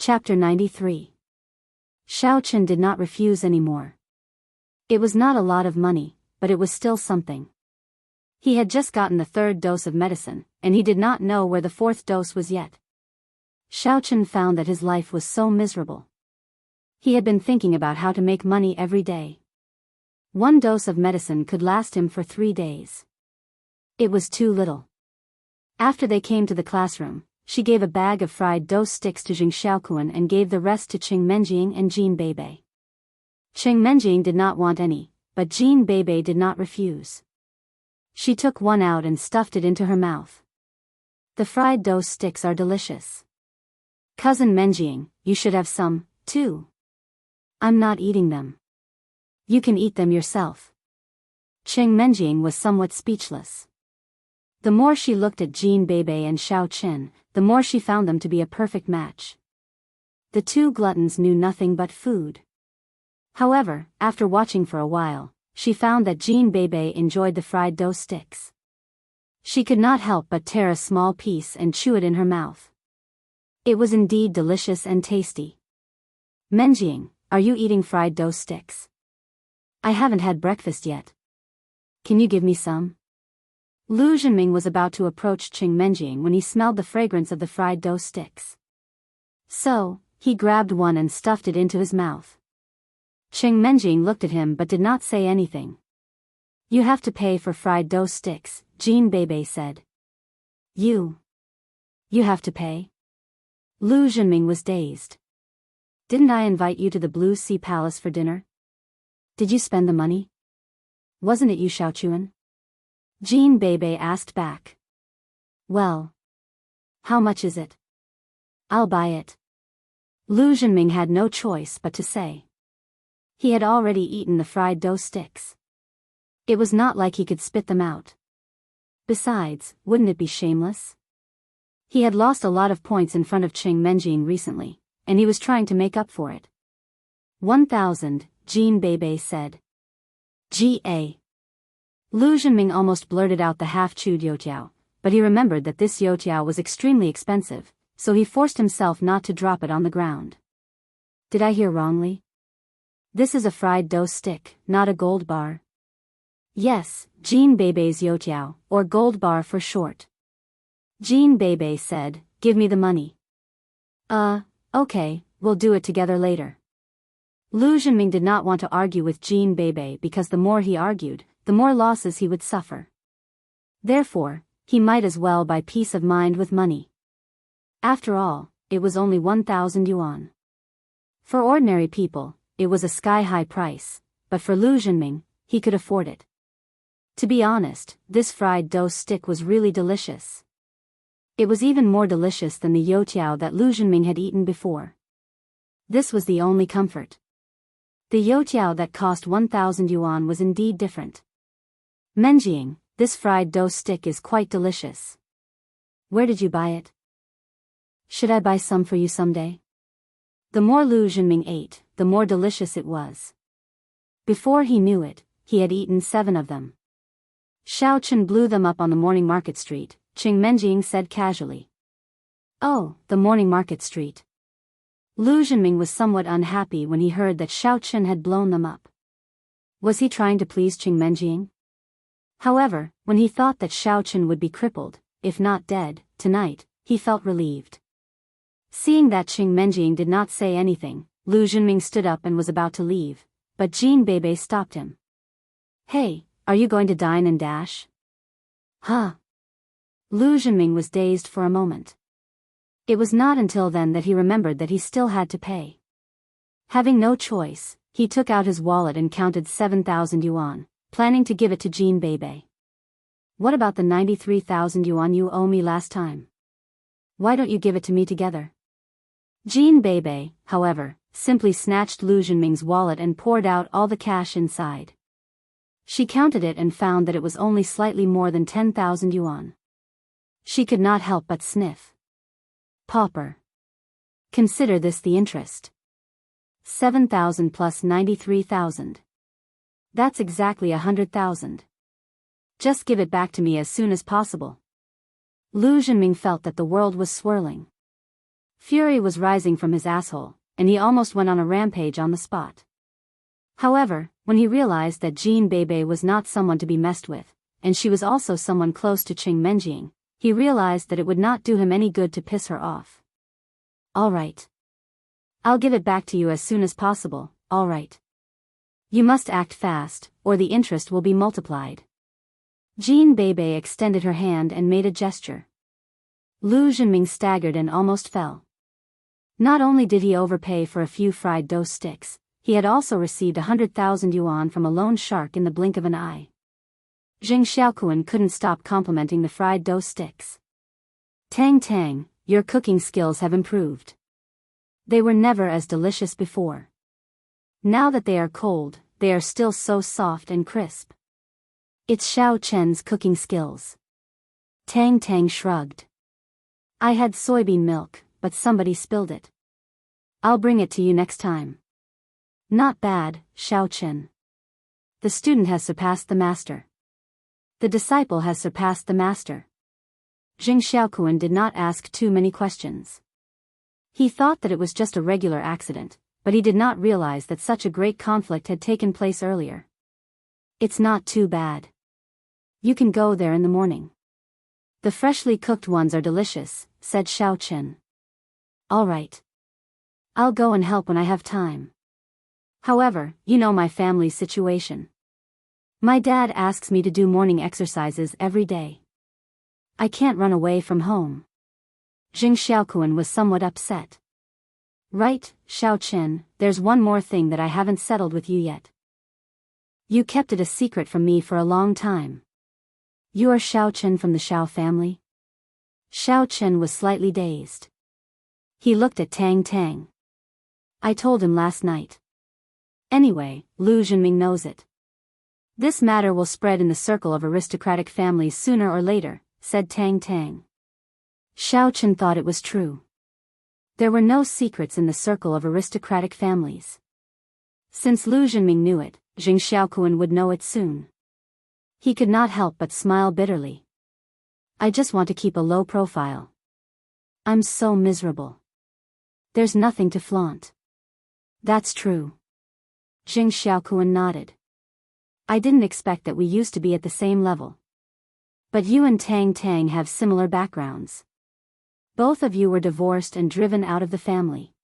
Chapter 93. Xiao Chen did not refuse anymore. It was not a lot of money, but it was still something. He had just gotten the third dose of medicine, and he did not know where the fourth dose was yet. Xiao Chen found that his life was so miserable. He had been thinking about how to make money every day. One dose of medicine could last him for 3 days. It was too little. After they came to the classroom, she gave a bag of fried dough sticks to Jing Xiaokuan and gave the rest to Qing Menjing and Jean Beibei. Qing Menjing did not want any, but Jean Beibei did not refuse. She took one out and stuffed it into her mouth. The fried dough sticks are delicious. Cousin Menjing, you should have some, too. I'm not eating them. You can eat them yourself. Qing Menjing was somewhat speechless. The more she looked at Jean Beibei and Xiao Chen, the more she found them to be a perfect match. The two gluttons knew nothing but food. However, after watching for a while, she found that Jean Beibei enjoyed the fried dough sticks. She could not help but tear a small piece and chew it in her mouth. It was indeed delicious and tasty. Menjing, are you eating fried dough sticks? I haven't had breakfast yet. Can you give me some? Lu Zhenming was about to approach Qing Menjing when he smelled the fragrance of the fried dough sticks. So, he grabbed one and stuffed it into his mouth. Qing Menjing looked at him but did not say anything. You have to pay for fried dough sticks, Jean Beibei said. You have to pay? Lu Zhenming was dazed. Didn't I invite you to the Blue Sea Palace for dinner? Did you spend the money? Wasn't it you, Xiaochuan? Jean Beibei asked back. Well, how much is it? I'll buy it. Lu Zhenming had no choice but to say. He had already eaten the fried dough sticks. It was not like he could spit them out. Besides, wouldn't it be shameless? He had lost a lot of points in front of Qing Menjing recently, and he was trying to make up for it. 1,000, Jean Beibei said. G.A. Lu Zhenming almost blurted out the half-chewed youtiao, but he remembered that this youtiao was extremely expensive, so he forced himself not to drop it on the ground. Did I hear wrongly? This is a fried dough stick, not a gold bar. Yes, Jean Beibei's youtiao, or gold bar for short. Jean Beibei said, give me the money. Okay, we'll do it together later. Lu Zhenming did not want to argue with Jean Beibei because the more he argued, the more losses he would suffer. Therefore, he might as well buy peace of mind with money. After all, it was only 1,000 yuan. For ordinary people, it was a sky-high price, but for Lu Zhenming, he could afford it. To be honest, this fried dough stick was really delicious. It was even more delicious than the youtiao that Lu Zhenming had eaten before. This was the only comfort. The youtiao that cost 1,000 yuan was indeed different. Menjing, this fried dough stick is quite delicious. Where did you buy it? Should I buy some for you someday? The more Lu Zhenming ate, the more delicious it was. Before he knew it, he had eaten 7 of them. Xiao Chen blew them up on the morning market street, Qing Menjing said casually. Oh, the morning market street. Lu Zhenming was somewhat unhappy when he heard that Xiao Chen had blown them up. Was he trying to please Qing Menjing? However, when he thought that Xiao Chen would be crippled, if not dead, tonight, he felt relieved. Seeing that Qing Menjing did not say anything, Lu Zhenming stood up and was about to leave, but Jean Beibei stopped him. Hey, are you going to dine and dash? Huh? Lu Zhenming was dazed for a moment. It was not until then that he remembered that he still had to pay. Having no choice, he took out his wallet and counted 7,000 yuan, planning to give it to Jean Beibei. What about the 93,000 yuan you owe me last time? Why don't you give it to me together? Jean Beibei, however, simply snatched Lu Zhenming's wallet and poured out all the cash inside. She counted it and found that it was only slightly more than 10,000 yuan. She could not help but sniff. Pauper. Consider this the interest. 7,000 plus 93,000. That's exactly 100,000. Just give it back to me as soon as possible. Lu Zhenming felt that the world was swirling. Fury was rising from his asshole, and he almost went on a rampage on the spot. However, when he realized that Jean Bebe was not someone to be messed with, and she was also someone close to Qing Menjing, he realized that it would not do him any good to piss her off. All right. I'll give it back to you as soon as possible, all right. You must act fast, or the interest will be multiplied. Jean Bebe extended her hand and made a gesture. Lu Zhenming staggered and almost fell. Not only did he overpay for a few fried dough sticks, he had also received 100,000 yuan from a loan shark in the blink of an eye. Jing Xiaoquan couldn't stop complimenting the fried dough sticks. Tang Tang, your cooking skills have improved. They were never as delicious before. Now that they are cold, they are still so soft and crisp. It's Xiao Chen's cooking skills. Tang Tang shrugged. I had soybean milk, but somebody spilled it. I'll bring it to you next time. Not bad, Xiao Chen. The student has surpassed the master. The disciple has surpassed the master. Jing Xiaoquan did not ask too many questions. He thought that it was just a regular accident, but he did not realize that such a great conflict had taken place earlier. It's not too bad. You can go there in the morning. The freshly cooked ones are delicious, said Xiao Chen. All right. I'll go and help when I have time. However, you know my family's situation. My dad asks me to do morning exercises every day. I can't run away from home. Jing Xiaoquan was somewhat upset. Right, Xiao Chen, there's one more thing that I haven't settled with you yet. You kept it a secret from me for a long time. You are Xiao Chen from the Xiao family? Xiao Chen was slightly dazed. He looked at Tang Tang. I told him last night. Anyway, Lu Zhenming knows it. This matter will spread in the circle of aristocratic families sooner or later, said Tang Tang. Xiao Chen thought it was true. There were no secrets in the circle of aristocratic families. Since Lu Zhenming knew it, Jing Xiaoquan would know it soon. He could not help but smile bitterly. I just want to keep a low profile. I'm so miserable. There's nothing to flaunt. That's true. Jing Xiaoquan nodded. I didn't expect that we used to be at the same level. But you and Tang Tang have similar backgrounds. Both of you were divorced and driven out of the family.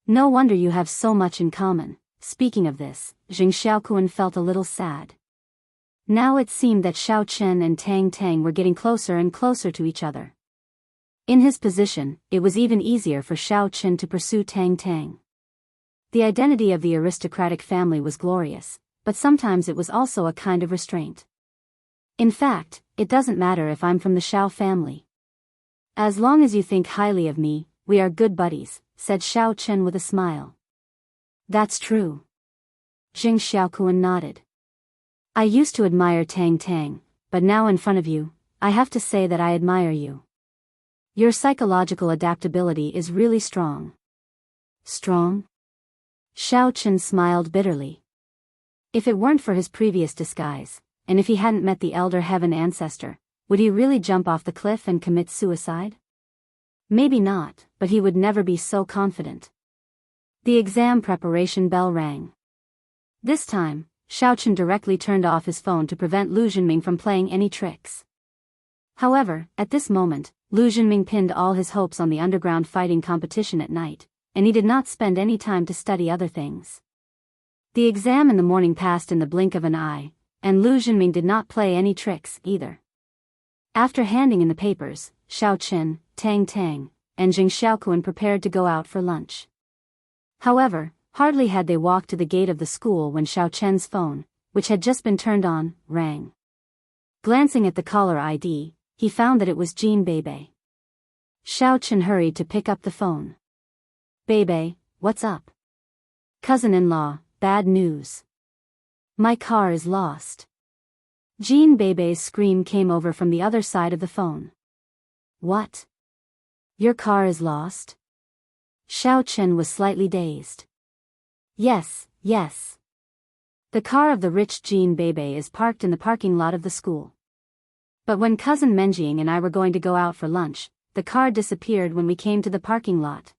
No wonder you have so much in common. Speaking of this, Jing Xiaoquan felt a little sad. Now it seemed that Xiao Chen and Tang Tang were getting closer and closer to each other. In his position, it was even easier for Xiao Chen to pursue Tang Tang. The identity of the aristocratic family was glorious, but sometimes it was also a kind of restraint. In fact, it doesn't matter if I'm from the Xiao family. As long as you think highly of me, we are good buddies, said Xiao Chen with a smile. That's true. Jing Xiaoquan nodded. I used to admire Tang Tang, but now in front of you, I have to say that I admire you. Your psychological adaptability is really strong. Strong? Xiao Chen smiled bitterly. If it weren't for his previous disguise, and if he hadn't met the elder heaven ancestor, would he really jump off the cliff and commit suicide? Maybe not, but he would never be so confident. The exam preparation bell rang. This time, Xiao Chen directly turned off his phone to prevent Lu Zhenming from playing any tricks. However, at this moment, Lu Zhenming pinned all his hopes on the underground fighting competition at night, and he did not spend any time to study other things. The exam in the morning passed in the blink of an eye, and Lu Zhenming did not play any tricks either. After handing in the papers, Xiao Chen, Tang Tang, and Jing Xiaoquan prepared to go out for lunch. However, hardly had they walked to the gate of the school when Xiao Chen's phone, which had just been turned on, rang. Glancing at the caller ID, he found that it was Jean Bebe. Xiao Chen hurried to pick up the phone. Bebe, what's up? Cousin-in-law, bad news. My car is lost. Jean Bebe's scream came over from the other side of the phone. What? Your car is lost? Xiao Chen was slightly dazed. Yes. The car of the rich Jean Bebe is parked in the parking lot of the school. But when cousin Menjing and I were going to go out for lunch, the car disappeared when we came to the parking lot.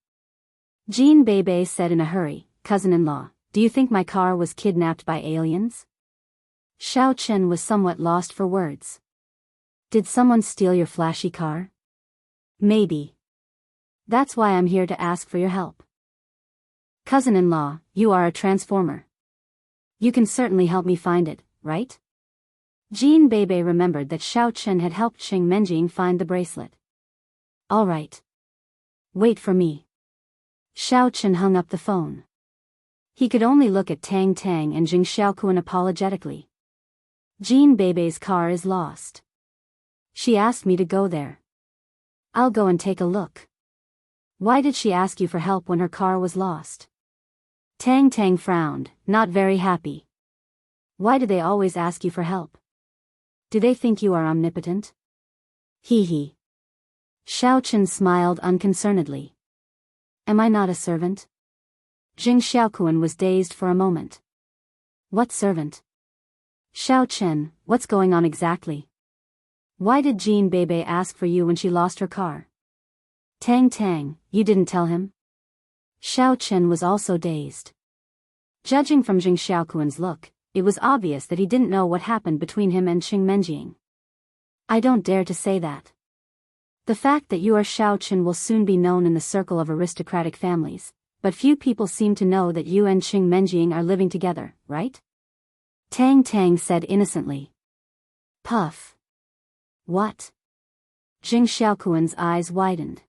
Jean Bebe said in a hurry, "Cousin-in-law, do you think my car was kidnapped by aliens?" Xiao Chen was somewhat lost for words. "Did someone steal your flashy car?" "Maybe. That's why I'm here to ask for your help." "Cousin-in-law, you are a transformer. You can certainly help me find it, right?" Jean Bebe remembered that Xiao Chen had helped Qing Menjing find the bracelet. "All right. Wait for me." Xiao Chen hung up the phone. He could only look at Tang Tang and Jing Xiaokuan apologetically. "Jean Bebe's car is lost. She asked me to go there. I'll go and take a look." "Why did she ask you for help when her car was lost?" Tang Tang frowned, not very happy. "Why do they always ask you for help? Do they think you are omnipotent?" "Hee hee." Xiao Chen smiled unconcernedly. "Am I not a servant?" Jing Xiaokuan was dazed for a moment. "What servant?" "Xiao Chen, what's going on exactly? Why did Jean Bebe ask for you when she lost her car?" "Tang Tang, you didn't tell him?" Xiao Chen was also dazed. Judging from Jing Xiaokuan's look, it was obvious that he didn't know what happened between him and Qing Menjing. "I don't dare to say that. The fact that you are Xiao Chen will soon be known in the circle of aristocratic families, but few people seem to know that you and Qing Menjing are living together, right?" Tang Tang said innocently. "Puff. What?" Jing Xiaokuan's eyes widened.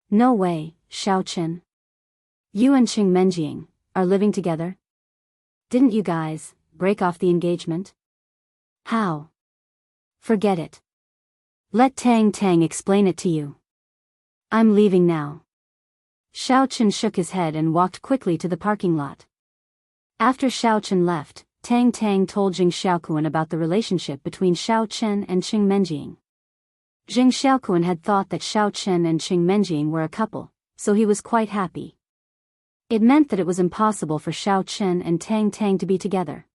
"No way, Xiao Chen. You and Qing Menjing are living together? Didn't you guys break off the engagement?" "How?" "Forget it. Let Tang Tang explain it to you. I'm leaving now." Xiao Chen shook his head and walked quickly to the parking lot. After Xiao Chen left, Tang Tang told Jing Xiaokuan about the relationship between Xiao Chen and Qing Menjing. Jing Xiaokuan had thought that Xiao Chen and Qing Menjing were a couple, so he was quite happy. It meant that it was impossible for Xiao Chen and Tang Tang to be together.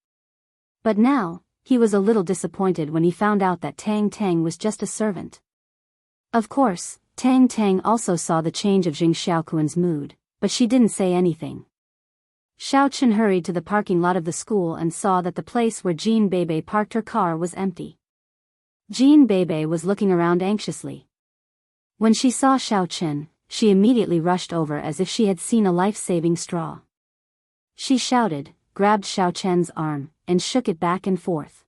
But now, he was a little disappointed when he found out that Tang Tang was just a servant. Of course, Tang Tang also saw the change of Jing Xiaokuan's mood, but she didn't say anything. Xiao Chen hurried to the parking lot of the school and saw that the place where Jean Bebe parked her car was empty. Jean Bebe was looking around anxiously. When she saw Xiao Chen, she immediately rushed over as if she had seen a life-saving straw. She shouted, grabbed Xiao Chen's arm, and shook it back and forth.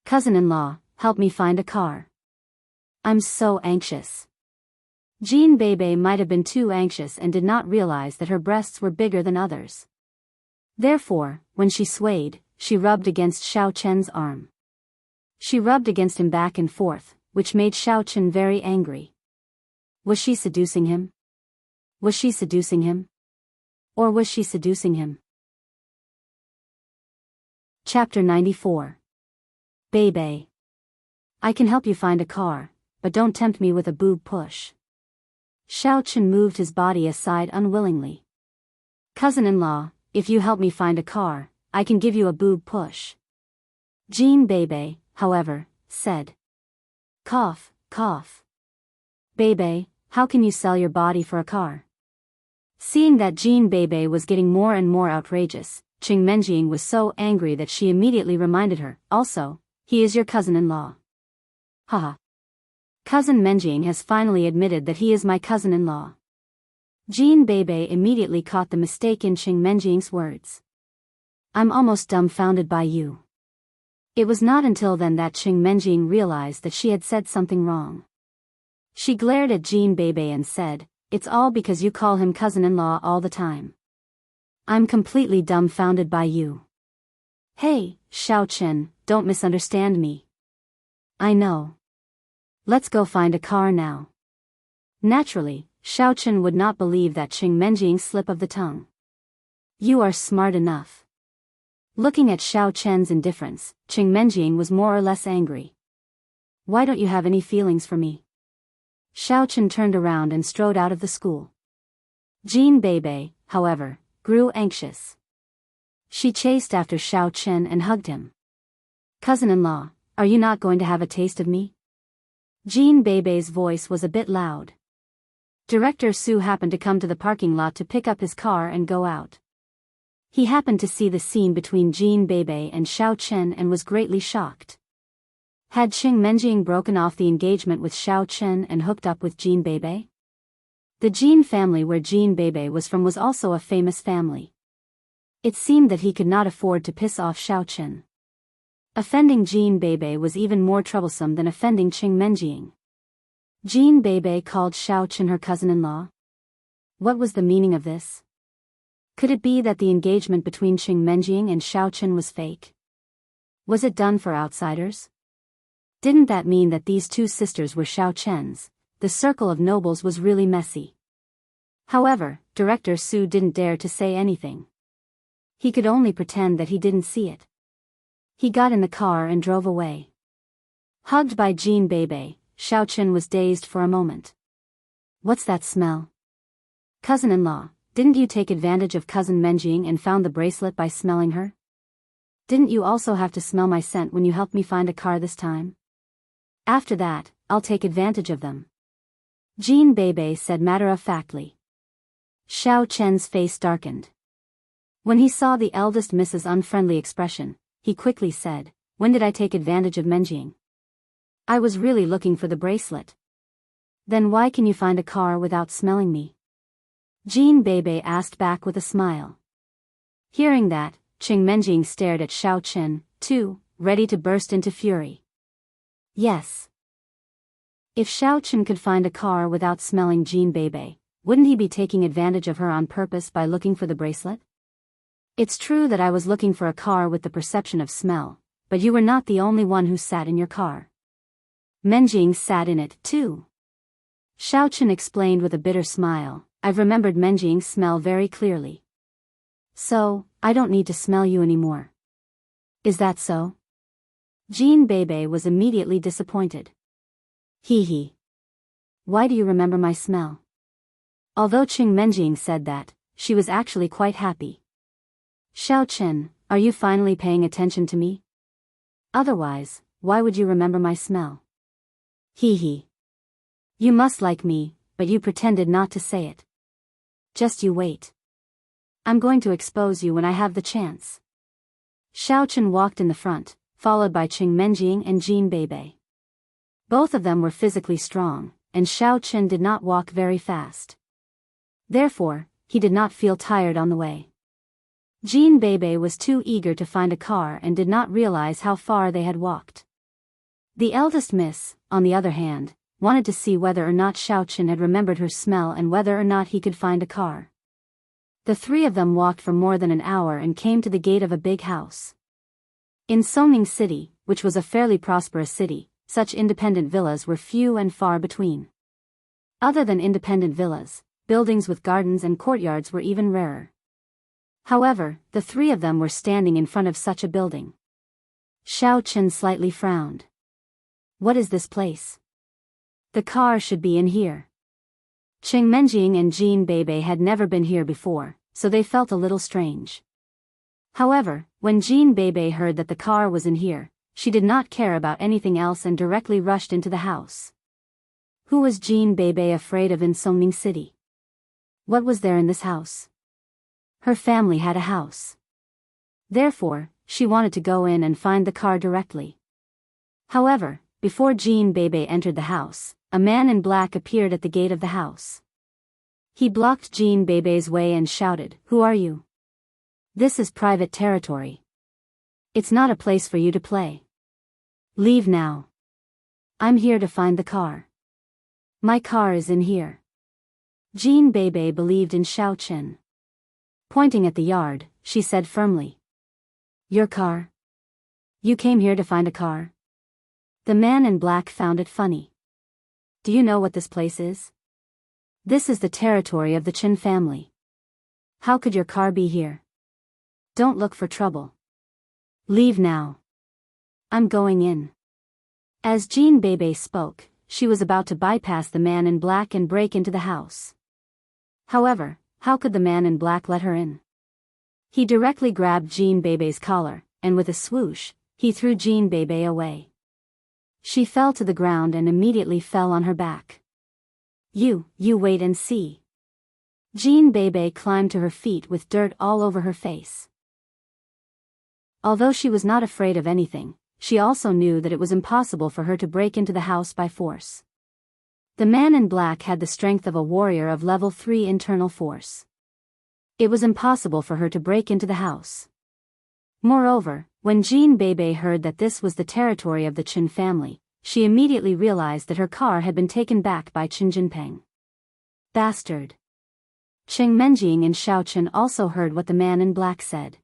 "Cousin-in-law, help me find a car. I'm so anxious." Jean Bebe might have been too anxious and did not realize that her breasts were bigger than others. Therefore, when she swayed, she rubbed against Xiao Chen's arm. She rubbed against him back and forth, which made Xiao Chen very angry. Was she seducing him? Was she seducing him? Or was she seducing him? Chapter 94. Bebe. I can help you find a car, but don't tempt me with a boob push. Xiao Chen moved his body aside unwillingly. Cousin-in-law, if you help me find a car, I can give you a boob push. Jean Bebe, however, said. Cough, cough. Bebe, how can you sell your body for a car? Seeing that Jean Bebe was getting more and more outrageous, Qing Menjing was so angry that she immediately reminded her, also, he is your cousin-in-law. Haha. Cousin Menjing has finally admitted that he is my cousin-in-law. Jean Bebe immediately caught the mistake in Qing Menjing's words. I'm almost dumbfounded by you. It was not until then that Qing Menjing realized that she had said something wrong. She glared at Jean Bebe and said, it's all because you call him cousin-in-law all the time. I'm completely dumbfounded by you. Hey, Xiao Chen, don't misunderstand me. I know. Let's go find a car now. Naturally, Xiao Chen would not believe that Qing Menjing's slip of the tongue. You are smart enough. Looking at Xiao Chen's indifference, Qing Menjing was more or less angry. Why don't you have any feelings for me? Xiao Chen turned around and strode out of the school. Jean Bebe, however, grew anxious. She chased after Xiao Chen and hugged him. Cousin-in-law, are you not going to have a taste of me? Jean Bebe's voice was a bit loud. Director Su happened to come to the parking lot to pick up his car and go out. He happened to see the scene between Jean Bebe and Xiao Chen and was greatly shocked. Had Qing Menjing broken off the engagement with Xiao Chen and hooked up with Jean Bebe? The Jean family where Jean Bebe was from was also a famous family. It seemed that he could not afford to piss off Xiao Chen. Offending Jean Bebe was even more troublesome than offending Qing Menjing. Jean Bebe called Xiao Chen her cousin-in-law. What was the meaning of this? Could it be that the engagement between Qing Menjing and Xiao Chen was fake? Was it done for outsiders? Didn't that mean that these two sisters were Xiao Chen's? The circle of nobles was really messy. However, Director Su didn't dare to say anything. He could only pretend that he didn't see it. He got in the car and drove away. Hugged by Jean Bebe, Xiao Chen was dazed for a moment. What's that smell? Cousin-in-law, didn't you take advantage of cousin Menjing and found the bracelet by smelling her? Didn't you also have to smell my scent when you helped me find a car this time? After that, I'll take advantage of them. Jean Bebe said matter-of-factly. Xiao Chen's face darkened. When he saw the eldest Mrs. Unfriendly expression, he quickly said, "When did I take advantage of Menjing? I was really looking for the bracelet." "Then why can you find a car without smelling me?" Jean Bebe asked back with a smile. Hearing that, Qing Menjing stared at Xiao Chen, too, ready to burst into fury. Yes. If Xiao Chen could find a car without smelling Jean Bebe, wouldn't he be taking advantage of her on purpose by looking for the bracelet? It's true that I was looking for a car with the perception of smell, but you were not the only one who sat in your car. Menjing sat in it, too. Xiao Chen explained with a bitter smile, "I've remembered Menjing's smell very clearly. So, I don't need to smell you anymore." Is that so? Jean Bebe was immediately disappointed. Hee. Why do you remember my smell? Although Qing Menjing said that, she was actually quite happy. Xiao Chen, are you finally paying attention to me? Otherwise, why would you remember my smell? Hee. You must like me, but you pretended not to say it. Just you wait. I'm going to expose you when I have the chance. Xiao Chen walked in the front, followed by Qing Menjing and Jean Bebe. Both of them were physically strong, and Xiao Chen did not walk very fast. Therefore, he did not feel tired on the way. Jean Bebe was too eager to find a car and did not realize how far they had walked. The eldest miss, on the other hand, wanted to see whether or not Xiao Chen had remembered her smell and whether or not he could find a car. The three of them walked for more than an hour and came to the gate of a big house. In Songning City, which was a fairly prosperous city, such independent villas were few and far between. Other than independent villas, buildings with gardens and courtyards were even rarer. However, the three of them were standing in front of such a building. Xiao Chen slightly frowned. What is this place? The car should be in here. Qing Menjing and Jean Bebe had never been here before, so they felt a little strange. However, when Jean Bebe heard that the car was in here, she did not care about anything else and directly rushed into the house. Who was Jean Bebe afraid of in Songning City? What was there in this house? Her family had a house. Therefore, she wanted to go in and find the car directly. However, before Jean Bebe entered the house, a man in black appeared at the gate of the house. He blocked Jean Bebe's way and shouted, "Who are you? This is private territory. It's not a place for you to play. Leave now. I'm here to find the car. My car is in here." Jean Bebe believed in Xiao Chen. Pointing at the yard, she said firmly, "Your car? You came here to find a car?" The man in black found it funny. "Do you know what this place is? This is the territory of the Chen family. How could your car be here? Don't look for trouble. Leave now. I'm going in." As Jean Bebe spoke, she was about to bypass the man in black and break into the house. However, how could the man in black let her in? He directly grabbed Jean Bebe's collar, and with a swoosh, he threw Jean Bebe away. She fell to the ground and immediately fell on her back. You wait and see. Jean Bebe climbed to her feet with dirt all over her face. Although she was not afraid of anything, she also knew that it was impossible for her to break into the house by force. The man in black had the strength of a warrior of level 3 internal force. It was impossible for her to break into the house. Moreover, when Jean Bebe heard that this was the territory of the Qin family, she immediately realized that her car had been taken back by Qin Jinping. Bastard. Qing Menjing and Xiao Chen also heard what the man in black said.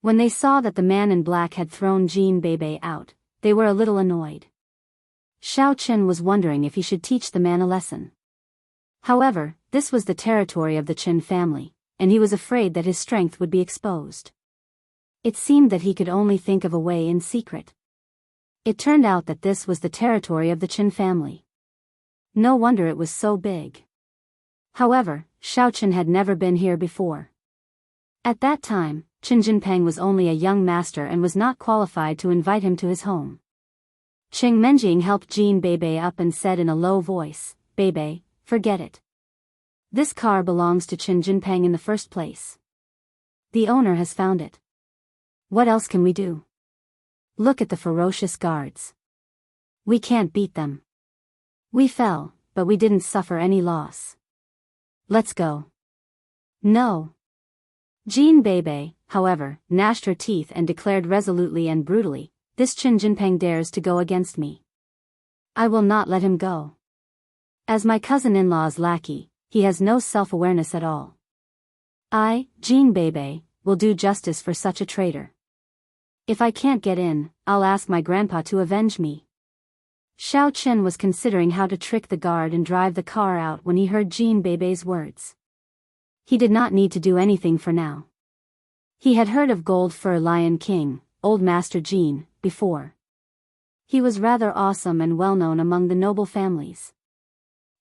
When they saw that the man in black had thrown Jean Bebe out, they were a little annoyed. Xiao Chen was wondering if he should teach the man a lesson. However, this was the territory of the Qin family, and he was afraid that his strength would be exposed. It seemed that he could only think of a way in secret. It turned out that this was the territory of the Qin family. No wonder it was so big. However, Xiao Chen had never been here before. At that time, Qin Jinping was only a young master and was not qualified to invite him to his home. Qing Menjing helped Jean Bebe up and said in a low voice, "Bebe, forget it. This car belongs to Qin Jinping in the first place. The owner has found it. What else can we do? Look at the ferocious guards. We can't beat them. We fell, but we didn't suffer any loss. Let's go." No. Jean Bebe, however, gnashed her teeth and declared resolutely and brutally, "This Qin Jinping dares to go against me. I will not let him go. As my cousin-in-law's lackey, he has no self-awareness at all. I, Jean Bebe, will do justice for such a traitor. If I can't get in, I'll ask my grandpa to avenge me." Xiao Chen was considering how to trick the guard and drive the car out when he heard Jean Bebe's words. He did not need to do anything for now. He had heard of Gold Fur Lion King, Old Master Jean, before. He was rather awesome and well-known among the noble families.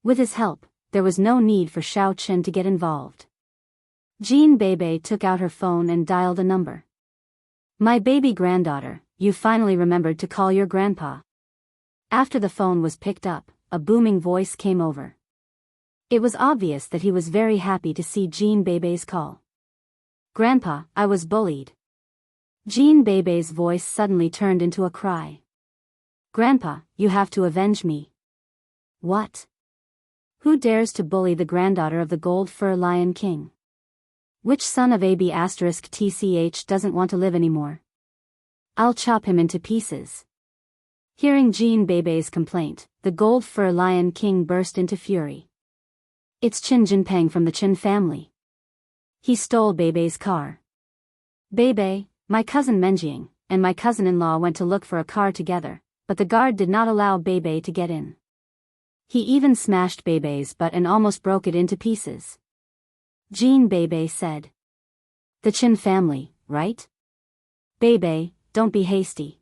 With his help, there was no need for Xiao Chen to get involved. Jean Bebe took out her phone and dialed a number. "My baby granddaughter, you finally remembered to call your grandpa." After the phone was picked up, a booming voice came over. It was obvious that he was very happy to see Jean Bebe's call. "Grandpa, I was bullied." Jean Bebe's voice suddenly turned into a cry. "Grandpa, you have to avenge me." "What? Who dares to bully the granddaughter of the Gold Fur Lion King? Which son of AB *TCH doesn't want to live anymore? I'll chop him into pieces." Hearing Jean Bebe's complaint, the Gold Fur Lion King burst into fury. "It's Qin Jinping from the Qin family. He stole Bebe's car. Bebe, my cousin Menjing, and my cousin-in-law went to look for a car together, but the guard did not allow Bebe to get in. He even smashed Bebe's butt and almost broke it into pieces." Jean Bebe said. "The Qin family, right? Bebe, don't be hasty.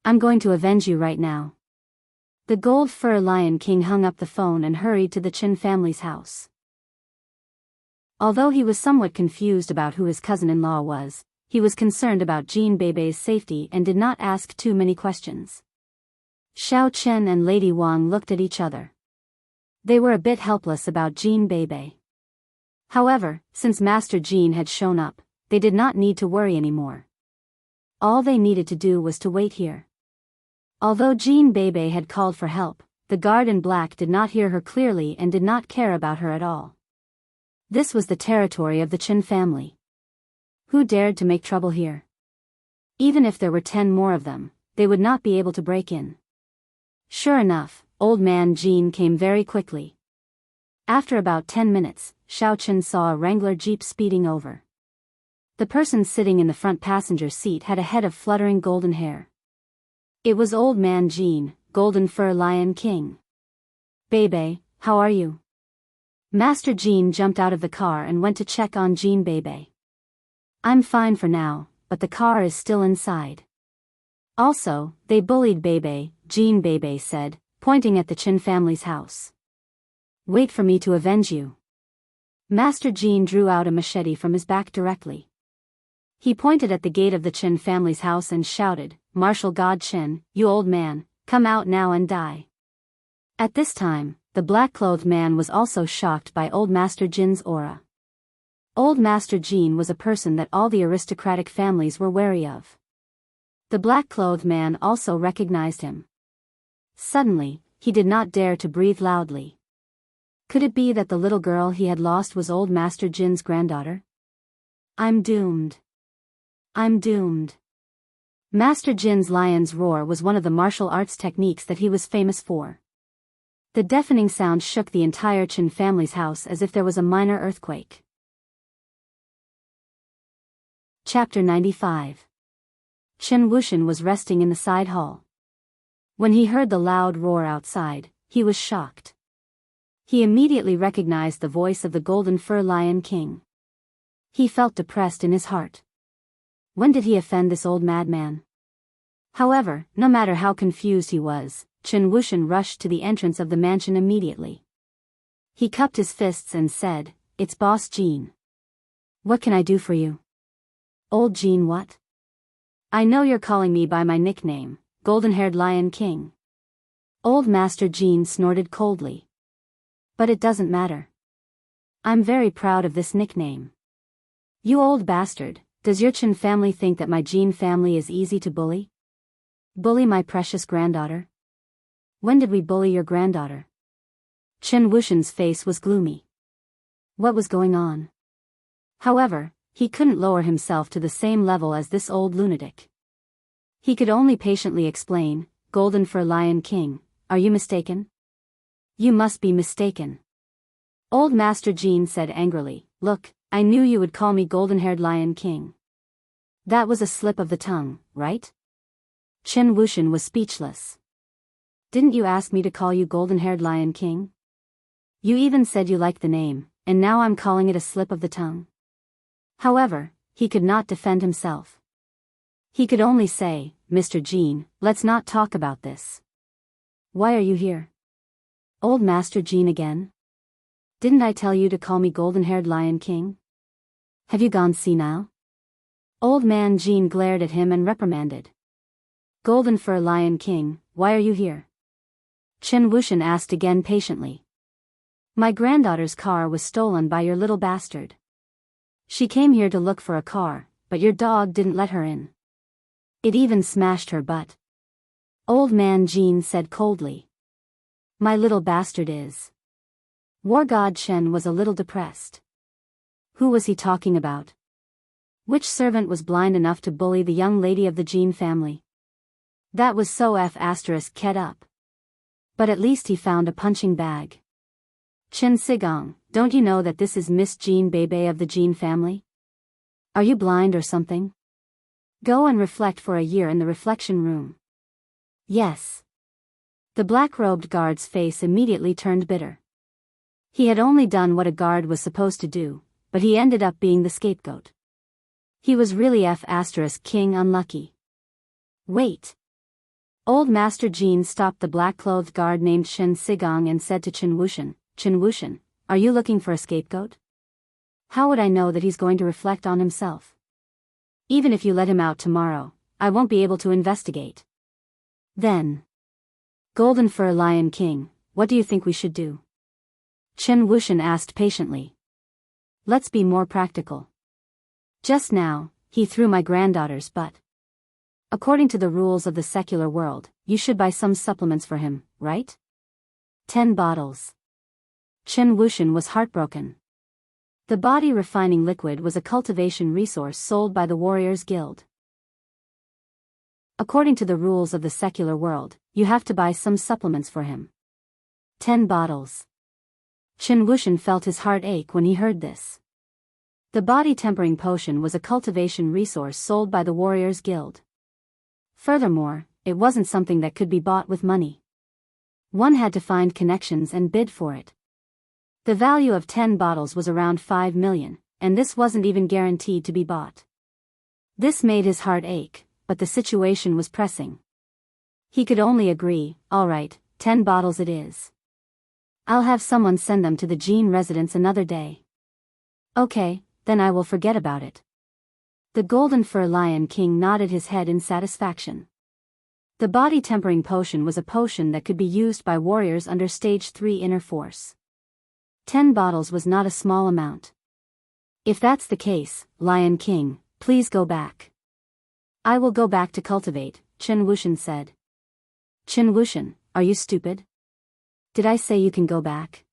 I'm going to avenge you right now." The Gold Fur Lion King hung up the phone and hurried to the Qin family's house. Although he was somewhat confused about who his cousin-in-law was, he was concerned about Jean Bebe's safety and did not ask too many questions. Xiao Chen and Lady Wang looked at each other. They were a bit helpless about Jean Bebe. However, since Master Jean had shown up, they did not need to worry anymore. All they needed to do was to wait here. Although Jean Bebe had called for help, the guard in black did not hear her clearly and did not care about her at all. This was the territory of the Qin family. Who dared to make trouble here? Even if there were 10 more of them, they would not be able to break in. Sure enough, old man Jean came very quickly. After about 10 minutes, Xiao Chen saw a Wrangler Jeep speeding over. The person sitting in the front passenger seat had a head of fluttering golden hair. It was old man Jean, Golden Fur Lion King. "Bebe, how are you?" Master Jean jumped out of the car and went to check on Jean Bebe. "I'm fine for now, but the car is still inside. Also, they bullied Bebe," Jean Bebe said, pointing at the Qin family's house. "Wait for me to avenge you." Master Jean drew out a machete from his back directly. He pointed at the gate of the Qin family's house and shouted, "Martial God Qin, you old man, come out now and die." At this time, the black-clothed man was also shocked by Old Master Jin's aura. Old Master Jin was a person that all the aristocratic families were wary of. The black-clothed man also recognized him. Suddenly, he did not dare to breathe loudly. Could it be that the little girl he had lost was Old Master Jin's granddaughter? "I'm doomed. I'm doomed." Master Jin's lion's roar was one of the martial arts techniques that he was famous for. The deafening sound shook the entire Qin family's house as if there was a minor earthquake. Chapter 95. Chen Wuxian was resting in the side hall. When he heard the loud roar outside, he was shocked. He immediately recognized the voice of the Golden Fur Lion King. He felt depressed in his heart. When did he offend this old madman? However, no matter how confused he was, Chen Wuxian rushed to the entrance of the mansion immediately. He cupped his fists and said, "It's Boss Jin. What can I do for you?" "Old Jin what? I know you're calling me by my nickname, Golden-Haired Lion King." Old Master Jin snorted coldly. "But it doesn't matter. I'm very proud of this nickname. You old bastard, does your Qin family think that my Jin family is easy to bully? Bully my precious granddaughter? When did we bully your granddaughter?" Chen Wuxian's face was gloomy. What was going on? However, he couldn't lower himself to the same level as this old lunatic. He could only patiently explain, "Golden Fur Lion King, are you mistaken? You must be mistaken." Old Master Jin said angrily, "Look, I knew you would call me Golden-Haired Lion King. That was a slip of the tongue, right?" Chen Wuxian was speechless. "Didn't you ask me to call you Golden-Haired Lion King? You even said you liked the name, and now I'm calling it a slip of the tongue?" However, he could not defend himself. He could only say, "Mr. Jin, let's not talk about this. Why are you here?" "Old Master Jin again? Didn't I tell you to call me Golden-Haired Lion King? Have you gone senile?" Old Man Jin glared at him and reprimanded. "Golden Fur Lion King, why are you here?" Chen Wuxian asked again patiently. "My granddaughter's car was stolen by your little bastard. She came here to look for a car, but your dog didn't let her in. It even smashed her butt." Old Man Jin said coldly. "My little bastard is..." War God Chen was a little depressed. Who was he talking about? Which servant was blind enough to bully the young lady of the Jin family? That was so **ket up. But at least he found a punching bag. "Chen Sigong, don't you know that this is Miss Jin Bebe of the Jin family? Are you blind or something? Go and reflect for a year in the reflection room." "Yes." The black-robed guard's face immediately turned bitter. He had only done what a guard was supposed to do, but he ended up being the scapegoat. He was really **king unlucky. Wait. Old Master Jin stopped the black-clothed guard named Shen Sigong and said to Chen Wuxian, "Chen Wuxian, are you looking for a scapegoat? How would I know that he's going to reflect on himself? Even if you let him out tomorrow, I won't be able to investigate." Then, "Golden Fur Lion King, what do you think we should do?" Chen Wuxian asked patiently. "Let's be more practical. Just now, he threw my granddaughter's butt. According to the rules of the secular world, you should buy some supplements for him, right? 10 bottles. Chen Wuxian was heartbroken. The body refining liquid was a cultivation resource sold by the Warriors Guild. According to the rules of the secular world, you have to buy some supplements for him. 10 bottles. Chen Wuxian felt his heart ache when he heard this. The body tempering potion was a cultivation resource sold by the Warriors Guild. Furthermore, it wasn't something that could be bought with money. One had to find connections and bid for it. The value of 10 bottles was around 5 million, and this wasn't even guaranteed to be bought. This made his heart ache, but the situation was pressing. He could only agree, "All right, 10 bottles it is. I'll have someone send them to the Jin residence another day." "Okay, then I will forget about it." The Golden Fur Lion King nodded his head in satisfaction. The body tempering potion was a potion that could be used by warriors under Stage 3 inner force. 10 bottles was not a small amount. If that's the case, Lion King, please go back. I will go back to cultivate, Chen Wuxian said. Chen Wuxian, are you stupid? Did I say you can go back?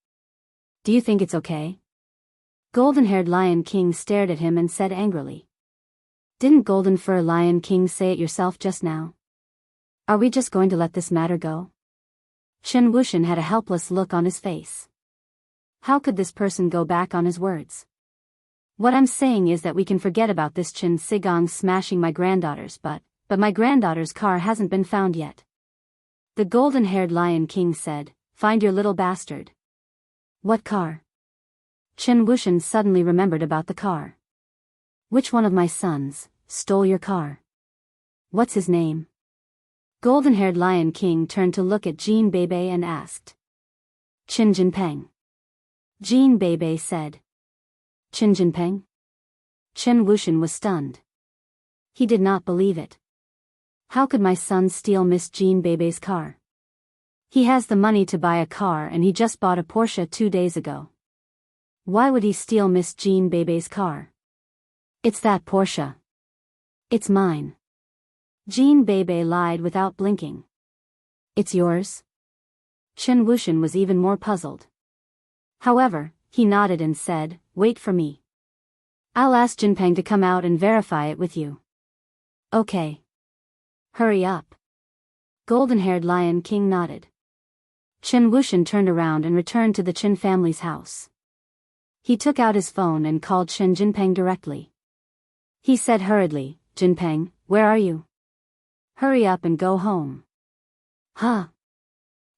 Do you think it's okay? Golden-haired Lion King stared at him and said angrily. Didn't Golden Fur Lion King say it yourself just now? Are we just going to let this matter go? Chen Wuxian had a helpless look on his face. How could this person go back on his words? What I'm saying is that we can forget about this Chen Sigong smashing my granddaughters, but my granddaughter's car hasn't been found yet. The golden-haired Lion King said, find your little bastard. What car? Chen Wuxian suddenly remembered about the car. Which one of my sons stole your car? What's his name? Golden-haired Lion King turned to look at Jean Bebe and asked. Qin Jinpeng. Jean Bebe said. Qin Jinpeng? Chen Wuxian was stunned. He did not believe it. How could my son steal Miss Jean Bebe's car? He has the money to buy a car and he just bought a Porsche 2 days ago. Why would he steal Miss Jean Bebe's car? It's that Porsche. It's mine. Jean Bebe lied without blinking. It's yours? Chen Wuxian was even more puzzled. However, he nodded and said, wait for me. I'll ask Jinpeng to come out and verify it with you. Okay. Hurry up. Golden-haired Lion King nodded. Chen Wuxian turned around and returned to the Qin family's house. He took out his phone and called Qin Jinpeng directly. He said hurriedly, Jinpeng, where are you? Hurry up and go home. Huh?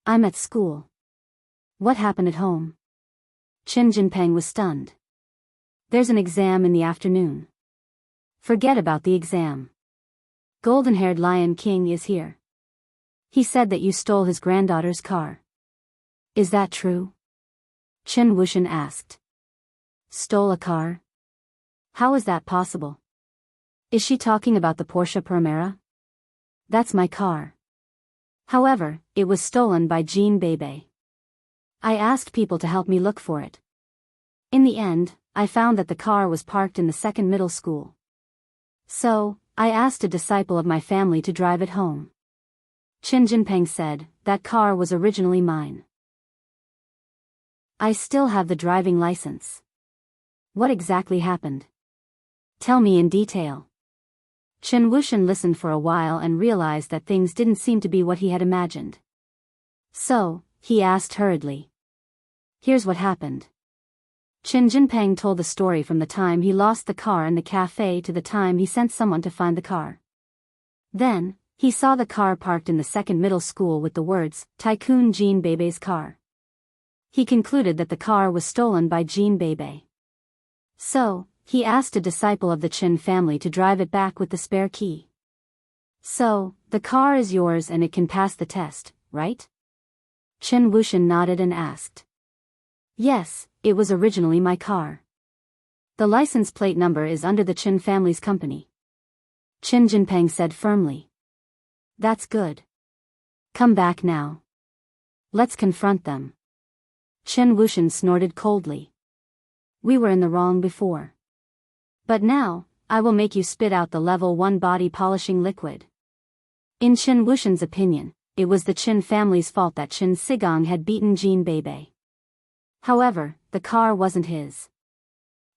I'm at school. What happened at home? Qin Jinpeng was stunned. There's an exam in the afternoon. Forget about the exam. Golden-haired Lion King is here. He said that you stole his granddaughter's car. Is that true? Chen Wuxian asked. Stole a car? How is that possible? Is she talking about the Porsche Panamera? That's my car. However, it was stolen by Jean Bebe. I asked people to help me look for it. In the end, I found that the car was parked in the second middle school. So, I asked a disciple of my family to drive it home. Qin Jinpeng said, that car was originally mine. I still have the driving license. What exactly happened? Tell me in detail. Chen Wuxian listened for a while and realized that things didn't seem to be what he had imagined. So, he asked hurriedly. Here's what happened. Qin Jinpeng told the story from the time he lost the car in the cafe to the time he sent someone to find the car. Then, he saw the car parked in the second middle school with the words, Tycoon Jean Bebe's car. He concluded that the car was stolen by Jean Bebe. So, he asked a disciple of the Qin family to drive it back with the spare key. So, the car is yours and it can pass the test, right? Chen Wuxian nodded and asked. Yes, it was originally my car. The license plate number is under the Qin family's company. Qin Jinpeng said firmly. That's good. Come back now. Let's confront them. Chen Wuxian snorted coldly. We were in the wrong before. But now, I will make you spit out the level 1 body polishing liquid. In Chen Wuxian's opinion, it was the Qin family's fault that Qin Sigong had beaten Jean Bebe. However, the car wasn't his.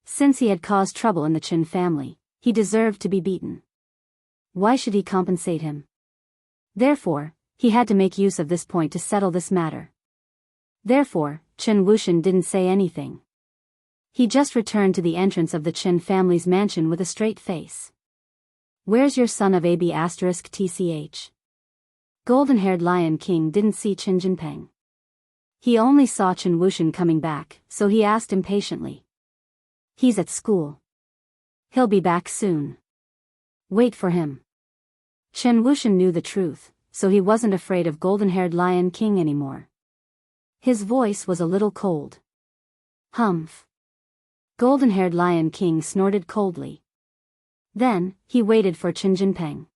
Since he had caused trouble in the Qin family, he deserved to be beaten. Why should he compensate him? Therefore, he had to make use of this point to settle this matter. Therefore, Chen Wuxian didn't say anything. He just returned to the entrance of the Qin family's mansion with a straight face. Where's your son of AB*****? Golden-haired Lion King didn't see Qin Jinpeng. He only saw Chen Wuxian coming back, so he asked impatiently. He's at school. He'll be back soon. Wait for him. Chen Wuxian knew the truth, so he wasn't afraid of golden-haired Lion King anymore. His voice was a little cold. Humph. Golden-haired Lion King snorted coldly. Then, he waited for Qin Jinpeng.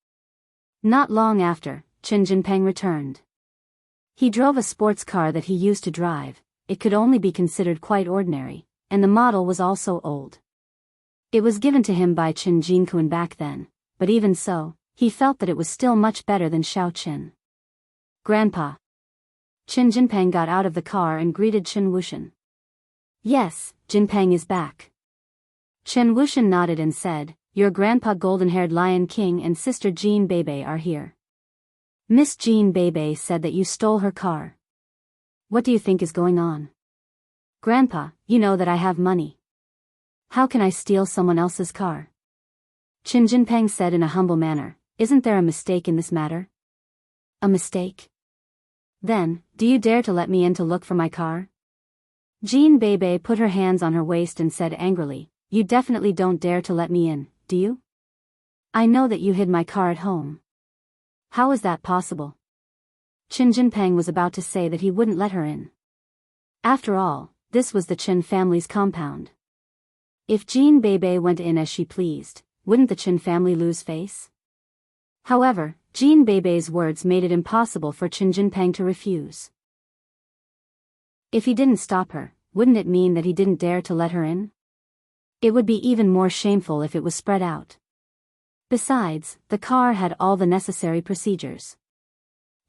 Not long after, Qin Jinpeng returned. He drove a sports car that he used to drive. It could only be considered quite ordinary, and the model was also old. It was given to him by Qin Jinkuan back then, but even so, he felt that it was still much better than Xiao Qin. Grandpa. Qin Jinpeng got out of the car and greeted Qin Wushan. Yes, Jinpeng is back. Qin Wushan nodded and said, your grandpa golden-haired Lion King and sister Jean Bebe are here. Miss Jean Bebe said that you stole her car. What do you think is going on? Grandpa, you know that I have money. How can I steal someone else's car? Qin Jinpeng said in a humble manner, isn't there a mistake in this matter? A mistake? Then, do you dare to let me in to look for my car? Jean Bebe put her hands on her waist and said angrily, you definitely don't dare to let me in, do you? I know that you hid my car at home. How is that possible? Qin Jinpeng was about to say that he wouldn't let her in. After all, this was the Qin family's compound. If Jean Bebe went in as she pleased, wouldn't the Qin family lose face? However, Jean Bebe's words made it impossible for Qin Jinpeng to refuse. If he didn't stop her, wouldn't it mean that he didn't dare to let her in? It would be even more shameful if it was spread out. Besides, the car had all the necessary procedures.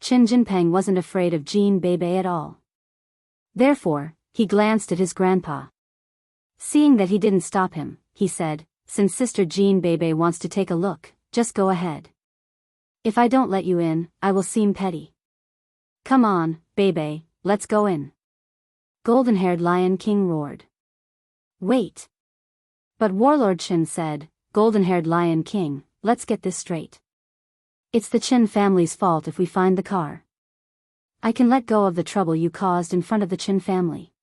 Qin Jinpeng wasn't afraid of Jean Bebe at all. Therefore, he glanced at his grandpa. Seeing that he didn't stop him, he said, since Sister Jean Bebe wants to take a look, just go ahead. If I don't let you in, I will seem petty. Come on, Bebe, let's go in. Golden-haired Lion King roared. Wait. But Warlord Qin said, Golden-haired Lion King, let's get this straight. It's the Qin family's fault if we find the car. I can let go of the trouble you caused in front of the Qin family.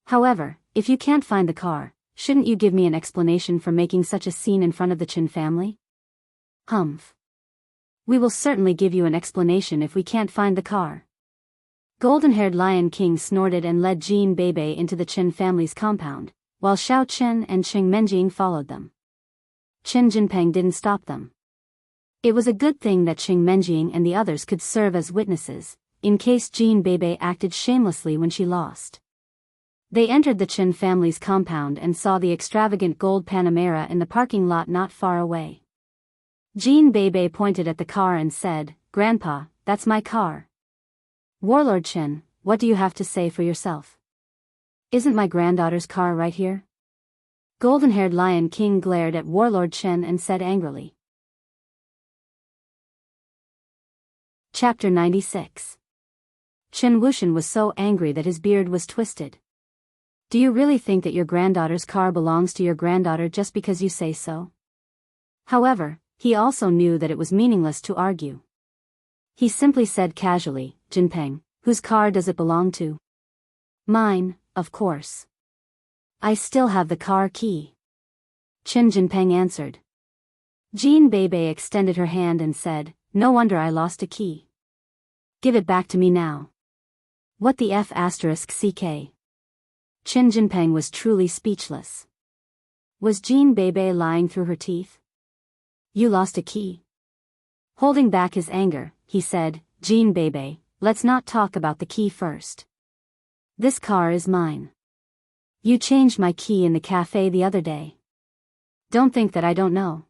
However, if you can't find the car, shouldn't you give me an explanation for making such a scene in front of the Qin family? Humph. We will certainly give you an explanation if we can't find the car. Golden-haired Lion King snorted and led Jean Bebe into the Qin family's compound, while Xiao Qin and Qing Menjing followed them. Qin Jinpeng didn't stop them. It was a good thing that Qing Menjing and the others could serve as witnesses, in case Jean Bebe acted shamelessly when she lost. They entered the Qin family's compound and saw the extravagant gold Panamera in the parking lot not far away. Jean Bebe pointed at the car and said, Grandpa, that's my car. Warlord Qin, what do you have to say for yourself? Isn't my granddaughter's car right here? Golden-haired Lion King glared at Warlord Qin and said angrily. Chapter 96. Qin Wushan was so angry that his beard was twisted. Do you really think that your granddaughter's car belongs to your granddaughter just because you say so? However, he also knew that it was meaningless to argue. He simply said casually, Jinpeng, whose car does it belong to? Mine, of course. I still have the car key. Qin Jinpeng answered. Jean Bebe extended her hand and said, no wonder I lost a key. Give it back to me now. What the F***ck? Qin Jinpeng was truly speechless. Was Jean Bebe lying through her teeth? You lost a key. Holding back his anger, he said, Jean Bebe, let's not talk about the key first. This car is mine. You changed my key in the cafe the other day. Don't think that I don't know.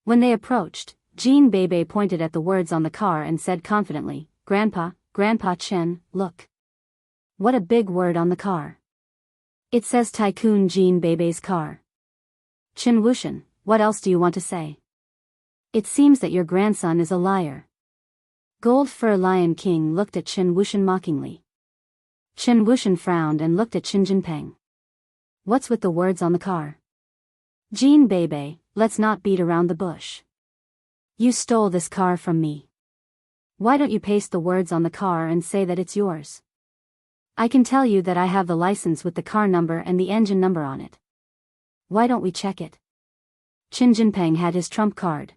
When they approached, Jean Bebe pointed at the words on the car and said confidently, Grandpa Qin, look. What a big word on the car. It says Tycoon Jean Bebe's car. Qin Wushan, what else do you want to say? It seems that your grandson is a liar. Gold Fur Lion King looked at Qin Wushan mockingly. Qin Wushan frowned and looked at Qin Jinpeng. What's with the words on the car? Jean Bebe, let's not beat around the bush. You stole this car from me. Why don't you paste the words on the car and say that it's yours? I can tell you that I have the license with the car number and the engine number on it. Why don't we check it? Qin Jinpeng had his trump card.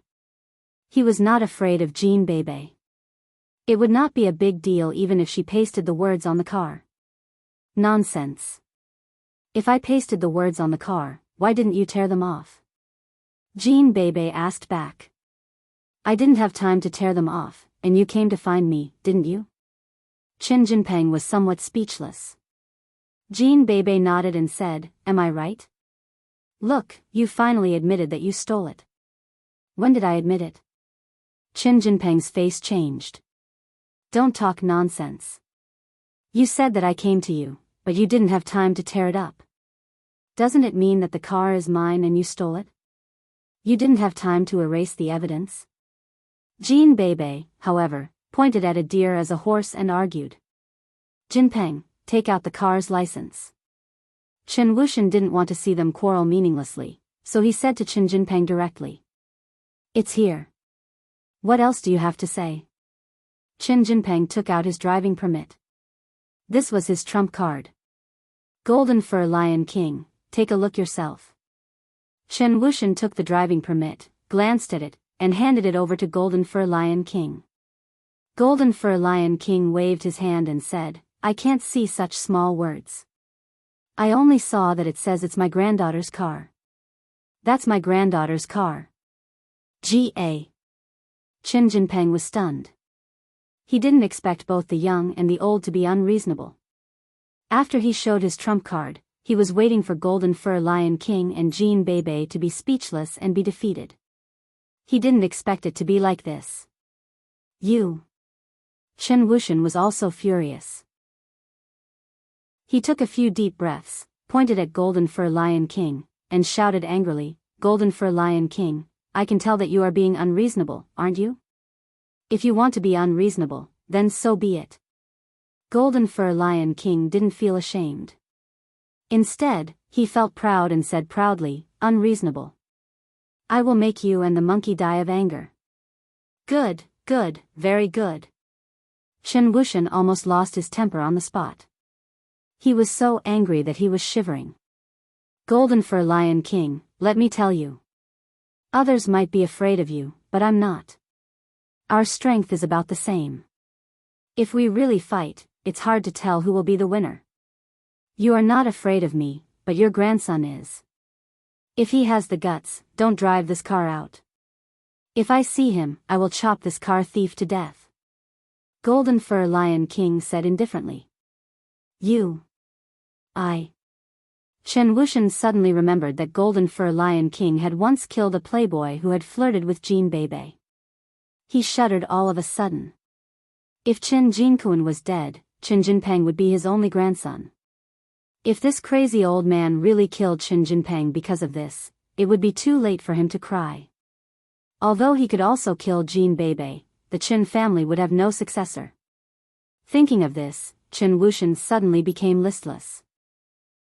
He was not afraid of Jean Bebe. It would not be a big deal even if she pasted the words on the car. Nonsense. If I pasted the words on the car, why didn't you tear them off? Jean Bebe asked back. I didn't have time to tear them off, and you came to find me, didn't you? Qin Jinping was somewhat speechless. Jean Bebe nodded and said, am I right? Look, you finally admitted that you stole it. When did I admit it? Qin Jinping's face changed. Don't talk nonsense. You said that I came to you, but you didn't have time to tear it up. Doesn't it mean that the car is mine and you stole it? You didn't have time to erase the evidence? Jean Bebe, however, pointed at a deer as a horse and argued. Jinping, take out the car's license. Chen Wuxian didn't want to see them quarrel meaninglessly, so he said to Qin Jinping directly. It's here. What else do you have to say? Qin Jinping took out his driving permit. This was his trump card. Golden Fur Lion King, take a look yourself. Chen Wuxian took the driving permit, glanced at it, and handed it over to Golden Fur Lion King. Golden Fur Lion King waved his hand and said, I can't see such small words. I only saw that it says it's my granddaughter's car. That's my granddaughter's car. G.A. Qin Jinping was stunned. He didn't expect both the young and the old to be unreasonable. After he showed his trump card, he was waiting for Golden Fur Lion King and Jean Bebe to be speechless and be defeated. He didn't expect it to be like this. You. Chen Wuxian was also furious. He took a few deep breaths, pointed at Golden Fur Lion King, and shouted angrily, Golden Fur Lion King, I can tell that you are being unreasonable, aren't you? If you want to be unreasonable, then so be it. Golden Fur Lion King didn't feel ashamed. Instead, he felt proud and said proudly, unreasonable. I will make you and the monkey die of anger. Good, good, very good. Chen Wuxian almost lost his temper on the spot. He was so angry that he was shivering. Golden Fur Lion King, let me tell you. Others might be afraid of you, but I'm not. Our strength is about the same. If we really fight, it's hard to tell who will be the winner. You are not afraid of me, but your grandson is. If he has the guts, don't drive this car out. If I see him, I will chop this car thief to death. Golden Fur Lion King said indifferently. You. Chen Wuxian suddenly remembered that Golden Fur Lion King had once killed a playboy who had flirted with Jean Bebe. He shuddered all of a sudden. If Qin Jinkuan was dead, Qin Jinping would be his only grandson. If this crazy old man really killed Qin Jinping because of this, it would be too late for him to cry. Although he could also kill Jean Bebe, the Qin family would have no successor. Thinking of this, Chen Wuxian suddenly became listless.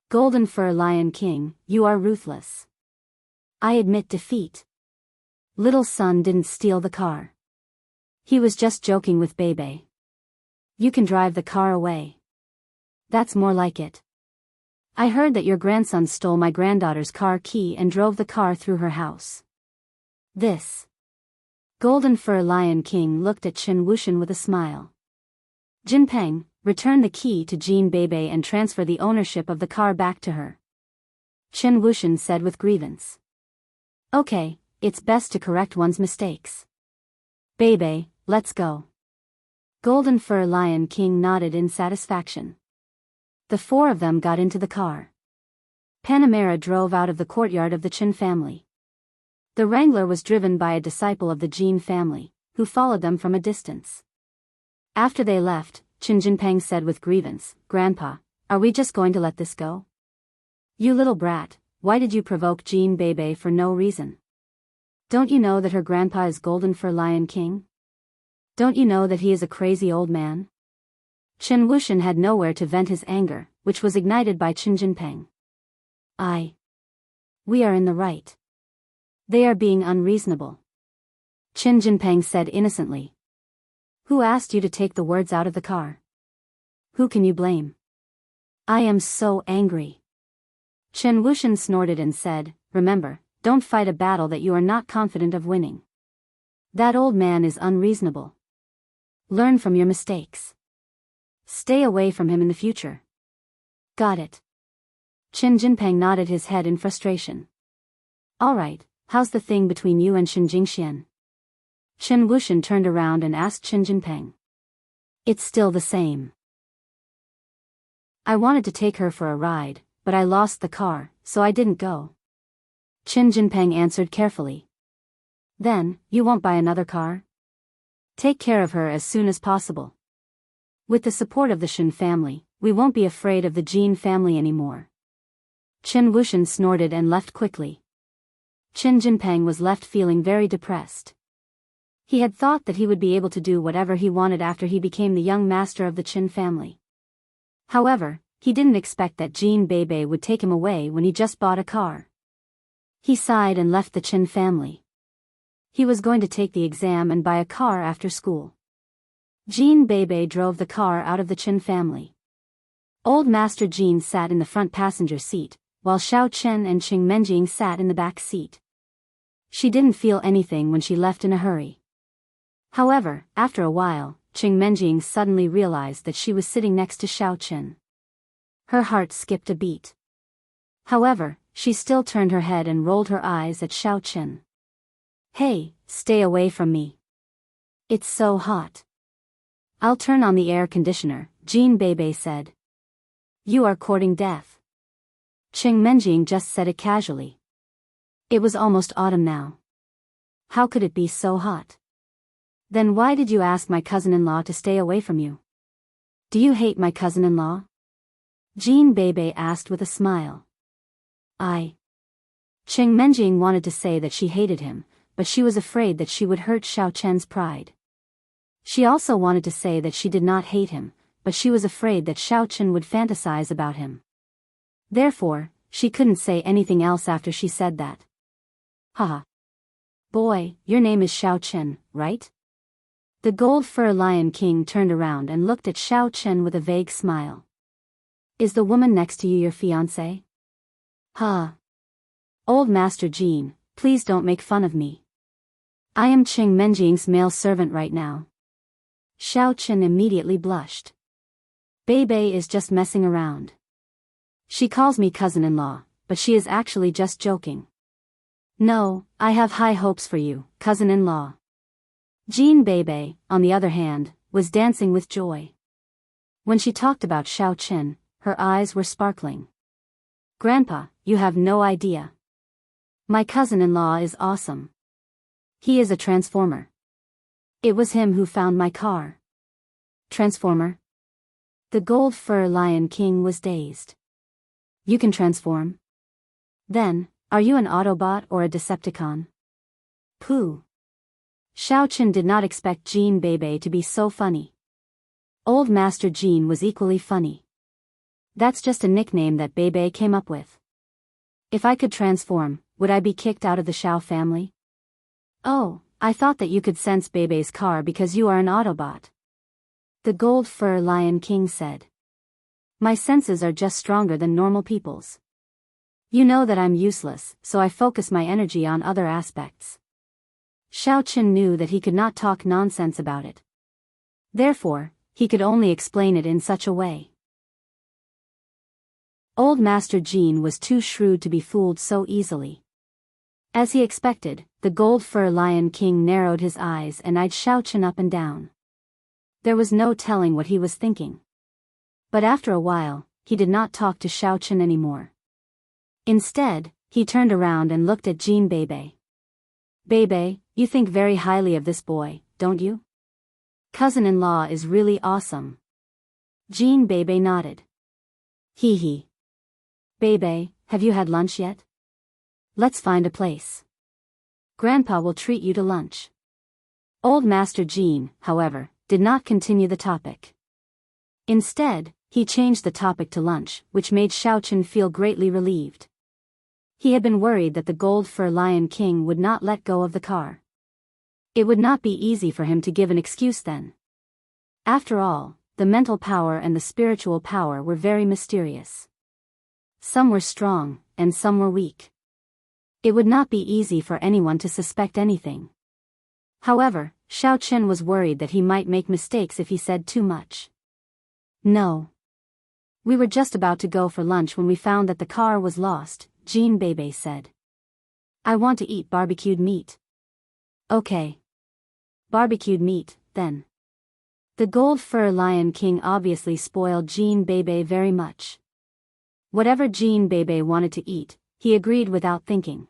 Golden Fur Lion King, you are ruthless. I admit defeat. Little son didn't steal the car. He was just joking with Bebe. You can drive the car away. That's more like it. I heard that your grandson stole my granddaughter's car key and drove the car through her house. This. Golden Fur Lion King looked at Chen Wuxian with a smile. Jinping, return the key to Jean Bebe and transfer the ownership of the car back to her. Chen Wuxian said with grievance. Okay, it's best to correct one's mistakes. Bebe, let's go. Golden Fur Lion King nodded in satisfaction. The four of them got into the car. Panamera drove out of the courtyard of the Qin family. The Wrangler was driven by a disciple of the Jean family, who followed them from a distance. After they left, Qin Jinping said with grievance, Grandpa, are we just going to let this go? You little brat, why did you provoke Jean Bebe for no reason? Don't you know that her grandpa is Golden Fur Lion King? Don't you know that he is a crazy old man? Chen Wuxian had nowhere to vent his anger, which was ignited by Qin Jinping. We are in the right. They are being unreasonable. Qin Jinping said innocently. Who asked you to take the words out of the car? Who can you blame? I am so angry. Chen Wuxian snorted and said, remember, don't fight a battle that you are not confident of winning. That old man is unreasonable. Learn from your mistakes. Stay away from him in the future. Got it. Qin Jinping nodded his head in frustration. All right, how's the thing between you and Shen Jingxian? Chen Wuxian turned around and asked Qin Jinpeng. It's still the same. I wanted to take her for a ride, but I lost the car, so I didn't go. Qin Jinpeng answered carefully. Then, you won't buy another car? Take care of her as soon as possible. With the support of the Shen family, we won't be afraid of the Jin family anymore. Chen Wuxian snorted and left quickly. Qin Jinpeng was left feeling very depressed. He had thought that he would be able to do whatever he wanted after he became the young master of the Qin family. However, he didn't expect that Jin Beibei would take him away when he just bought a car. He sighed and left the Qin family. He was going to take the exam and buy a car after school. Jin Beibei drove the car out of the Qin family. Old Master Jin sat in the front passenger seat, while Xiao Chen and Qing Menjing sat in the back seat. She didn't feel anything when she left in a hurry. However, after a while, Qing Menjing suddenly realized that she was sitting next to Xiao Chen. Her heart skipped a beat. However, she still turned her head and rolled her eyes at Xiao Chen. Hey, stay away from me. It's so hot. I'll turn on the air conditioner, Jin Beibei said. You are courting death. Qing Menjing just said it casually. It was almost autumn now. How could it be so hot? Then why did you ask my cousin-in-law to stay away from you? Do you hate my cousin-in-law? Jin Beibei asked with a smile. Qing Menjing wanted to say that she hated him, but she was afraid that she would hurt Xiao Chen's pride. She also wanted to say that she did not hate him, but she was afraid that Xiao Chen would fantasize about him. Therefore, she couldn't say anything else after she said that. Haha. Boy, your name is Xiao Chen, right? The gold fur lion king turned around and looked at Xiao Chen with a vague smile. Is the woman next to you your fiancé? Huh. Old Master Jin, please don't make fun of me. I am Qing Menjing's male servant right now. Xiao Chen immediately blushed. Beibei is just messing around. She calls me cousin-in-law, but she is actually just joking. No, I have high hopes for you, cousin-in-law. Jin Beibei, on the other hand, was dancing with joy. When she talked about Xiao Chen, her eyes were sparkling. Grandpa, you have no idea. My cousin-in-law is awesome. He is a transformer. It was him who found my car. Transformer? The gold fur lion king was dazed. You can transform? Then, are you an Autobot or a Decepticon? Pooh. Xiao Chen did not expect Jin Beibei to be so funny. Old Master Jin was equally funny. That's just a nickname that Beibei came up with. If I could transform, would I be kicked out of the Xiao family? Oh, I thought that you could sense Beibei's car because you are an Autobot. The gold fur lion king said. My senses are just stronger than normal people's. You know that I'm useless, so I focus my energy on other aspects. Xiao Chen knew that he could not talk nonsense about it. Therefore, he could only explain it in such a way. Old Master Jin was too shrewd to be fooled so easily. As he expected, the gold fur lion king narrowed his eyes and eyed Xiao Chen up and down. There was no telling what he was thinking. But after a while, he did not talk to Xiao Chen anymore. Instead, he turned around and looked at Jin Beibei. Beibei, you think very highly of this boy, don't you? Cousin-in-law is really awesome. Jin Beibei nodded. Hee hee. Beibei, have you had lunch yet? Let's find a place. Grandpa will treat you to lunch. Old Master Jin, however, did not continue the topic. Instead, he changed the topic to lunch, which made Xiao Chen feel greatly relieved. He had been worried that the gold fur lion king would not let go of the car. It would not be easy for him to give an excuse then. After all, the mental power and the spiritual power were very mysterious. Some were strong, and some were weak. It would not be easy for anyone to suspect anything. However, Xiao Chen was worried that he might make mistakes if he said too much. No. We were just about to go for lunch when we found that the car was lost, Jin Beibei said. I want to eat barbecued meat. Okay. Barbecued meat, then. The Gold Fur Lion King obviously spoiled Jean Bebe very much. Whatever Jean Bebe wanted to eat, he agreed without thinking.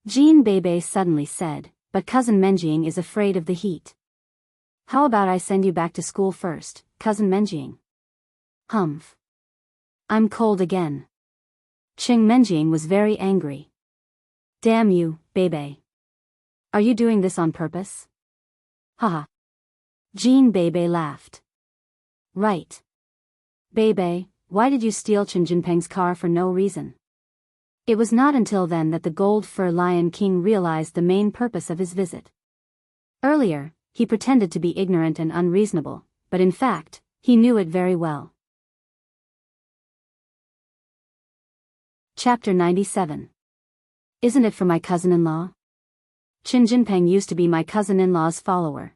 Jean Bebe suddenly said, "But Cousin Menjing is afraid of the heat. How about I send you back to school first, Cousin Menjing?" "Humph. I'm cold again." Ching Menjing was very angry. "Damn you, Bebe. Are you doing this on purpose?" Haha. Jean Bebe laughed. "Right. Bebe, why did you steal Chen Jinpeng's car for no reason?" It was not until then that the Gold Fur Lion King realized the main purpose of his visit. Earlier, he pretended to be ignorant and unreasonable, but in fact, he knew it very well. Chapter 97. Isn't it for my cousin-in-law? Chen Jinpeng used to be my cousin-in-law's follower.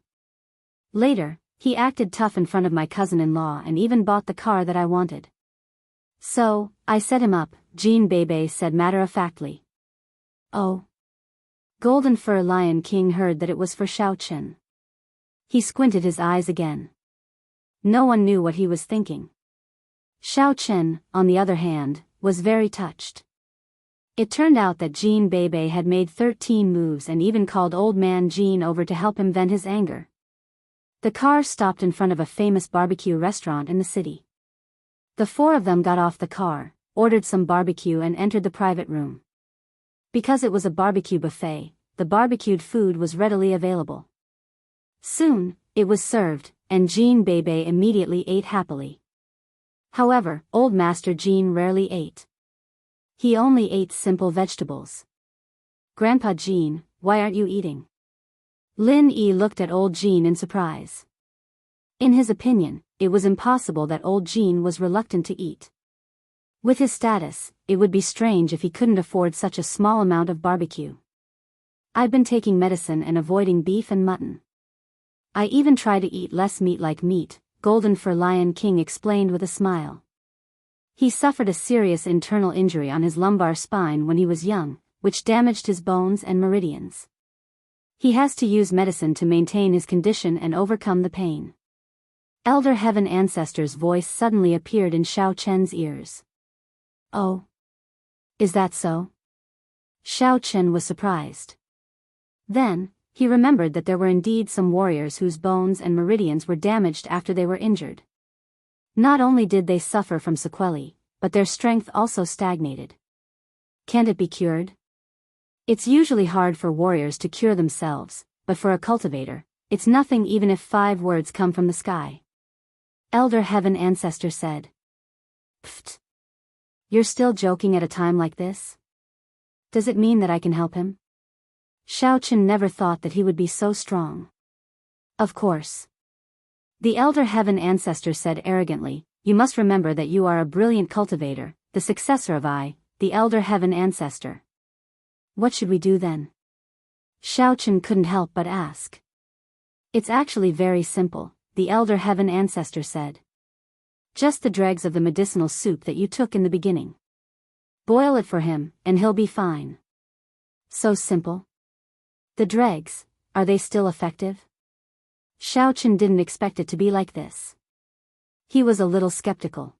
Later, he acted tough in front of my cousin-in-law and even bought the car that I wanted. So, I set him up, Jean Bebe said matter-of-factly. Oh. Golden Fur Lion King heard that it was for Xiao Chen. He squinted his eyes again. No one knew what he was thinking. Xiao Chen, on the other hand, was very touched. It turned out that Jean Bebe had made 13 moves and even called old man Jean over to help him vent his anger. The car stopped in front of a famous barbecue restaurant in the city. The four of them got off the car, ordered some barbecue and entered the private room. Because it was a barbecue buffet, the barbecued food was readily available. Soon, it was served, and Jean Bebe immediately ate happily. However, old Master Jean rarely ate. He only ate simple vegetables. "Grandpa Jean, why aren't you eating?" Lin Yi looked at old Jean in surprise. In his opinion, it was impossible that old Jean was reluctant to eat. With his status, it would be strange if he couldn't afford such a small amount of barbecue. "I've been taking medicine and avoiding beef and mutton. I even try to eat less meat like meat," Golden Fur Lion King explained with a smile. He suffered a serious internal injury on his lumbar spine when he was young, which damaged his bones and meridians. He has to use medicine to maintain his condition and overcome the pain. Elder Heaven Ancestor's voice suddenly appeared in Xiao Chen's ears. "Oh. Is that so?" Xiao Chen was surprised. Then, he remembered that there were indeed some warriors whose bones and meridians were damaged after they were injured. Not only did they suffer from sequelae, but their strength also stagnated. Can't it be cured? It's usually hard for warriors to cure themselves, but for a cultivator, it's nothing even if 5 words come from the sky. Elder Heaven Ancestor said. Pfft. You're still joking at a time like this? Does it mean that I can help him? Xiao Chen never thought that he would be so strong. Of course. The Elder Heaven Ancestor said arrogantly, you must remember that you are a brilliant cultivator, the successor of I, the Elder Heaven Ancestor. What should we do then? Xiao Chen couldn't help but ask. It's actually very simple, the Elder Heaven Ancestor said. Just the dregs of the medicinal soup that you took in the beginning. Boil it for him, and he'll be fine. So simple. The dregs, are they still effective? Xiao Chen didn't expect it to be like this. He was a little skeptical.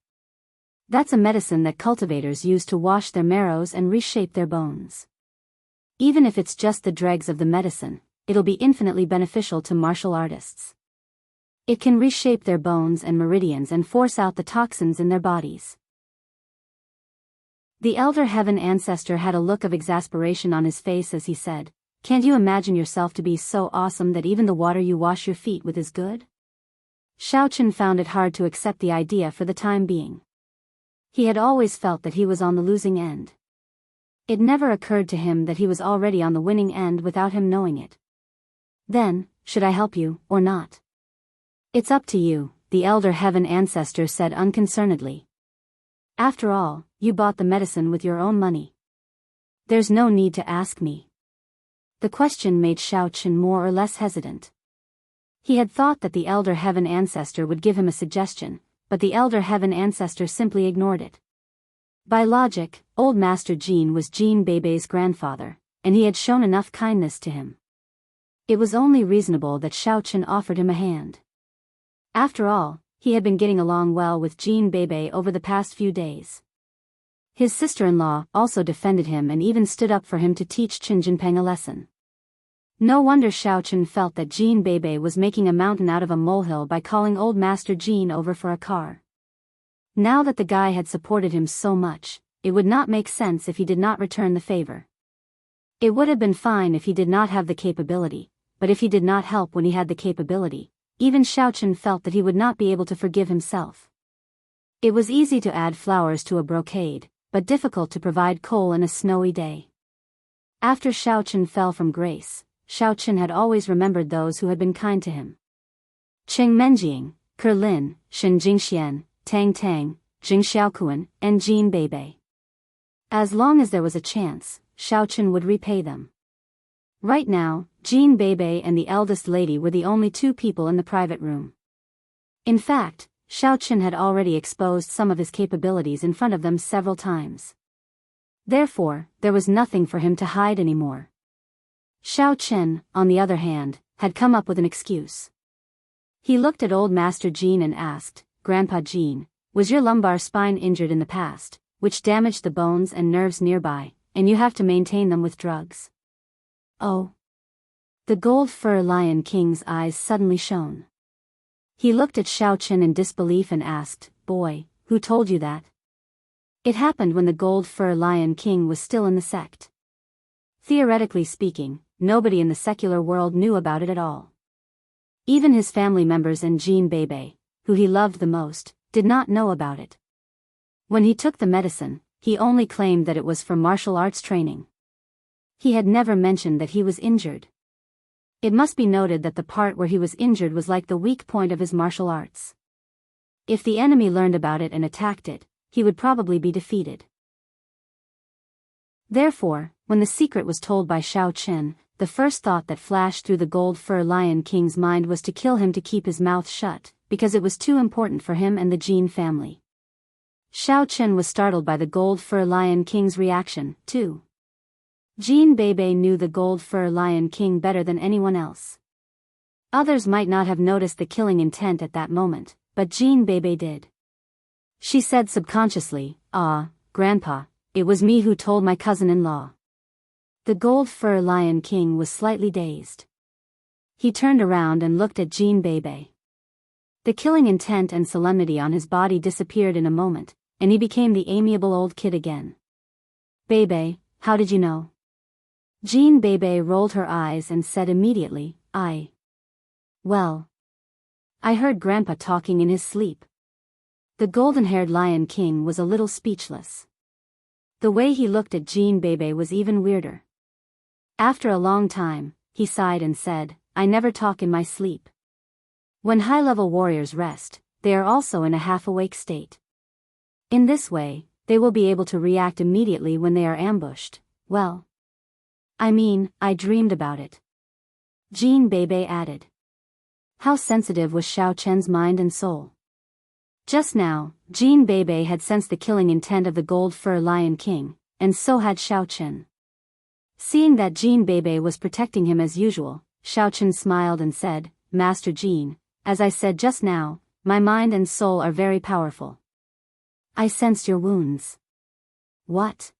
That's a medicine that cultivators use to wash their marrows and reshape their bones. Even if it's just the dregs of the medicine, it'll be infinitely beneficial to martial artists. It can reshape their bones and meridians and force out the toxins in their bodies. The Elder Heaven Ancestor had a look of exasperation on his face as he said, can't you imagine yourself to be so awesome that even the water you wash your feet with is good? Xiao Chen found it hard to accept the idea for the time being. He had always felt that he was on the losing end. It never occurred to him that he was already on the winning end without him knowing it. Then, should I help you, or not? It's up to you, the Elder Heaven Ancestor said unconcernedly. After all, you bought the medicine with your own money. There's no need to ask me. The question made Xiao Chen more or less hesitant. He had thought that the Elder Heaven Ancestor would give him a suggestion, but the Elder Heaven Ancestor simply ignored it. By logic, old Master Jean was Jean Bebe's grandfather, and he had shown enough kindness to him. It was only reasonable that Xiao Chen offered him a hand. After all, he had been getting along well with Jean Bebe over the past few days. His sister-in-law also defended him and even stood up for him to teach Chen Jinpeng a lesson. No wonder Xiao Chen felt that Jean Bebe was making a mountain out of a molehill by calling old Master Jean over for a car. Now that the guy had supported him so much, it would not make sense if he did not return the favor. It would have been fine if he did not have the capability, but if he did not help when he had the capability, even Xiao Chen felt that he would not be able to forgive himself. It was easy to add flowers to a brocade, but difficult to provide coal in a snowy day. After Xiao Chen fell from grace, Xiao Chen had always remembered those who had been kind to him. Cheng Menjiang, Ke Lin, Shen Jingxian, Tang Tang, Jing Xiaokuan, and Jean Bebe. As long as there was a chance, Xiao Chen would repay them. Right now, Jean Bebe and the eldest lady were the only two people in the private room. In fact, Xiao Chen had already exposed some of his capabilities in front of them several times. Therefore, there was nothing for him to hide anymore. Xiao Chen, on the other hand, had come up with an excuse. He looked at old Master Jean and asked, "Grandpa Jean, was your lumbar spine injured in the past, which damaged the bones and nerves nearby, and you have to maintain them with drugs?" "Oh." The gold fur lion king's eyes suddenly shone. He looked at Xiao Chen in disbelief and asked, "Boy, who told you that?" It happened when the gold fur lion king was still in the sect. Theoretically speaking, nobody in the secular world knew about it at all. Even his family members and Jean Bebe, who he loved the most, did not know about it. When he took the medicine, he only claimed that it was for martial arts training. He had never mentioned that he was injured. It must be noted that the part where he was injured was like the weak point of his martial arts. If the enemy learned about it and attacked it, he would probably be defeated. Therefore, when the secret was told by Xiao Chen, the first thought that flashed through the gold fur lion king's mind was to kill him to keep his mouth shut, because it was too important for him and the Jean family. Xiao Chen was startled by the gold fur lion king's reaction, too. Jean Bebe knew the gold fur lion king better than anyone else. Others might not have noticed the killing intent at that moment, but Jean Bebe did. She said subconsciously, "Ah, Grandpa, it was me who told my cousin-in-law." The gold fur lion king was slightly dazed. He turned around and looked at Jean Bebe. The killing intent and solemnity on his body disappeared in a moment, and he became the amiable old kid again. "Bebe, how did you know?" Jean Bebe rolled her eyes and said immediately, Well, I heard Grandpa talking in his sleep." The golden-haired Lion King was a little speechless. The way he looked at Jean Bebe was even weirder. After a long time, he sighed and said, "I never talk in my sleep. When high-level warriors rest, they are also in a half-awake state. In this way, they will be able to react immediately when they are ambushed. Well, I dreamed about it." Jean Bebe added. How sensitive was Xiao Chen's mind and soul. Just now, Jean Bebe had sensed the killing intent of the gold fur Lion King, and so had Xiao Chen. Seeing that Jean Bebe was protecting him as usual, Xiao Chen smiled and said, "Master Jean, as I said just now, my mind and soul are very powerful. I sensed your wounds." "What?"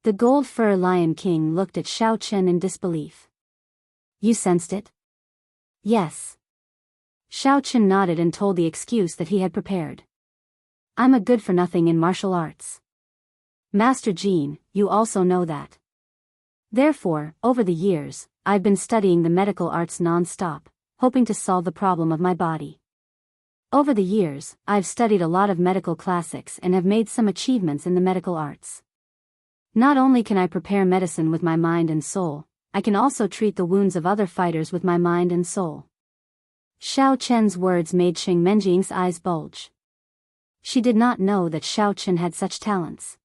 The gold fur Lion King looked at Xiao Chen in disbelief. "You sensed it?" "Yes." Xiao Chen nodded and told the excuse that he had prepared. "I'm a good-for-nothing in martial arts. Master Jean, you also know that. Therefore, over the years, I've been studying the medical arts non-stop, hoping to solve the problem of my body. Over the years, I've studied a lot of medical classics and have made some achievements in the medical arts. Not only can I prepare medicine with my mind and soul, I can also treat the wounds of other fighters with my mind and soul." Xiao Chen's words made Cheng Menjing's eyes bulge. She did not know that Xiao Chen had such talents.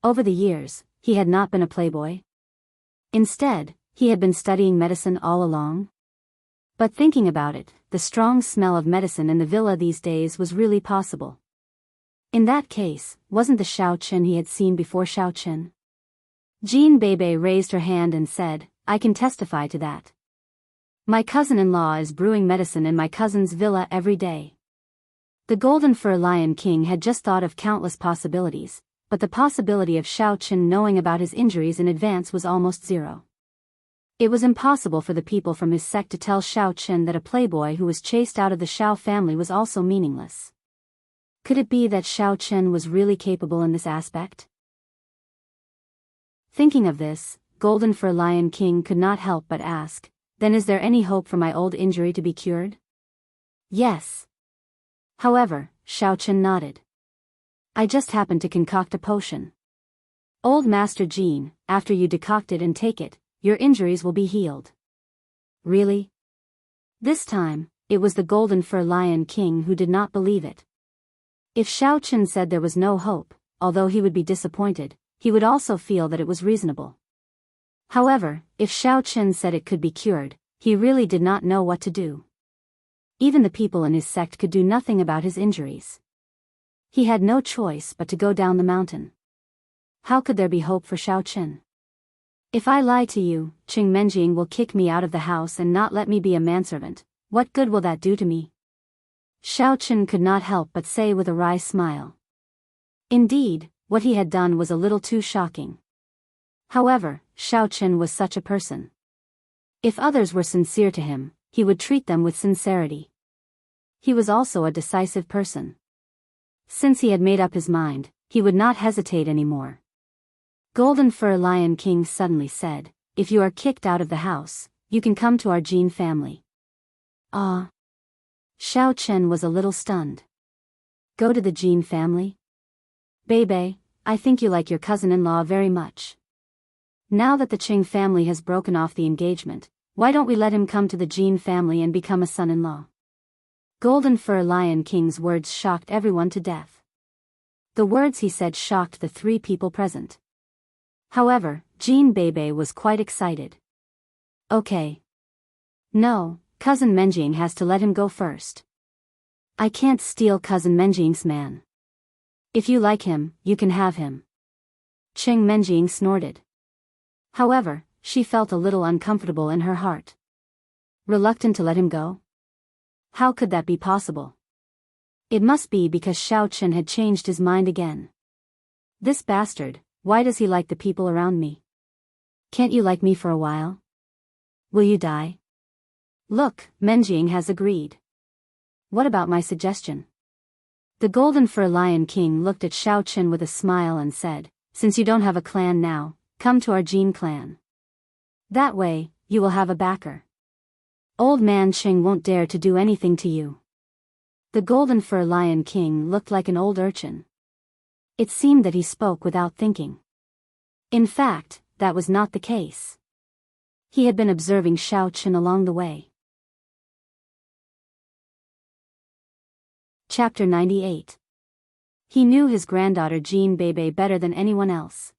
Over the years, he had not been a playboy. Instead, he had been studying medicine all along. But thinking about it, the strong smell of medicine in the villa these days was really possible. In that case, wasn't the Xiao Chen he had seen before Xiao Chen? Jean Bebe raised her hand and said, "I can testify to that." My cousin-in-law is brewing medicine in my cousin's villa every day. The Golden Fur Lion King had just thought of countless possibilities, but the possibility of Shao Chen knowing about his injuries in advance was almost zero. It was impossible for the people from his sect to tell Shao Chen that a playboy who was chased out of the Shao family was also meaningless. Could it be that Shao Chen was really capable in this aspect? Thinking of this, Golden Fur Lion King could not help but ask, then is there any hope for my old injury to be cured? Yes. However, Shao Chen nodded. I just happened to concoct a potion. Old Master Jean, after you decoct it and take it, your injuries will be healed. Really? This time, it was the Golden Fur Lion King who did not believe it. If Shao Chen said there was no hope, although he would be disappointed, he would also feel that it was reasonable. However, if Shao Chen said it could be cured, he really did not know what to do. Even the people in his sect could do nothing about his injuries. He had no choice but to go down the mountain. How could there be hope for Shao Chen? If I lie to you, Qing Menjing will kick me out of the house and not let me be a manservant. What good will that do to me? Shao Chen could not help but say with a wry smile. Indeed, what he had done was a little too shocking. However, Shao Chen was such a person. If others were sincere to him, he would treat them with sincerity. He was also a decisive person. Since he had made up his mind, he would not hesitate anymore. Golden Fur Lion King suddenly said, if you are kicked out of the house, you can come to our Jean family. Ah. Shao Chen was a little stunned. Go to the Jean family? Bebe, I think you like your cousin-in-law very much. Now that the Qing family has broken off the engagement, why don't we let him come to the Jean family and become a son-in-law? Golden Fur Lion King's words shocked everyone to death. The words he said shocked the three people present. However, Jean Bebe was quite excited. Okay. No, Cousin Menjing has to let him go first. I can't steal Cousin Menjing's man. If you like him, you can have him. Qing Menjing snorted. However, she felt a little uncomfortable in her heart. Reluctant to let him go? How could that be possible? It must be because Shao Chen had changed his mind again. This bastard, why does he like the people around me? Can't you like me for a while? Will you die? Look, Menjing has agreed. What about my suggestion? The Golden Fur Lion King looked at Shao Chen with a smile and said, since you don't have a clan now, come to our Jean clan. That way, you will have a backer. Old man Qing won't dare to do anything to you. The Golden Fur Lion King looked like an old urchin. It seemed that he spoke without thinking. In fact, that was not the case. He had been observing Shao Chen along the way. Chapter 98. He knew his granddaughter Jean Bebe better than anyone else.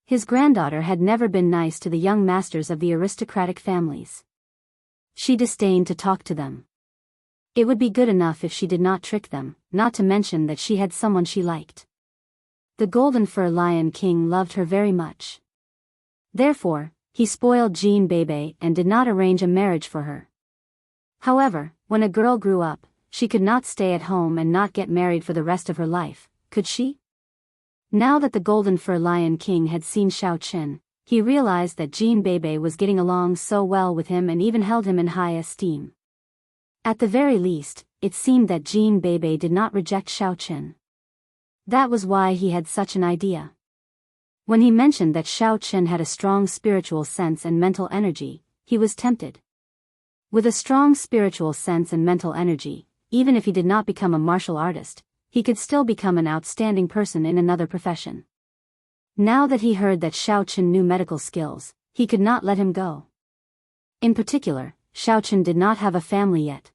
His granddaughter had never been nice to the young masters of the aristocratic families. She disdained to talk to them. It would be good enough if she did not trick them, not to mention that she had someone she liked. The Golden Fur Lion King loved her very much. Therefore, he spoiled Jean Bebe and did not arrange a marriage for her. However, when a girl grew up, she could not stay at home and not get married for the rest of her life, could she? Now that the Golden Fur Lion King had seen Shao Chen, he realized that Jean Bebe was getting along so well with him and even held him in high esteem. At the very least, it seemed that Jean Bebe did not reject Shao Chen. That was why he had such an idea. When he mentioned that Shao Chen had a strong spiritual sense and mental energy, he was tempted. With a strong spiritual sense and mental energy, even if he did not become a martial artist, he could still become an outstanding person in another profession. Now that he heard that Shao Chen knew medical skills, he could not let him go. In particular, Shao Chen did not have a family yet.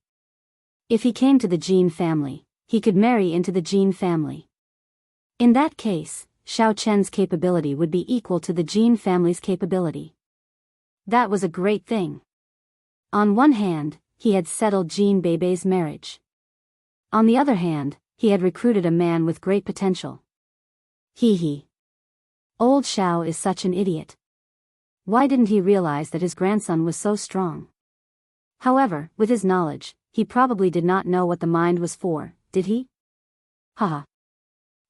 If he came to the Jean family, he could marry into the Jean family. In that case, Shao Chen's capability would be equal to the Jean family's capability. That was a great thing. On one hand, he had settled Jean Bebe's marriage. On the other hand, he had recruited a man with great potential. Hee. Old Shao is such an idiot. Why didn't he realize that his grandson was so strong? However, with his knowledge, he probably did not know what the mind was for, did he? Haha.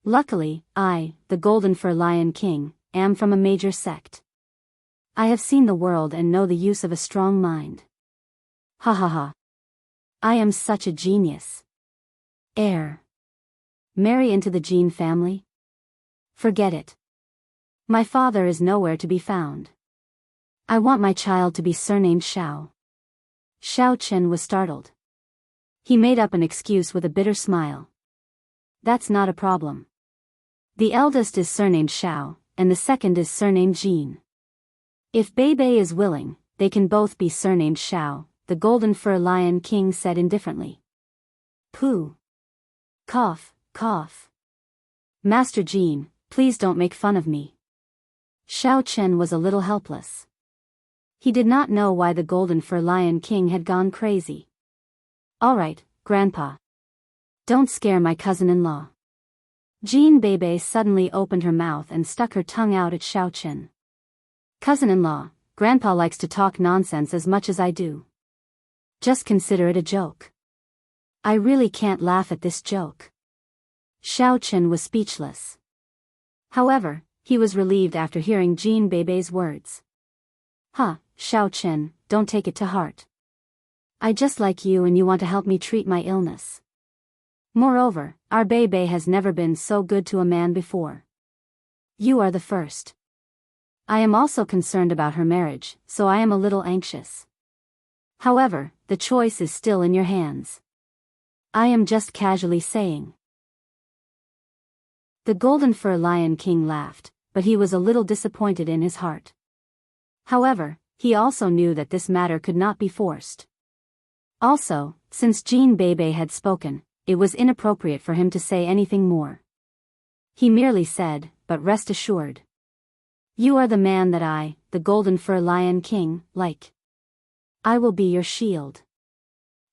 Luckily, I, the Golden Fur Lion King, am from a major sect. I have seen the world and know the use of a strong mind. Ha ha ha. I am such a genius. Heir. Marry into the Gene family? Forget it. My father is nowhere to be found. I want my child to be surnamed Xiao. Xiao Chen was startled. He made up an excuse with a bitter smile. That's not a problem. The eldest is surnamed Xiao, and the second is surnamed Jean. If Beibei is willing, they can both be surnamed Xiao, the Golden Fur Lion King said indifferently. Pooh. Cough, cough. Master Jean, please don't make fun of me. Xiao Chen was a little helpless. He did not know why the Golden Fur Lion King had gone crazy. All right, Grandpa. Don't scare my cousin-in-law. Jean Beibei suddenly opened her mouth and stuck her tongue out at Xiao Chen. Cousin-in-law, Grandpa likes to talk nonsense as much as I do. Just consider it a joke. I really can't laugh at this joke. Xiao Chen was speechless. However, he was relieved after hearing Jean Beibei's words. Huh, Xiao Chen, don't take it to heart. I just like you and you want to help me treat my illness. Moreover, our Beibei has never been so good to a man before. You are the first. I am also concerned about her marriage, so I am a little anxious. However, the choice is still in your hands. I am just casually saying. The Golden Fur Lion King laughed, but he was a little disappointed in his heart. However, he also knew that this matter could not be forced. Also, since Jean Beibei had spoken, it was inappropriate for him to say anything more. He merely said, but rest assured. You are the man that I, the Golden Fur Lion King, like. I will be your shield.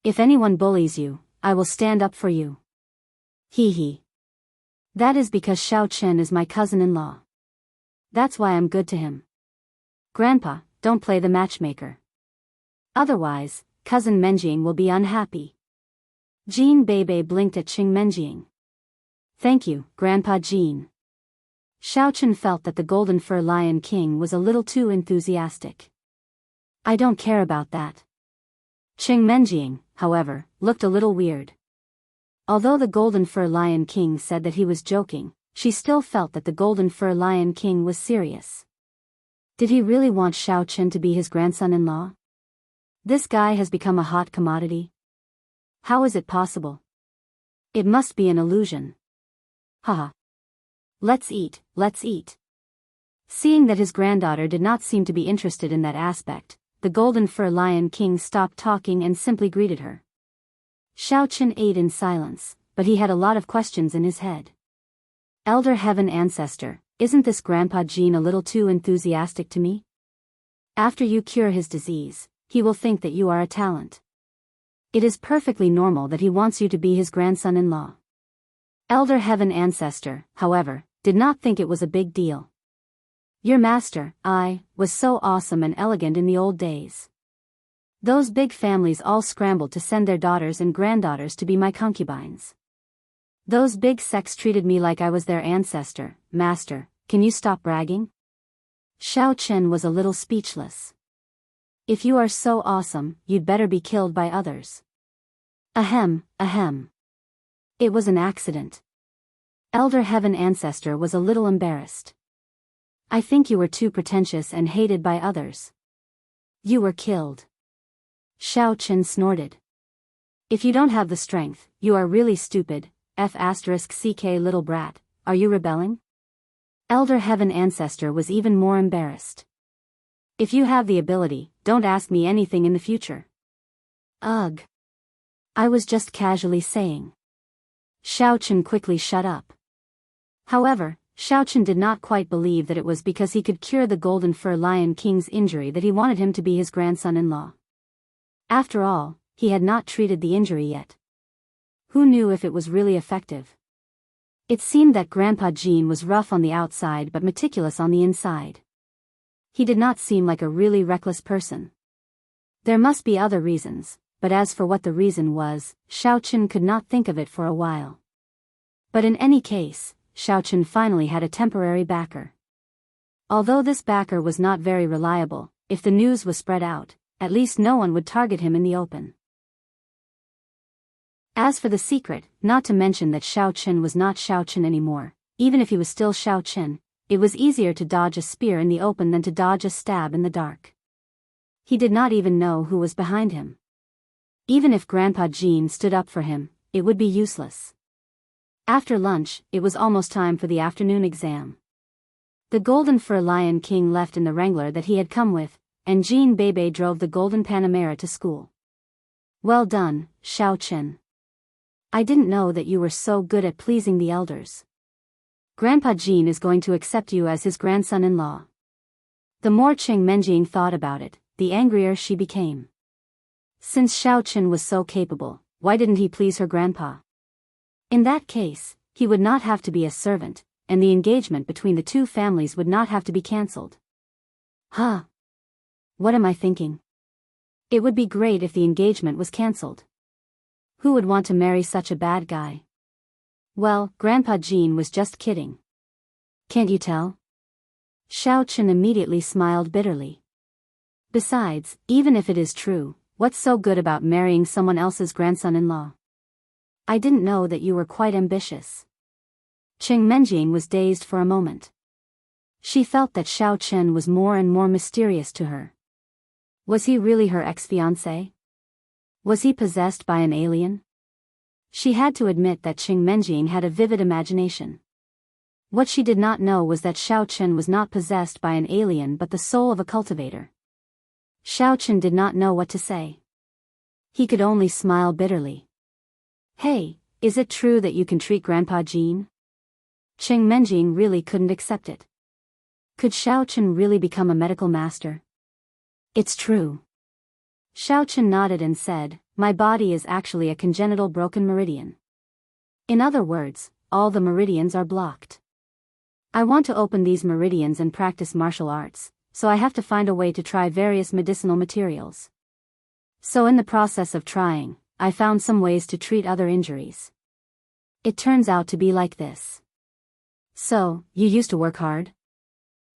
If anyone bullies you, I will stand up for you. Hee hee. That is because Xiao Chen is my cousin-in-law. That's why I'm good to him. Grandpa, don't play the matchmaker. Otherwise, cousin Menjing will be unhappy. Jean Beibei blinked at Qing Menjing. Thank you, Grandpa Jean. Xiao Chen felt that the Golden Fur Lion King was a little too enthusiastic. I don't care about that. Qing Menjing, however, looked a little weird. Although the Golden Fur Lion King said that he was joking, she still felt that the Golden Fur Lion King was serious. Did he really want Xiao Chen to be his grandson-in-law? This guy has become a hot commodity. How is it possible? It must be an illusion. Haha. Let's eat, let's eat. Seeing that his granddaughter did not seem to be interested in that aspect, the Golden Fur Lion King stopped talking and simply greeted her. Xiao Chen ate in silence, but he had a lot of questions in his head. Elder Heaven Ancestor, isn't this Grandpa Jean a little too enthusiastic to me? After you cure his disease, he will think that you are a talent. It is perfectly normal that he wants you to be his grandson-in-law. Elder Heaven Ancestor, however, did not think it was a big deal. Your master, I, was so awesome and elegant in the old days. Those big families all scrambled to send their daughters and granddaughters to be my concubines. Those big sects treated me like I was their ancestor. Master, can you stop bragging? Xiao Chen was a little speechless. If you are so awesome, you'd better be killed by others. Ahem, ahem. It was an accident. Elder Heaven Ancestor was a little embarrassed. I think you were too pretentious and hated by others. You were killed. Xiao Chen snorted. If you don't have the strength, you are really stupid. F***ck little brat, are you rebelling? Elder Heaven Ancestor was even more embarrassed. If you have the ability, don't ask me anything in the future. Ugh. I was just casually saying. Xiao Chen quickly shut up. However, Xiao Chen did not quite believe that it was because he could cure the Golden Fur Lion King's injury that he wanted him to be his grandson-in-law. After all, he had not treated the injury yet. Who knew if it was really effective? It seemed that Grandpa Jean was rough on the outside but meticulous on the inside. He did not seem like a really reckless person. There must be other reasons, but as for what the reason was, Xiaochen could not think of it for a while. But in any case, Xiaochen finally had a temporary backer. Although this backer was not very reliable, if the news was spread out, at least no one would target him in the open. As for the secret, not to mention that Xiaochen was not Xiaochen anymore, even if he was still Xiaochen, it was easier to dodge a spear in the open than to dodge a stab in the dark. He did not even know who was behind him. Even if Grandpa Jean stood up for him, it would be useless. After lunch, it was almost time for the afternoon exam. The Golden Fur Lion King left in the Wrangler that he had come with, and Jean Bebe drove the Golden Panamera to school. Well done, Xiaochen. I didn't know that you were so good at pleasing the elders. Grandpa Jean is going to accept you as his grandson-in-law. The more Cheng Menjing thought about it, the angrier she became. Since Xiaochen was so capable, why didn't he please her grandpa? In that case, he would not have to be a servant, and the engagement between the two families would not have to be cancelled. Huh? What am I thinking? It would be great if the engagement was cancelled. Who would want to marry such a bad guy? Well, Grandpa Jean was just kidding. Can't you tell? Xiaochen immediately smiled bitterly. Besides, even if it is true, what's so good about marrying someone else's grandson-in-law? I didn't know that you were quite ambitious. Cheng Menjing was dazed for a moment. She felt that Xiaochen was more and more mysterious to her. Was he really her ex-fiancé? Was he possessed by an alien? She had to admit that Cheng Menjing had a vivid imagination. What she did not know was that Xiaochen was not possessed by an alien but the soul of a cultivator. Xiaochen did not know what to say. He could only smile bitterly. Hey, is it true that you can treat Grandpa Jean? Cheng Menjing really couldn't accept it. Could Xiaochen really become a medical master? It's true. Xiaochen nodded and said, my body is actually a congenital broken meridian. In other words, all the meridians are blocked. I want to open these meridians and practice martial arts, so I have to find a way to try various medicinal materials. So in the process of trying, I found some ways to treat other injuries. It turns out to be like this. So, you used to work hard?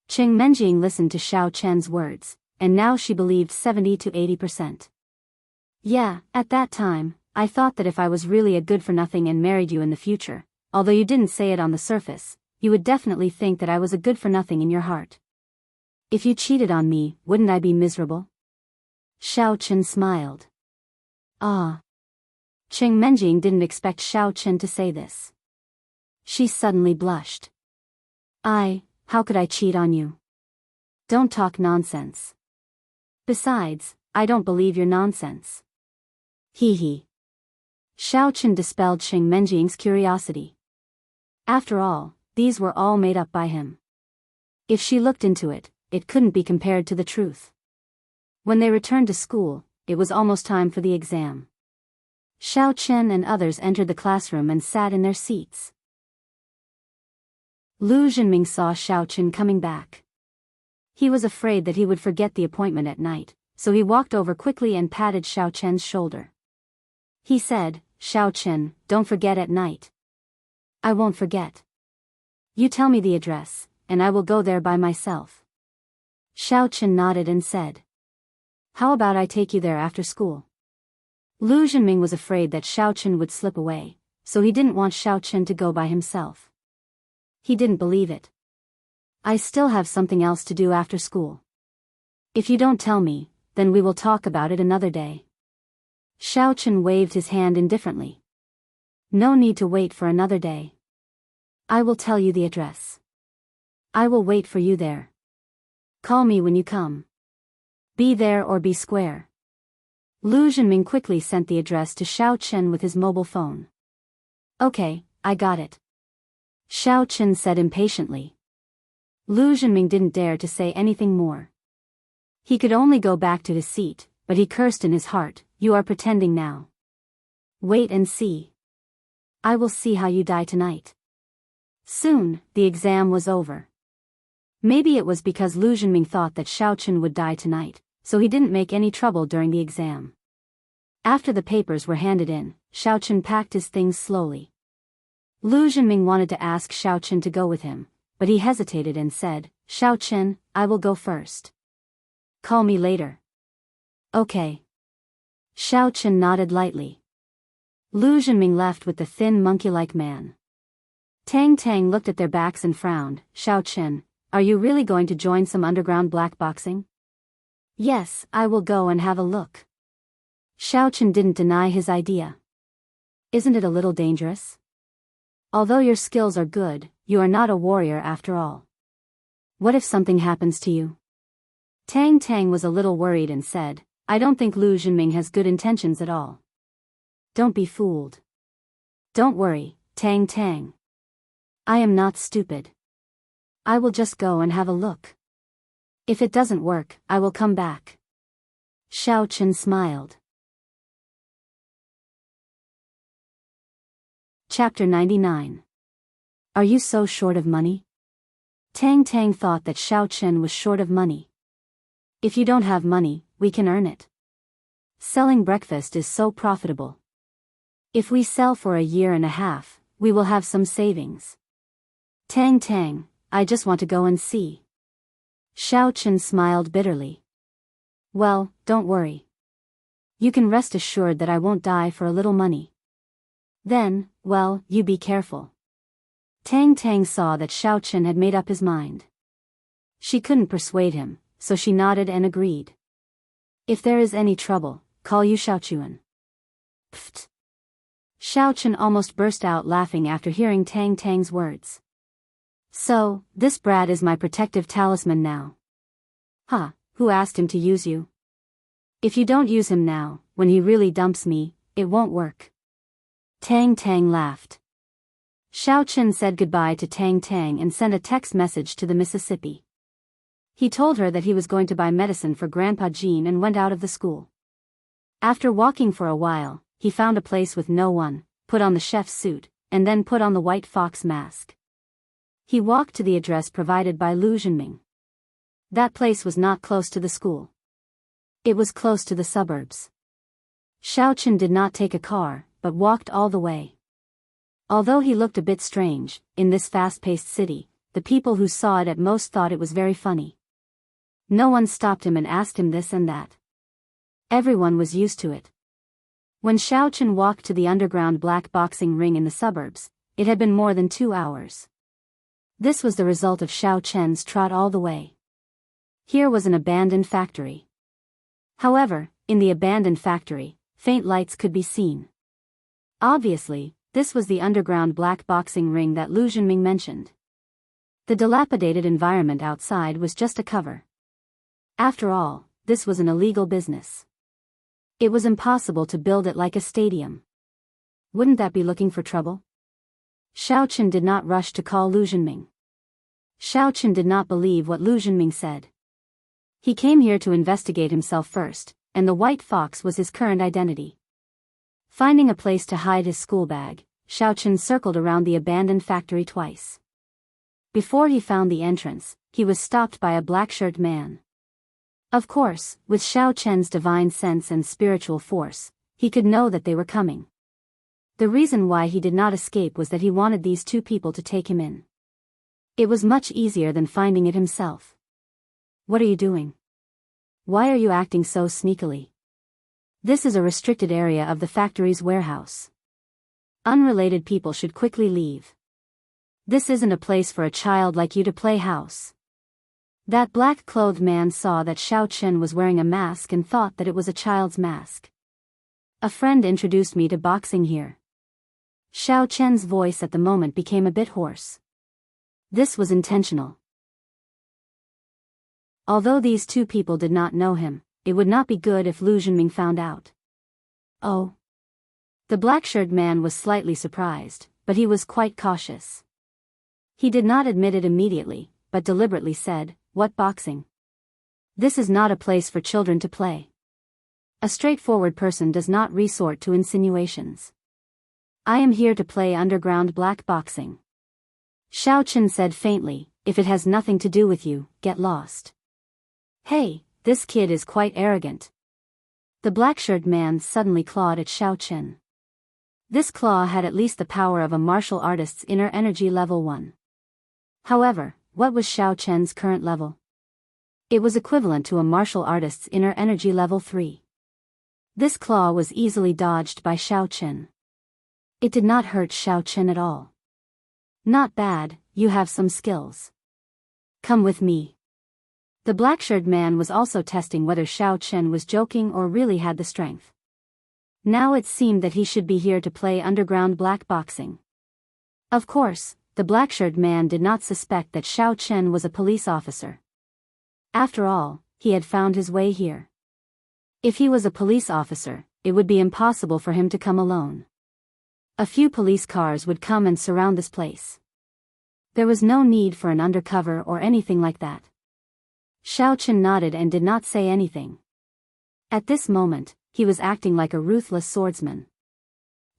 Cheng Menjing listened to Xiaochen's words, and now she believed 70 to 80%. Yeah, at that time, I thought that if I was really a good-for-nothing and married you in the future, although you didn't say it on the surface, you would definitely think that I was a good-for-nothing in your heart. If you cheated on me, wouldn't I be miserable? Xiaochen smiled. Ah. Cheng Menjing didn't expect Xiaochen to say this. She suddenly blushed. How could I cheat on you? Don't talk nonsense. Besides, I don't believe your nonsense. Hee hee. Xiaochen dispelled Cheng Menjing's curiosity. After all, these were all made up by him. If she looked into it, it couldn't be compared to the truth. When they returned to school, it was almost time for the exam. Xiaochen and others entered the classroom and sat in their seats. Lu Zhenming saw Xiaochen coming back. He was afraid that he would forget the appointment at night, so he walked over quickly and patted Xiaochen's shoulder. He said, Xiaochen, don't forget at night. I won't forget. You tell me the address, and I will go there by myself. Xiaochen nodded and said, how about I take you there after school? Lu Zhenming was afraid that Xiaochen would slip away, so he didn't want Xiaochen to go by himself. He didn't believe it. I still have something else to do after school. If you don't tell me, then we will talk about it another day. Xiaochen waved his hand indifferently. No need to wait for another day. I will tell you the address. I will wait for you there. Call me when you come. Be there or be square. Lu Zhenming quickly sent the address to Xiaochen with his mobile phone. Okay, I got it. Xiaochen said impatiently. Lu Zhenming didn't dare to say anything more. He could only go back to his seat, but he cursed in his heart, you are pretending now. Wait and see. I will see how you die tonight. Soon, the exam was over. Maybe it was because Lu Zhenming thought that Xiaochen would die tonight, so he didn't make any trouble during the exam. After the papers were handed in, Xiaochen packed his things slowly. Lu Zhenming wanted to ask Xiaochen to go with him, but he hesitated and said, "Xiaochen, I will go first. Call me later." "Okay." Xiaochen nodded lightly. Lu Zhenming left with the thin monkey-like man. Tang Tang looked at their backs and frowned. "Xiaochen, are you really going to join some underground black boxing?" "Yes, I will go and have a look." Xiaochen didn't deny his idea. "Isn't it a little dangerous? Although your skills are good, you are not a warrior after all. What if something happens to you?" Tang Tang was a little worried and said, "I don't think Lu Zhenming has good intentions at all." "Don't be fooled. Don't worry, Tang Tang. I am not stupid. I will just go and have a look. If it doesn't work, I will come back." Xiaochen smiled. Chapter 99. Are you so short of money? Tang Tang thought that Xiaochen was short of money. "If you don't have money, we can earn it. Selling breakfast is so profitable. If we sell for a year and a half, we will have some savings." "Tang Tang, I just want to go and see." Xiaochen smiled bitterly. "Well, don't worry. You can rest assured that I won't die for a little money. Then, well, you be careful." Tang Tang saw that Xiaochen had made up his mind. She couldn't persuade him, so she nodded and agreed. "If there is any trouble, call you Xiaochuan." Pfft. Xiaochen almost burst out laughing after hearing Tang Tang's words. "So, this brat is my protective talisman now. Huh, who asked him to use you? If you don't use him now, when he really dumps me, it won't work." Tang Tang laughed. Xiaochen said goodbye to Tang Tang and sent a text message to the Mississippi. He told her that he was going to buy medicine for Grandpa Jean and went out of the school. After walking for a while, he found a place with no one, put on the chef's suit, and then put on the white fox mask. He walked to the address provided by Lu Zhenming. That place was not close to the school. It was close to the suburbs. Xiaochen did not take a car, but walked all the way. Although he looked a bit strange, in this fast-paced city, the people who saw it at most thought it was very funny. No one stopped him and asked him this and that. Everyone was used to it. When Xiaochen walked to the underground black boxing ring in the suburbs, it had been more than 2 hours. This was the result of Xiaochen's trot all the way. Here was an abandoned factory. However, in the abandoned factory, faint lights could be seen. Obviously, this was the underground black boxing ring that Lu Zhenming mentioned. The dilapidated environment outside was just a cover. After all, this was an illegal business. It was impossible to build it like a stadium. Wouldn't that be looking for trouble? Xiaochen did not rush to call Lu Zhenming. Xiaochen did not believe what Lu Zhenming said. He came here to investigate himself first, and the white fox was his current identity. Finding a place to hide his school bag, Xiaochen circled around the abandoned factory twice. Before he found the entrance, he was stopped by a black-shirt man. Of course, with Xiaochen's divine sense and spiritual force, he could know that they were coming. The reason why he did not escape was that he wanted these two people to take him in. It was much easier than finding it himself. "What are you doing? Why are you acting so sneakily? This is a restricted area of the factory's warehouse. Unrelated people should quickly leave. This isn't a place for a child like you to play house." That black-clothed man saw that Xiaochen was wearing a mask and thought that it was a child's mask. "A friend introduced me to boxing here." Xiaochen's voice at the moment became a bit hoarse. This was intentional. Although these two people did not know him, it would not be good if Lu Zhenming found out. "Oh." The black-shirt man was slightly surprised, but he was quite cautious. He did not admit it immediately, but deliberately said, "What boxing? This is not a place for children to play." A straightforward person does not resort to insinuations. "I am here to play underground black boxing." Xiaochen said faintly, "If it has nothing to do with you, get lost." "Hey, this kid is quite arrogant. The black-shirt man suddenly clawed at Xiao Chen. This claw had at least the power of a martial artist's inner energy level 1. However, what was Xiao Chen's current level? It was equivalent to a martial artist's inner energy level 3. This claw was easily dodged by Xiao Chen. It did not hurt Xiao Chen at all. Not bad, you have some skills. Come with me. The black-shirt man was also testing whether Xiao Chen was joking or really had the strength. Now it seemed that he should be here to play underground black boxing. Of course, the black-shirt man did not suspect that Xiao Chen was a police officer. After all, he had found his way here. If he was a police officer, it would be impossible for him to come alone. A few police cars would come and surround this place. There was no need for an undercover or anything like that. Xiao Chen nodded and did not say anything. At this moment, he was acting like a ruthless swordsman.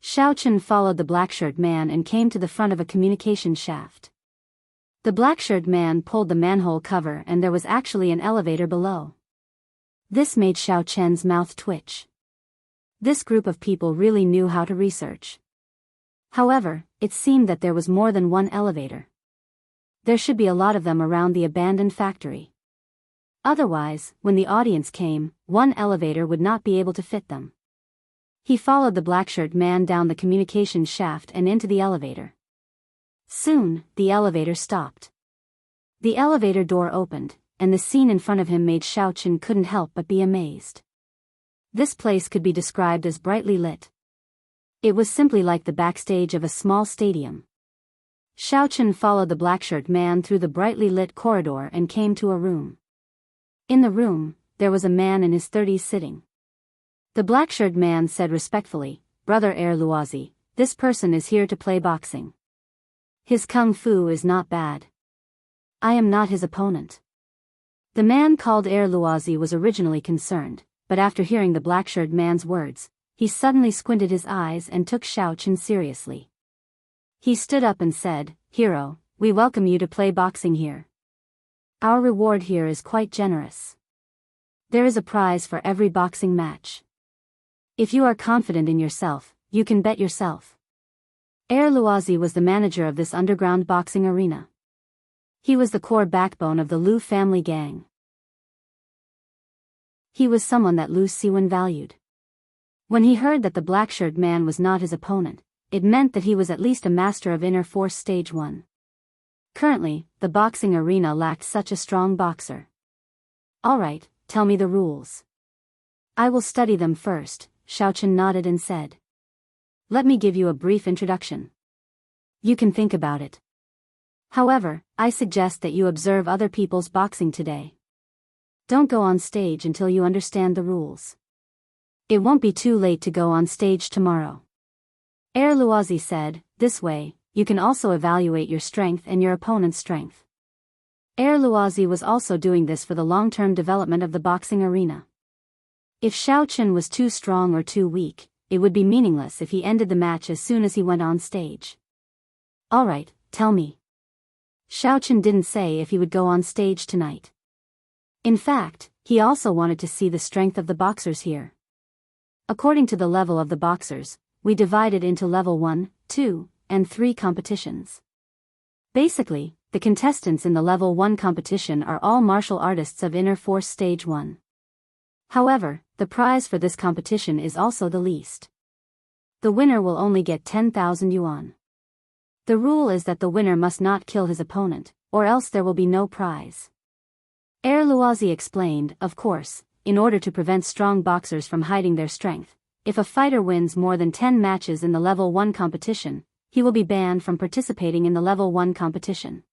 Xiao Chen followed the black-shirt man and came to the front of a communication shaft. The black-shirt man pulled the manhole cover and there was actually an elevator below. This made Xiao Chen's mouth twitch. This group of people really knew how to research. However, it seemed that there was more than one elevator. There should be a lot of them around the abandoned factory. Otherwise, when the audience came, one elevator would not be able to fit them. He followed the black-shirt man down the communication shaft and into the elevator. Soon, the elevator stopped. The elevator door opened, and the scene in front of him made Xiao Chen couldn't help but be amazed. This place could be described as brightly lit. It was simply like the backstage of a small stadium. Xiao Chen followed the black-shirt man through the brightly lit corridor and came to a room. In the room, there was a man in his 30s sitting. The black-shirt man said respectfully, "Brother Luozi, this person is here to play boxing. His kung fu is not bad. I am not his opponent." The man called Luozi was originally concerned, but after hearing the black-shirt man's words, he suddenly squinted his eyes and took Xiao Chen seriously. He stood up and said, "Hero, we welcome you to play boxing here. Our reward here is quite generous. There is a prize for every boxing match. If you are confident in yourself, you can bet yourself." Luozi was the manager of this underground boxing arena. He was the core backbone of the Lu family gang. He was someone that Lu Siwen valued. When he heard that the black-shirt man was not his opponent, it meant that he was at least a master of inner force stage 1. Currently, the boxing arena lacked such a strong boxer. "Alright, tell me the rules." "I will study them first," Xiao Chen nodded and said. "Let me give you a brief introduction. You can think about it. However, I suggest that you observe other people's boxing today. Don't go on stage until you understand the rules. It won't be too late to go on stage tomorrow." Luozi said, "This way, you can also evaluate your strength and your opponent's strength." Luozi was also doing this for the long-term development of the boxing arena. If Xiao Chen was too strong or too weak, it would be meaningless if he ended the match as soon as he went on stage. "Alright, tell me." Xiao Chen didn't say if he would go on stage tonight. In fact, he also wanted to see the strength of the boxers here. According to the level of the boxers, we divided into level 1, 2, and 3 competitions. Basically, the contestants in the level 1 competition are all martial artists of inner force stage 1. However, the prize for this competition is also the least. The winner will only get 10,000 yuan. The rule is that the winner must not kill his opponent, or else there will be no prize. Luozi explained, of course, in order to prevent strong boxers from hiding their strength, if a fighter wins more than 10 matches in the level 1 competition, he will be banned from participating in the level 1 competition.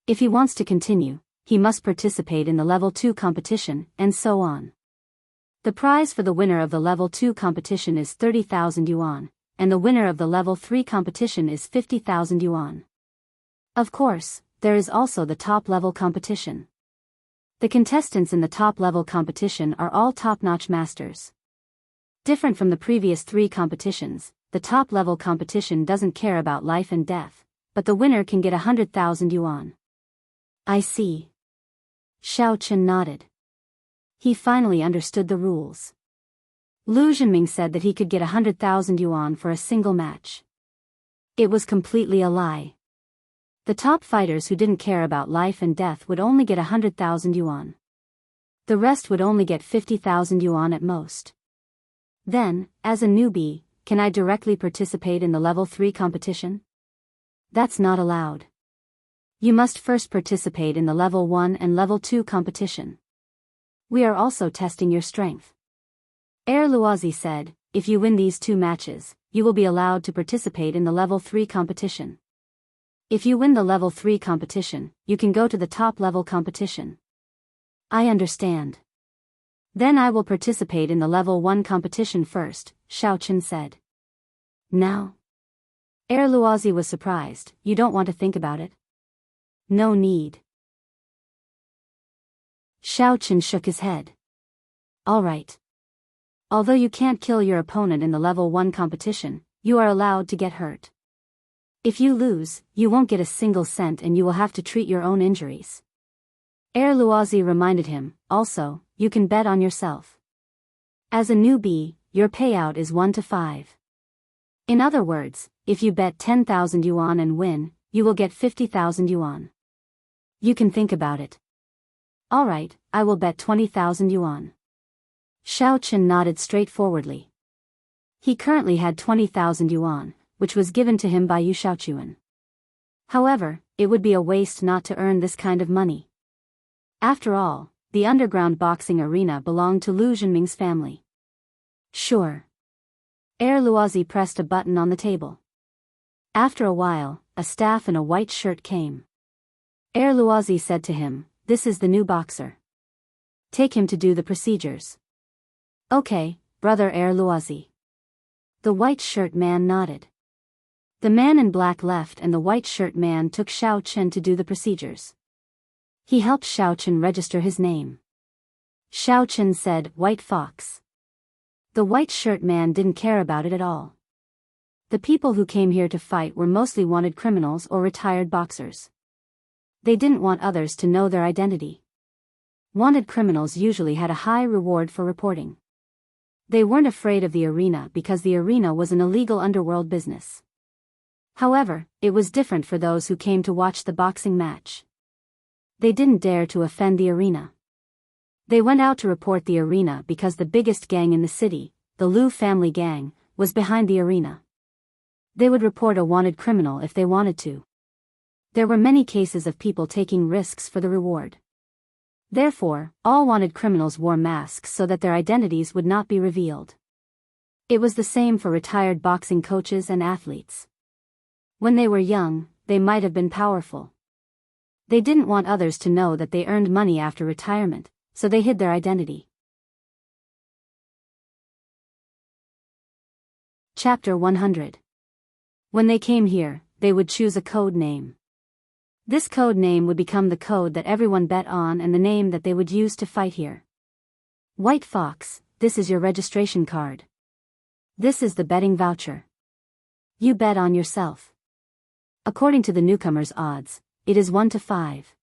If he wants to continue, he must participate in the level 2 competition, and so on. The prize for the winner of the level 2 competition is 30,000 yuan, and the winner of the level 3 competition is 50,000 yuan. Of course, there is also the top-level competition. The contestants in the top-level competition are all top-notch masters. Different from the previous 3 competitions, the top-level competition doesn't care about life and death, but the winner can get 100,000 yuan. "I see." Xiao Chen nodded. He finally understood the rules. Lu Zhenming said that he could get 100,000 yuan for a single match. It was completely a lie. The top fighters who didn't care about life and death would only get 100,000 yuan. The rest would only get 50,000 yuan at most. Then, as a newbie, can I directly participate in the level 3 competition? That's not allowed. You must first participate in the level 1 and level 2 competition. We are also testing your strength. Luozi said, if you win these 2 matches, you will be allowed to participate in the level 3 competition. If you win the level 3 competition, you can go to the top level competition. I understand. Then I will participate in the level 1 competition first, Xiaochen said. Now? Luozi was surprised. You don't want to think about it? No need. Xiaochen shook his head. All right. Although you can't kill your opponent in the level 1 competition, you are allowed to get hurt. If you lose, you won't get a single cent and you will have to treat your own injuries. Luozi reminded him, also, you can bet on yourself. As a newbie, your payout is 1 to 5. In other words, if you bet 10,000 yuan and win, you will get 50,000 yuan. You can think about it. All right, I will bet 20,000 yuan. Xiaochen nodded straightforwardly. He currently had 20,000 yuan, which was given to him by Yu Xiaochuan. However, it would be a waste not to earn this kind of money. After all, the underground boxing arena belonged to Lu Zhenming's family. Sure. Luozi pressed a button on the table. After a while, a staff in a white shirt came. Luozi said to him, this is the new boxer. Take him to do the procedures. Okay, brother Luozi. The white shirt man nodded. The man in black left and the white shirt man took Xiaochen to do the procedures. He helped Xiaochen register his name. Xiaochen said, White Fox. The white shirt man didn't care about it at all. The people who came here to fight were mostly wanted criminals or retired boxers. They didn't want others to know their identity. Wanted criminals usually had a high reward for reporting. They weren't afraid of the arena because the arena was an illegal underworld business. However, it was different for those who came to watch the boxing match. They didn't dare to offend the arena. They went out to report the arena because the biggest gang in the city, the Lu family gang, was behind the arena. They would report a wanted criminal if they wanted to. There were many cases of people taking risks for the reward. Therefore, all wanted criminals wore masks so that their identities would not be revealed. It was the same for retired boxing coaches and athletes. When they were young, they might have been powerful. They didn't want others to know that they earned money after retirement, so they hid their identity. Chapter 100. When they came here, they would choose a code name. This code name would become the code that everyone bet on and the name that they would use to fight here. White Fox, this is your registration card. This is the betting voucher. You bet on yourself. According to the newcomer's odds, it is 1 to 5.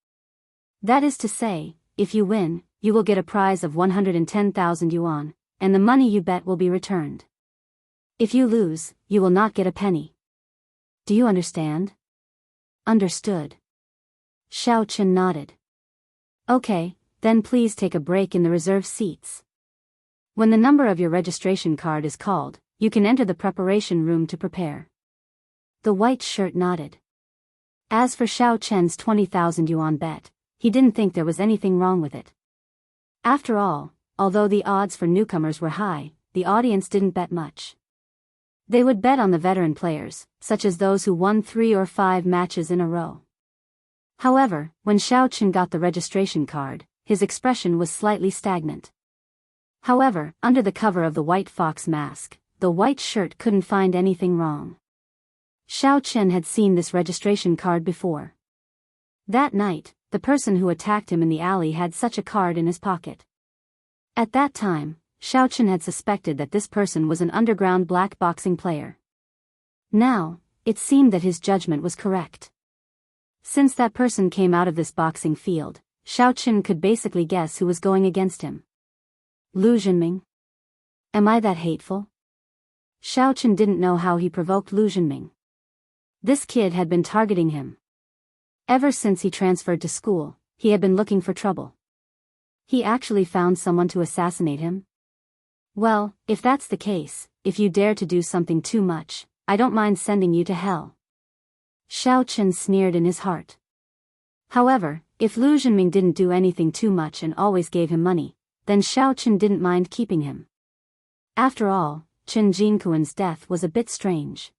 That is to say, if you win, you will get a prize of 110,000 yuan, and the money you bet will be returned. If you lose, you will not get a penny. Do you understand? Understood. Xiaochen nodded. Okay, then please take a break in the reserve seats. When the number of your registration card is called, you can enter the preparation room to prepare. The white shirt nodded. As for Xiaochen's 20,000 yuan bet, he didn't think there was anything wrong with it. After all, although the odds for newcomers were high, the audience didn't bet much. They would bet on the veteran players, such as those who won 3 or 5 matches in a row. However, when Xiaochen got the registration card, his expression was slightly stagnant. However, under the cover of the white fox mask, the white shirt couldn't find anything wrong. Xiaochen had seen this registration card before. That night, the person who attacked him in the alley had such a card in his pocket. At that time, Xiaochen had suspected that this person was an underground black boxing player. Now, it seemed that his judgment was correct. Since that person came out of this boxing field, Xiaochen could basically guess who was going against him. Lu Zhenming? Am I that hateful? Xiao Chen didn't know how he provoked Lu Zhenming. This kid had been targeting him. Ever since he transferred to school, he had been looking for trouble. He actually found someone to assassinate him? Well, if that's the case, if you dare to do something too much, I don't mind sending you to hell. Xiao Chen sneered in his heart. However, if Lu Zhenming didn't do anything too much and always gave him money, then Xiao Chen didn't mind keeping him. After all, Chen Jinkuan's death was a bit strange.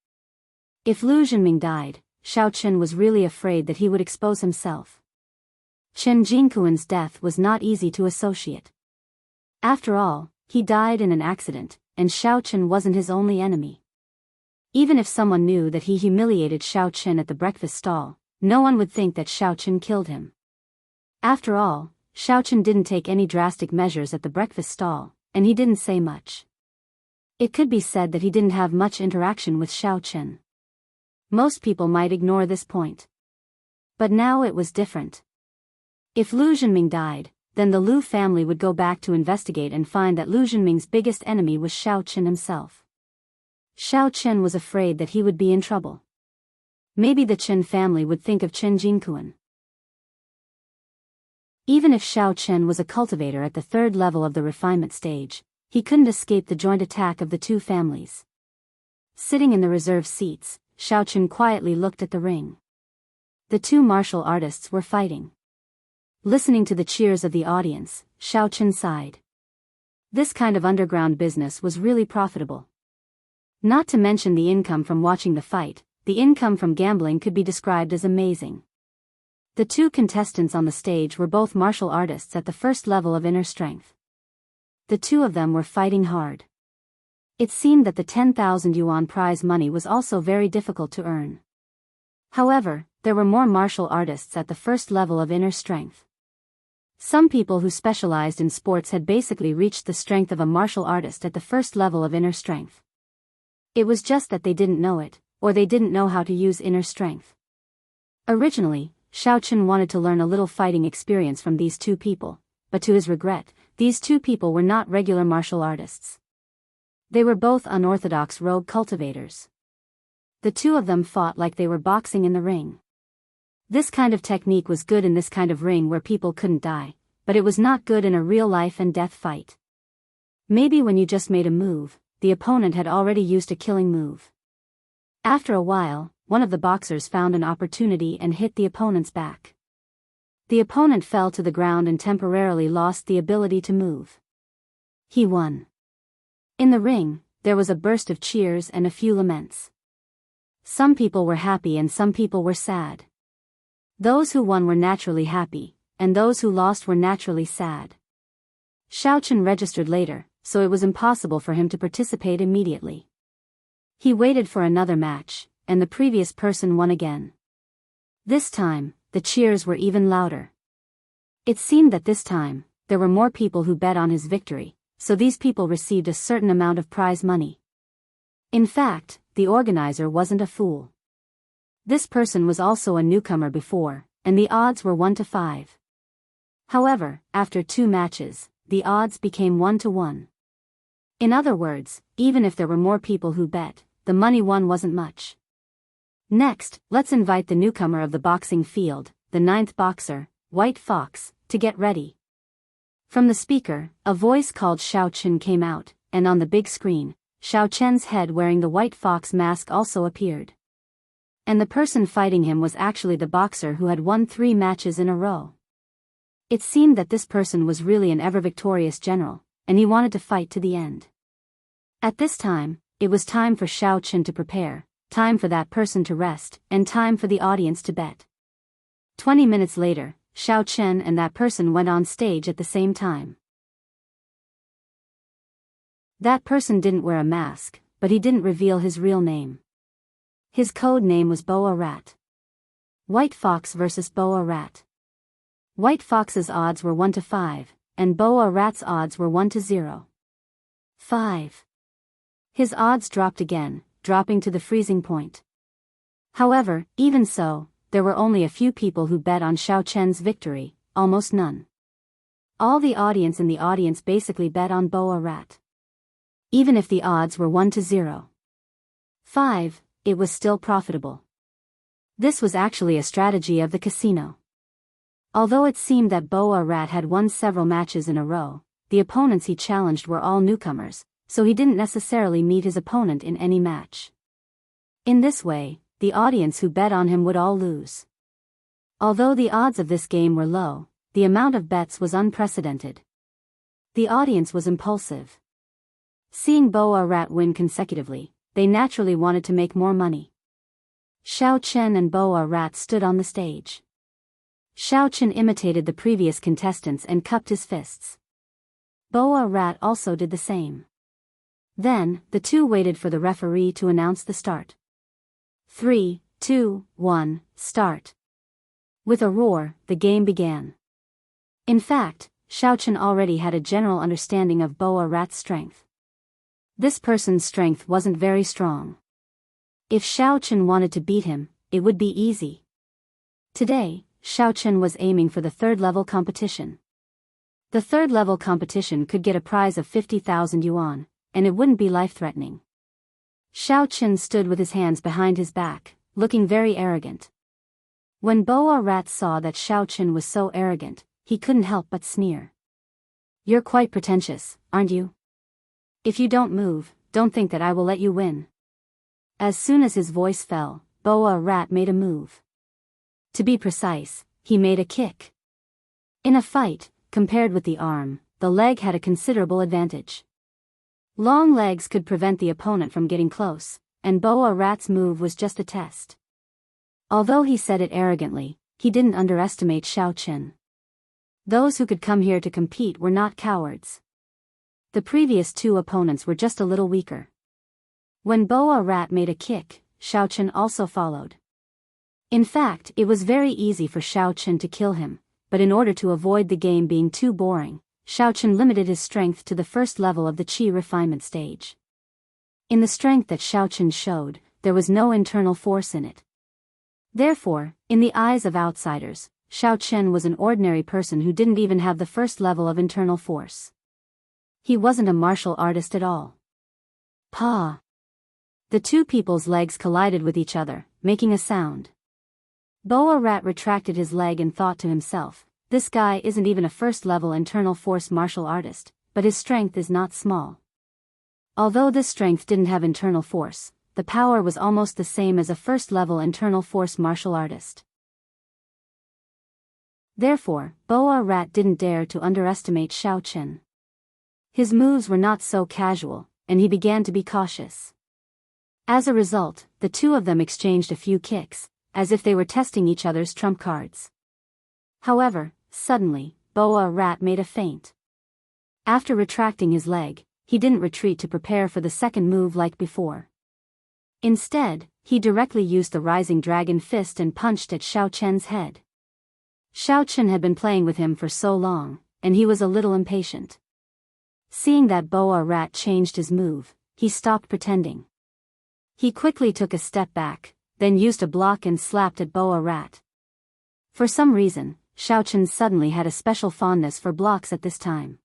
If Lu Zhenming died, Xiao Chen was really afraid that he would expose himself. Chen Jinkuan's death was not easy to associate. After all, he died in an accident, and Xiao Chen wasn't his only enemy. Even if someone knew that he humiliated Xiao Chen at the breakfast stall, no one would think that Xiao Chen killed him. After all, Xiao Chen didn't take any drastic measures at the breakfast stall, and he didn't say much. It could be said that he didn't have much interaction with Xiao Chen. Most people might ignore this point. But now it was different. If Lu Zhenming died, then the Lu family would go back to investigate and find that Lu Zhenming's biggest enemy was Xiao Chen himself. Xiao Chen was afraid that he would be in trouble. Maybe the Chen family would think of Chen Jinkuan. Even if Xiao Chen was a cultivator at the third level of the refinement stage, he couldn't escape the joint attack of the two families. Sitting in the reserve seats, Xiao Chen quietly looked at the ring. The two martial artists were fighting. Listening to the cheers of the audience, Xiao Chen sighed. This kind of underground business was really profitable. Not to mention the income from watching the fight, the income from gambling could be described as amazing. The two contestants on the stage were both martial artists at the first level of inner strength. The two of them were fighting hard. It seemed that the 10,000 yuan prize money was also very difficult to earn. However, there were more martial artists at the first level of inner strength. Some people who specialized in sports had basically reached the strength of a martial artist at the first level of inner strength. It was just that they didn't know it, or they didn't know how to use inner strength. Originally, Xiao Chen wanted to learn a little fighting experience from these two people, but to his regret, these two people were not regular martial artists. They were both unorthodox rogue cultivators. The two of them fought like they were boxing in the ring. This kind of technique was good in this kind of ring where people couldn't die, but it was not good in a real life and death fight. Maybe when you just made a move, the opponent had already used a killing move. After a while, one of the boxers found an opportunity and hit the opponent's back. The opponent fell to the ground and temporarily lost the ability to move. He won. In the ring, there was a burst of cheers and a few laments. Some people were happy and some people were sad. Those who won were naturally happy, and those who lost were naturally sad. Xiao Chen registered later, so it was impossible for him to participate immediately. He waited for another match, and the previous person won again. This time, the cheers were even louder. It seemed that this time, there were more people who bet on his victory, so these people received a certain amount of prize money. In fact, the organizer wasn't a fool. This person was also a newcomer before, and the odds were 1 to 5. However, after 2 matches, the odds became 1 to 1. In other words, even if there were more people who bet, the money won wasn't much. Next, let's invite the newcomer of the boxing field, the 9th boxer, White Fox, to get ready. From the speaker, a voice called Xiao Chen came out, and on the big screen, Xiao Chen's head wearing the White Fox mask also appeared. And the person fighting him was actually the boxer who had won 3 matches in a row. It seemed that this person was really an ever-victorious general, and he wanted to fight to the end. At this time, it was time for Xiao Chen to prepare, time for that person to rest, and time for the audience to bet. 20 minutes later, Xiao Chen and that person went on stage at the same time. That person didn't wear a mask, but he didn't reveal his real name. His code name was Boa Rat. White Fox versus Boa Rat. White Fox's odds were 1 to 5, and Boa Rat's odds were 1 to 0. 5. His odds dropped again, dropping to the freezing point. However, even so, there were only a few people who bet on Xiao Chen's victory, almost none. All the audience in the audience basically bet on Boa Rat. Even if the odds were 1-0. 5, it was still profitable. This was actually a strategy of the casino. Although it seemed that Boa Rat had won several matches in a row, the opponents he challenged were all newcomers, so he didn't necessarily meet his opponent in any match. In this way, the audience who bet on him would all lose. Although the odds of this game were low, the amount of bets was unprecedented. The audience was impulsive. Seeing Boa Rat win consecutively, they naturally wanted to make more money. Xiao Chen and Boa Rat stood on the stage. Xiao Chen imitated the previous contestants and cupped his fists. Boa Rat also did the same. Then, the two waited for the referee to announce the start. 3, 2, 1, start. With a roar, the game began. In fact, Xiao Chen already had a general understanding of Boa Rat's strength. This person's strength wasn't very strong. If Xiao Chen wanted to beat him, it would be easy. Today, Xiao Chen was aiming for the third-level competition. The third-level competition could get a prize of 50,000 yuan, and it wouldn't be life-threatening. Xiao Chen stood with his hands behind his back, looking very arrogant. When Boa Rat saw that Xiao Chen was so arrogant, he couldn't help but sneer. "You're quite pretentious, aren't you? If you don't move, don't think that I will let you win." As soon as his voice fell, Boa Rat made a move. To be precise, he made a kick. In a fight, compared with the arm, the leg had a considerable advantage. Long legs could prevent the opponent from getting close, and Boa Rat's move was just a test. Although he said it arrogantly, he didn't underestimate Xiao Chen. Those who could come here to compete were not cowards. The previous two opponents were just a little weaker. When Boa Rat made a kick, Xiao Chen also followed. In fact, it was very easy for Xiao Chen to kill him, but in order to avoid the game being too boring, Xiao Chen limited his strength to the first level of the qi refinement stage. In the strength that Xiao Chen showed, there was no internal force in it. Therefore, in the eyes of outsiders, Xiao Chen was an ordinary person who didn't even have the first level of internal force. He wasn't a martial artist at all. Pa! The two people's legs collided with each other, making a sound. Boa Rat retracted his leg and thought to himself, "This guy isn't even a first-level internal force martial artist, but his strength is not small." Although this strength didn't have internal force, the power was almost the same as a first-level internal force martial artist. Therefore, Boa Rat didn't dare to underestimate Xiao Chen. His moves were not so casual, and he began to be cautious. As a result, the two of them exchanged a few kicks, as if they were testing each other's trump cards. However, suddenly, Boa Rat made a feint. After retracting his leg, he didn't retreat to prepare for the second move like before. Instead, he directly used the rising dragon fist and punched at Xiao Chen's head. Xiao Chen had been playing with him for so long, and he was a little impatient. Seeing that Boa Rat changed his move, he stopped pretending. He quickly took a step back, then used a block and slapped at Boa Rat. For some reason, Xiao Chen suddenly had a special fondness for blocks at this time.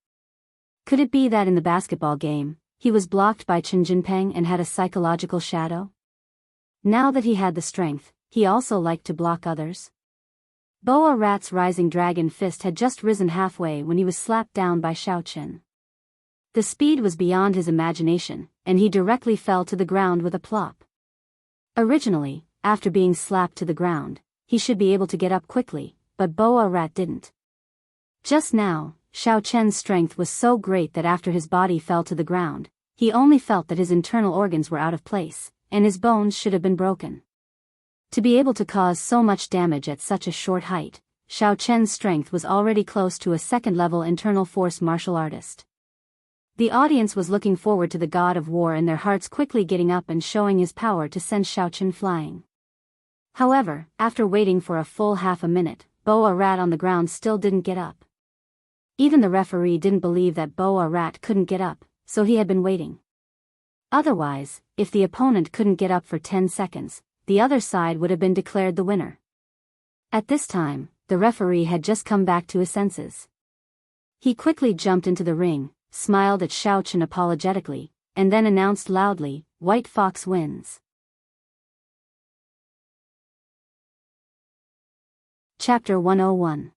Could it be that in the basketball game, he was blocked by Chen Jinpeng and had a psychological shadow? Now that he had the strength, he also liked to block others. Boa Rat's rising dragon fist had just risen halfway when he was slapped down by Xiao Chen. The speed was beyond his imagination, and he directly fell to the ground with a plop. Originally, after being slapped to the ground, he should be able to get up quickly, but Boa Rat didn't. Just now, Xiao Chen's strength was so great that after his body fell to the ground, he only felt that his internal organs were out of place, and his bones should have been broken. To be able to cause so much damage at such a short height, Xiao Chen's strength was already close to a second-level internal force martial artist. The audience was looking forward to the god of war and their hearts quickly getting up and showing his power to send Xiao Chen flying. However, after waiting for a full half a minute, Boa Rat on the ground still didn't get up. Even the referee didn't believe that Boa Rat couldn't get up, so he had been waiting. Otherwise, if the opponent couldn't get up for 10 seconds, the other side would have been declared the winner. At this time, the referee had just come back to his senses. He quickly jumped into the ring, smiled at Xiao Chen apologetically, and then announced loudly, "White Fox wins." Chapter 101.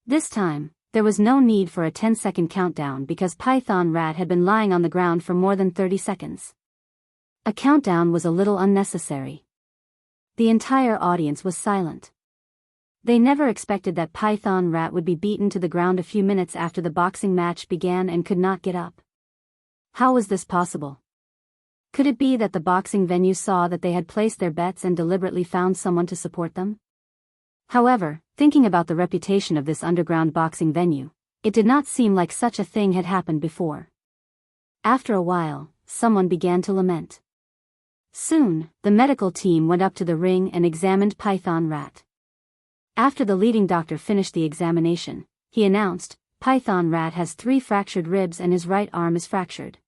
This time, there was no need for a 10-second countdown because Python Rat had been lying on the ground for more than 30 seconds. A countdown was a little unnecessary. The entire audience was silent. They never expected that Python Rat would be beaten to the ground a few minutes after the boxing match began and could not get up. How was this possible? Could it be that the boxing venue saw that they had placed their bets and deliberately found someone to support them? However, thinking about the reputation of this underground boxing venue, it did not seem like such a thing had happened before. After a while, someone began to lament. Soon, the medical team went up to the ring and examined Python Rat. After the leading doctor finished the examination, he announced, "Python Rat has 3 fractured ribs and his right arm is fractured.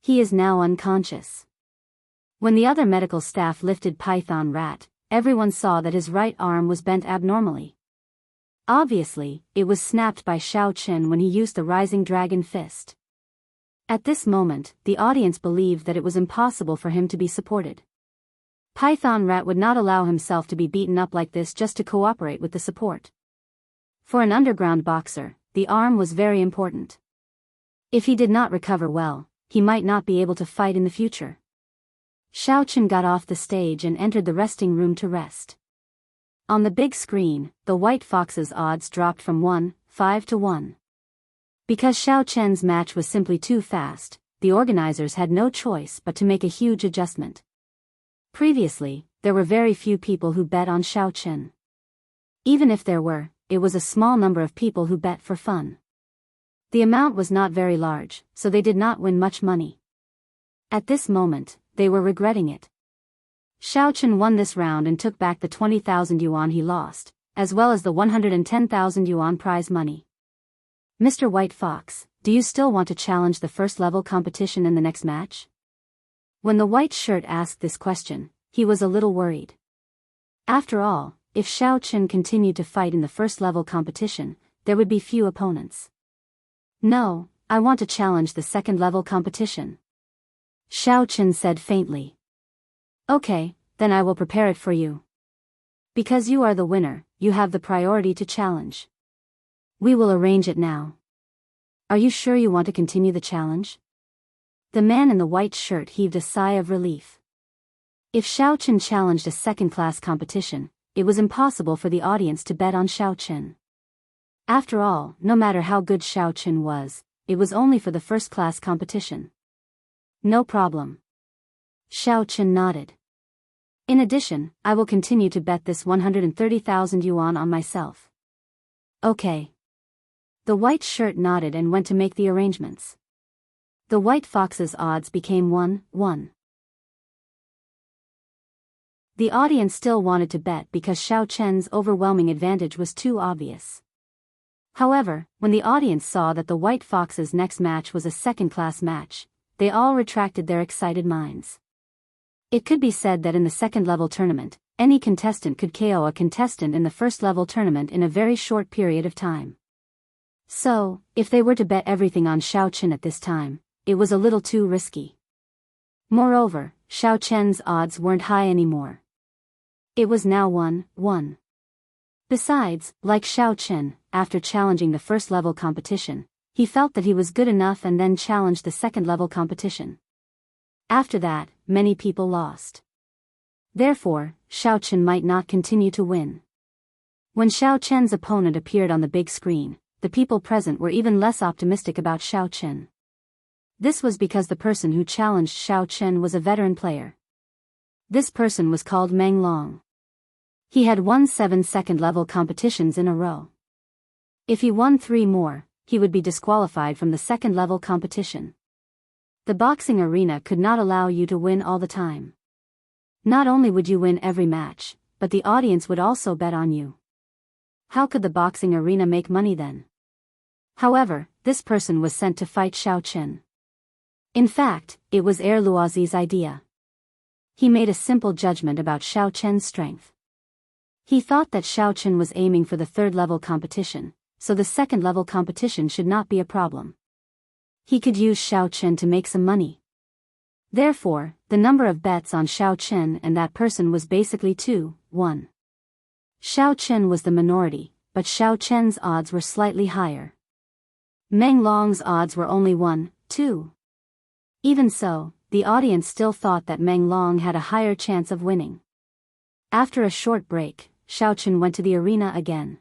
He is now unconscious." When the other medical staff lifted Python Rat, everyone saw that his right arm was bent abnormally. Obviously, it was snapped by Xiao Chen when he used the Rising Dragon Fist. At this moment, the audience believed that it was impossible for him to be supported. Python Rat would not allow himself to be beaten up like this just to cooperate with the support. For an underground boxer, the arm was very important. If he did not recover well, he might not be able to fight in the future. Xiao Chen got off the stage and entered the resting room to rest. On the big screen, the White Fox's odds dropped from 1-5 to 1. Because Xiao Chen's match was simply too fast, the organizers had no choice but to make a huge adjustment. Previously, there were very few people who bet on Xiao Chen. Even if there were, it was a small number of people who bet for fun. The amount was not very large, so they did not win much money. At this moment, they were regretting it. Xiao Chen won this round and took back the 20,000 yuan he lost, as well as the 110,000 yuan prize money. "Mr. White Fox, do you still want to challenge the first-level competition in the next match?" When the white shirt asked this question, he was a little worried. After all, if Xiao Chen continued to fight in the first-level competition, there would be few opponents. "No, I want to challenge the second-level competition," Xiao Chen said faintly. "Okay, then I will prepare it for you. Because you are the winner, you have the priority to challenge. We will arrange it now. Are you sure you want to continue the challenge?" The man in the white shirt heaved a sigh of relief. If Xiao Chen challenged a second-class competition, it was impossible for the audience to bet on Xiao Chen. After all, no matter how good Xiao Chen was, it was only for the first-class competition. "No problem." Xiao Chen nodded. "In addition, I will continue to bet this 130,000 yuan on myself." "Okay." The white shirt nodded and went to make the arrangements. The White Fox's odds became 1-1. The audience still wanted to bet because Xiao Chen's overwhelming advantage was too obvious. However, when the audience saw that the White Fox's next match was a second-class match, they all retracted their excited minds. It could be said that in the second-level tournament, any contestant could KO a contestant in the first-level tournament in a very short period of time. So, if they were to bet everything on Xiao Chen at this time, it was a little too risky. Moreover, Xiao Chen's odds weren't high anymore. It was now 1-1. Besides, like Xiao Chen, after challenging the first-level competition, he felt that he was good enough and then challenged the second-level competition. After that, many people lost. Therefore, Xiao Chen might not continue to win. When Xiao Chen's opponent appeared on the big screen, the people present were even less optimistic about Xiao Chen. This was because the person who challenged Xiao Chen was a veteran player. This person was called Meng Long. He had won 7 second-level competitions in a row. If he won 3 more, he would be disqualified from the second-level competition. The boxing arena could not allow you to win all the time. Not only would you win every match, but the audience would also bet on you. How could the boxing arena make money then? However, this person was sent to fight Xiao Chen. In fact, it was Luozi's idea. He made a simple judgment about Xiao Chen's strength. He thought that Xiao Chen was aiming for the third-level competition, so the second-level competition should not be a problem. He could use Xiao Chen to make some money. Therefore, the number of bets on Xiao Chen and that person was basically 2-1. Xiao Chen was the minority, but Xiao Chen's odds were slightly higher. Meng Long's odds were only 1-2. Even so, the audience still thought that Meng Long had a higher chance of winning. After a short break, Xiao Chen went to the arena again.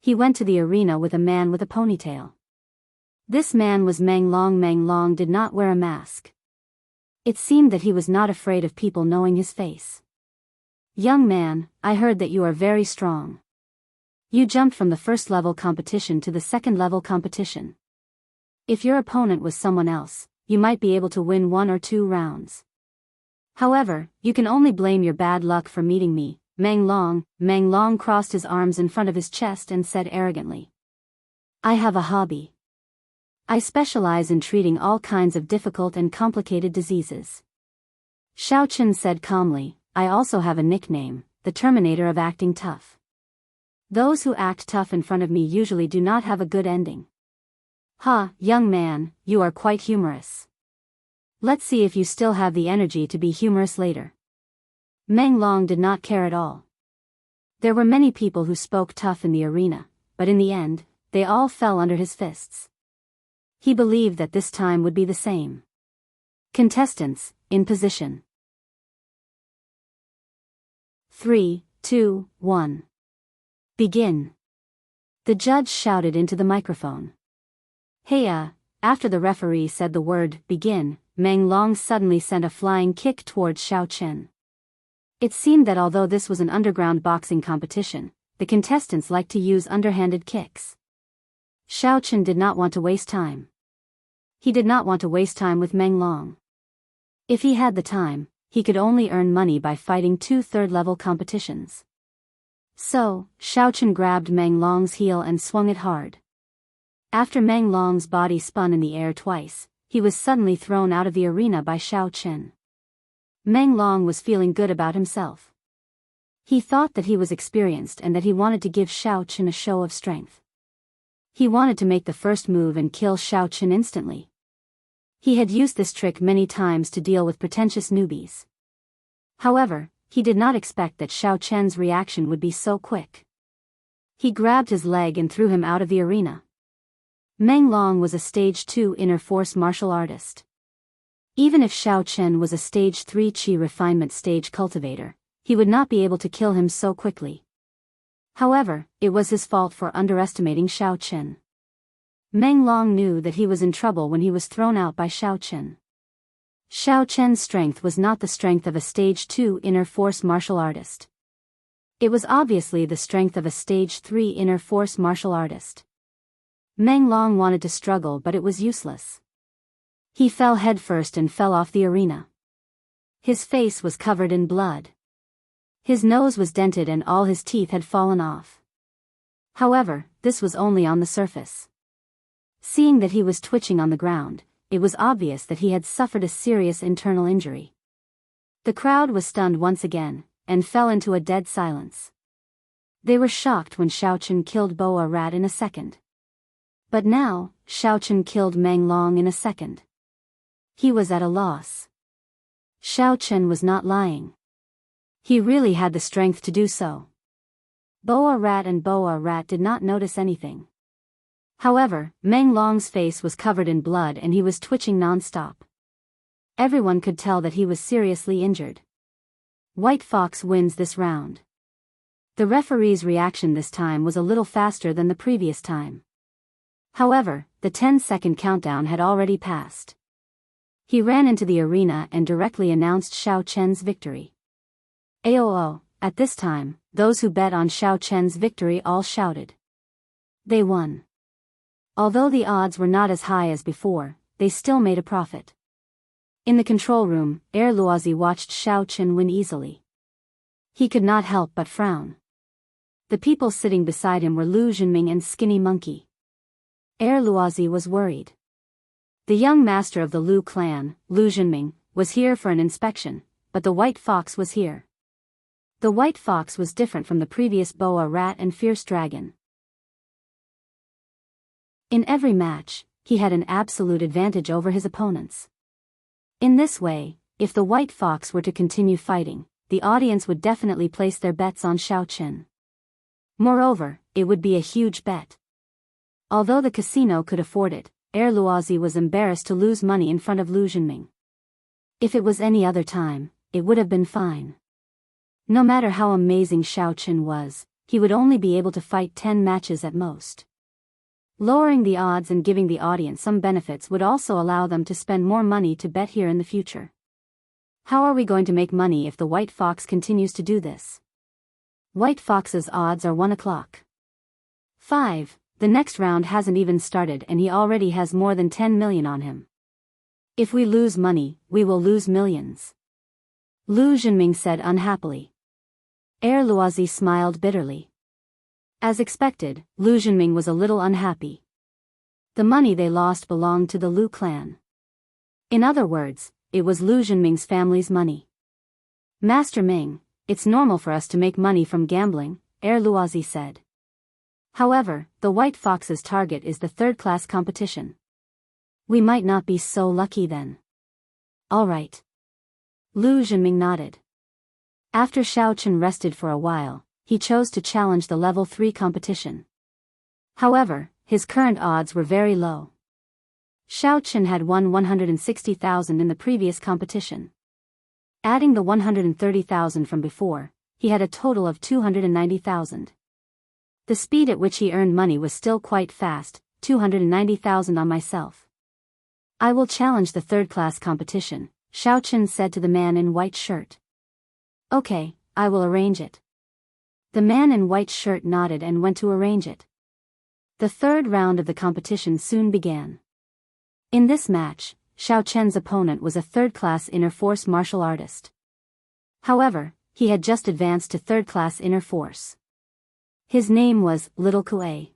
He went to the arena with a man with a ponytail. This man was Meng Long. Meng Long did not wear a mask. It seemed that he was not afraid of people knowing his face. "Young man, I heard that you are very strong. You jumped from the first-level competition to the second-level competition. If your opponent was someone else, you might be able to win 1 or 2 rounds. However, you can only blame your bad luck for meeting me, Meng Long." Meng Long crossed his arms in front of his chest and said arrogantly, "I have a hobby. I specialize in treating all kinds of difficult and complicated diseases." Xiao Chen said calmly, "I also have a nickname, the Terminator of acting tough. Those who act tough in front of me usually do not have a good ending." "Ha, young man, you are quite humorous. Let's see if you still have the energy to be humorous later." Meng Long did not care at all. There were many people who spoke tough in the arena, but in the end, they all fell under his fists. He believed that this time would be the same. Contestants, in position. 3, 2, 1. Begin. The judge shouted into the microphone. "Hey, after the referee said the word, begin, Meng Long suddenly sent a flying kick towards Xiao Chen. It seemed that although this was an underground boxing competition, the contestants liked to use underhanded kicks. Xiao Chen did not want to waste time. He did not want to waste time with Meng Long. If he had the time, he could only earn money by fighting 2 third-level competitions. So, Xiao Chen grabbed Meng Long's heel and swung it hard. After Meng Long's body spun in the air twice, he was suddenly thrown out of the arena by Xiao Chen. Meng Long was feeling good about himself. He thought that he was experienced and that he wanted to give Xiao Chen a show of strength. He wanted to make the first move and kill Xiao Chen instantly. He had used this trick many times to deal with pretentious newbies. However, he did not expect that Xiao Chen's reaction would be so quick. He grabbed his leg and threw him out of the arena. Meng Long was a Stage 2 inner force martial artist. Even if Xiao Chen was a Stage 3 Qi refinement stage cultivator, he would not be able to kill him so quickly. However, it was his fault for underestimating Xiao Chen. Meng Long knew that he was in trouble when he was thrown out by Xiao Chen. Xiao Chen's strength was not the strength of a Stage 2 inner force martial artist. It was obviously the strength of a Stage 3 inner force martial artist. Meng Long wanted to struggle, but it was useless. He fell headfirst and fell off the arena. His face was covered in blood. His nose was dented and all his teeth had fallen off. However, this was only on the surface. Seeing that he was twitching on the ground, it was obvious that he had suffered a serious internal injury. The crowd was stunned once again, and fell into a dead silence. They were shocked when Xiao Chen killed Boa Rat in a second. But now, Xiao Chen killed Meng Long in a second. He was at a loss. Xiao Chen was not lying. He really had the strength to do so. Boa Rat did not notice anything. However, Meng Long's face was covered in blood and he was twitching non-stop. Everyone could tell that he was seriously injured. White Fox wins this round. The referee's reaction this time was a little faster than the previous time. However, the 10-second countdown had already passed. He ran into the arena and directly announced Xiao Chen's victory. "Aoo!" At this time, those who bet on Xiao Chen's victory all shouted. They won. Although the odds were not as high as before, they still made a profit. In the control room, Luozi watched Xiao Chen win easily. He could not help but frown. The people sitting beside him were Lu Zhenming and Skinny Monkey. Luozi was worried. The young master of the Lu clan, Lu Zhenming, was here for an inspection, but the White Fox was here. The White Fox was different from the previous Boa Rat and Fierce Dragon. In every match, he had an absolute advantage over his opponents. In this way, if the White Fox were to continue fighting, the audience would definitely place their bets on Xiao Qin. Moreover, it would be a huge bet. Although the casino could afford it, Luozi was embarrassed to lose money in front of Lu Zhenming. If it was any other time, it would have been fine. No matter how amazing Xiao Qin was, he would only be able to fight 10 matches at most. Lowering the odds and giving the audience some benefits would also allow them to spend more money to bet here in the future. How are we going to make money if the White Fox continues to do this? White Fox's odds are 1 o'clock. 5. The next round hasn't even started and he already has more than 10 million on him. If we lose money, we will lose millions. Lu Zhenming said unhappily. Luozi smiled bitterly. As expected, Lu Zhenming was a little unhappy. The money they lost belonged to the Lu clan. In other words, it was Lu Zhenming's family's money. Master Ming, it's normal for us to make money from gambling, Luozi said. However, the White Fox's target is the third-class competition. We might not be so lucky then. All right. Lu Zhenming nodded. After Xiao Qin rested for a while, he chose to challenge the level 3 competition. However, his current odds were very low. Xiao Qin had won 160,000 in the previous competition. Adding the 130,000 from before, he had a total of 290,000. The speed at which he earned money was still quite fast, 290,000 on myself. I will challenge the third-class competition, Xiao Qin said to the man in white shirt. Okay, I will arrange it. The man in white shirt nodded and went to arrange it. The third round of the competition soon began. In this match, Xiao Qin's opponent was a third-class inner force martial artist. However, he had just advanced to third-class inner force. His name was Little Kuei.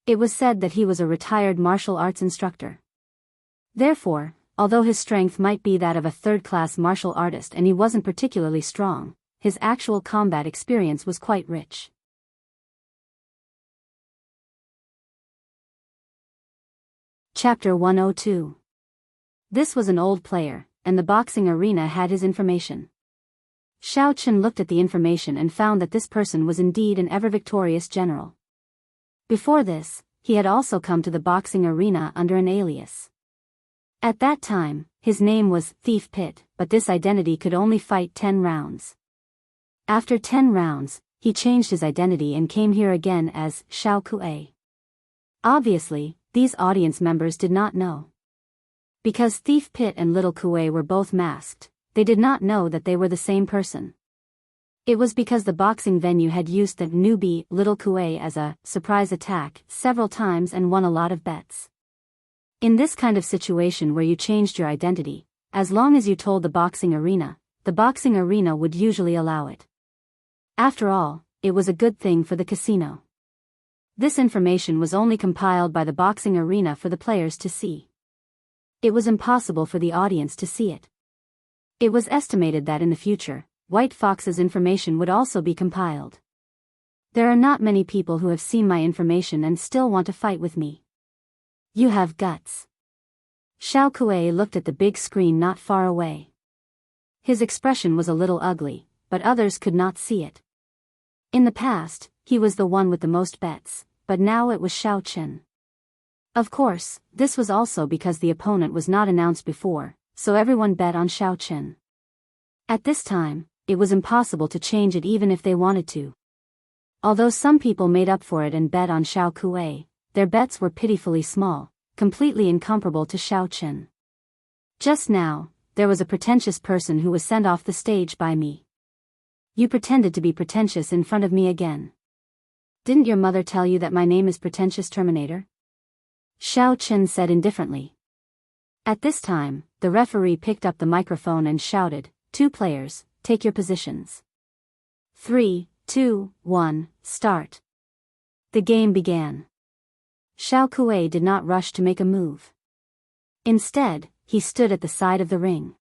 It was said that he was a retired martial arts instructor. Therefore, although his strength might be that of a third-class martial artist and he wasn't particularly strong, his actual combat experience was quite rich. Chapter 102. This was an old player, and the boxing arena had his information. Xiao Qin looked at the information and found that this person was indeed an ever-victorious general. Before this, he had also come to the boxing arena under an alias. At that time, his name was Thief Pit, but this identity could only fight 10 rounds. After 10 rounds, he changed his identity and came here again as Xiao Kuei. Obviously, these audience members did not know. Because Thief Pit and Little Kuei were both masked, they did not know that they were the same person. It was because the boxing venue had used the newbie Little Kuei as a surprise attack several times and won a lot of bets. In this kind of situation where you changed your identity, as long as you told the boxing arena would usually allow it. After all, it was a good thing for the casino. This information was only compiled by the boxing arena for the players to see. It was impossible for the audience to see it. It was estimated that in the future, White Fox's information would also be compiled. There are not many people who have seen my information and still want to fight with me. You have guts. Xiao Kuei looked at the big screen not far away. His expression was a little ugly, but others could not see it. In the past, he was the one with the most bets, but now it was Xiao Qin. Of course, this was also because the opponent was not announced before, so everyone bet on Xiao Qin. At this time, it was impossible to change it even if they wanted to. Although some people made up for it and bet on Xiao Kuei, their bets were pitifully small, completely incomparable to Xiao Qin. Just now, there was a pretentious person who was sent off the stage by me. You pretended to be pretentious in front of me again. Didn't your mother tell you that my name is Pretentious Terminator? Xiao Qin said indifferently. At this time, the referee picked up the microphone and shouted, 2 players, take your positions. 3, 2, 1, start. The game began. Xiao Kuei did not rush to make a move. Instead, he stood at the side of the ring.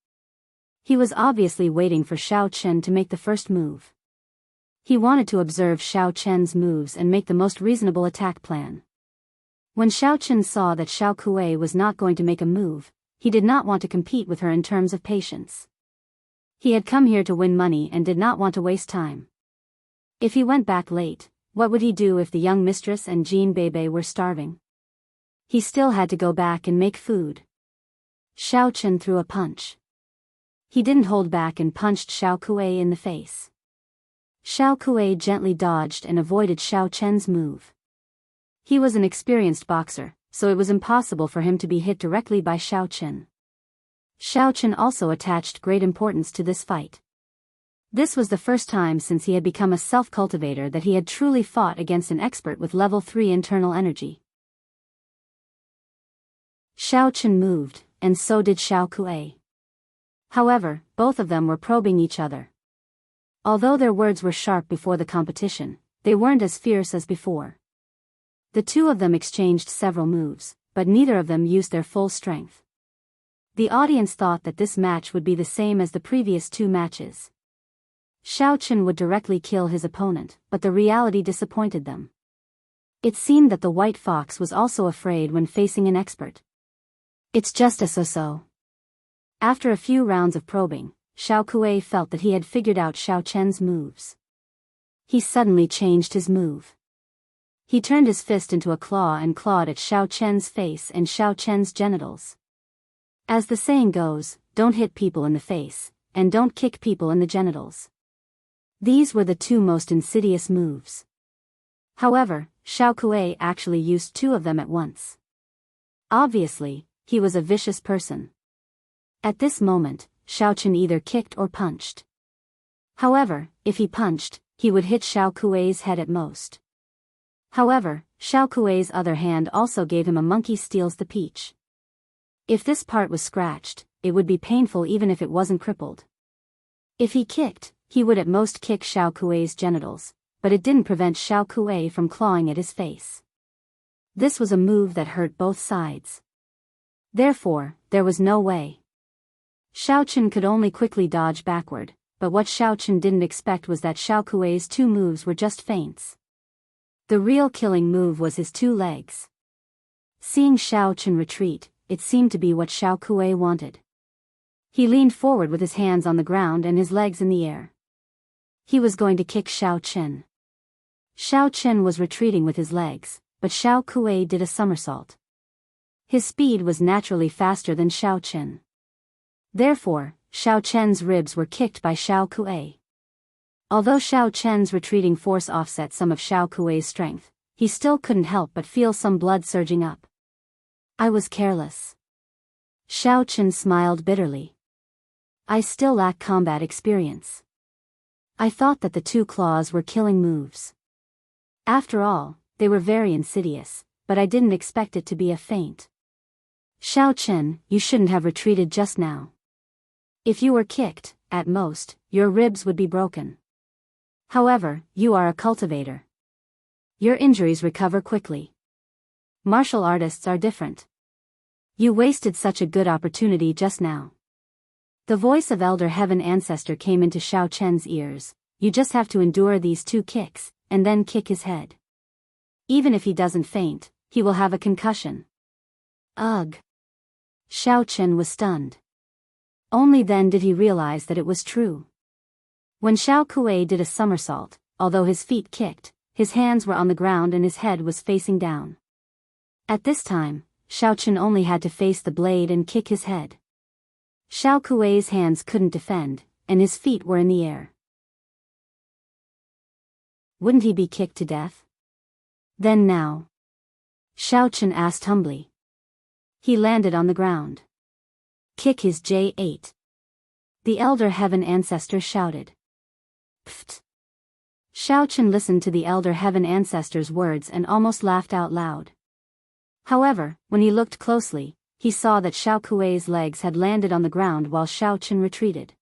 He was obviously waiting for Xiao Qin to make the first move. He wanted to observe Xiao Qin's moves and make the most reasonable attack plan. When Xiao Chen saw that Xiao Kuei was not going to make a move, he did not want to compete with her in terms of patience. He had come here to win money and did not want to waste time. If he went back late, what would he do if the young mistress and Jean Bebe were starving? He still had to go back and make food. Xiao Chen threw a punch. He didn't hold back and punched Xiao Kuei in the face. Xiao Kuei gently dodged and avoided Xiao Chen's move. He was an experienced boxer, so it was impossible for him to be hit directly by Xiao Chen. Xiao Chen also attached great importance to this fight. This was the first time since he had become a self-cultivator that he had truly fought against an expert with level 3 internal energy. Xiao Chen moved, and so did Xiao Kuei. However, both of them were probing each other. Although their words were sharp before the competition, they weren't as fierce as before. The two of them exchanged several moves, but neither of them used their full strength. The audience thought that this match would be the same as the previous two matches. Xiao Chen would directly kill his opponent, but the reality disappointed them. It seemed that the white fox was also afraid when facing an expert. It's just a so-so. After a few rounds of probing, Xiao Kuei felt that he had figured out Xiao Chen's moves. He suddenly changed his move. He turned his fist into a claw and clawed at Xiao Chen's face and Xiao Chen's genitals. As the saying goes, don't hit people in the face, and don't kick people in the genitals. These were the two most insidious moves. However, Xiao Kuei actually used two of them at once. Obviously, he was a vicious person. At this moment, Xiao Chen either kicked or punched. However, if he punched, he would hit Xiao Kuei's head at most. However, Xiao Kuei's other hand also gave him a monkey steals the peach. If this part was scratched, it would be painful even if it wasn't crippled. If he kicked, he would at most kick Xiao Kuei's genitals, but it didn't prevent Xiao Kuei from clawing at his face. This was a move that hurt both sides. Therefore, there was no way. Xiao Chen could only quickly dodge backward, but what Xiao Chen didn't expect was that Xiao Kuei's two moves were just feints. The real killing move was his two legs. Seeing Xiao Chen retreat, it seemed to be what Xiao Kuei wanted. He leaned forward with his hands on the ground and his legs in the air. He was going to kick Xiao Chen. Xiao Chen was retreating with his legs, but Xiao Kuei did a somersault. His speed was naturally faster than Xiao Chen. Therefore, Xiao Chen's ribs were kicked by Xiao Kuei. Although Xiao Chen's retreating force offset some of Xiao Kuei's strength, he still couldn't help but feel some blood surging up. I was careless. Xiao Chen smiled bitterly. I still lack combat experience. I thought that the two claws were killing moves. After all, they were very insidious, but I didn't expect it to be a feint. Xiao Chen, you shouldn't have retreated just now. If you were kicked, at most, your ribs would be broken. However, you are a cultivator. Your injuries recover quickly. Martial artists are different. You wasted such a good opportunity just now. The voice of Elder Heaven Ancestor came into Xiao Chen's ears. You just have to endure these two kicks, and then kick his head. Even if he doesn't faint, he will have a concussion. Ugh. Xiao Chen was stunned. Only then did he realize that it was true. When Xiao Kuei did a somersault, although his feet kicked, his hands were on the ground and his head was facing down. At this time, Xiao Chen only had to face the blade and kick his head. Xiao Kuei's hands couldn't defend, and his feet were in the air. Wouldn't he be kicked to death? Then now? Xiao Chen asked humbly. He landed on the ground. Kick his J8. The Elder Heaven Ancestor shouted. Pfft. Xiao Chen listened to the Elder Heaven Ancestor's words and almost laughed out loud. However, when he looked closely, he saw that Xiao Kuei's legs had landed on the ground while Xiao Chen retreated.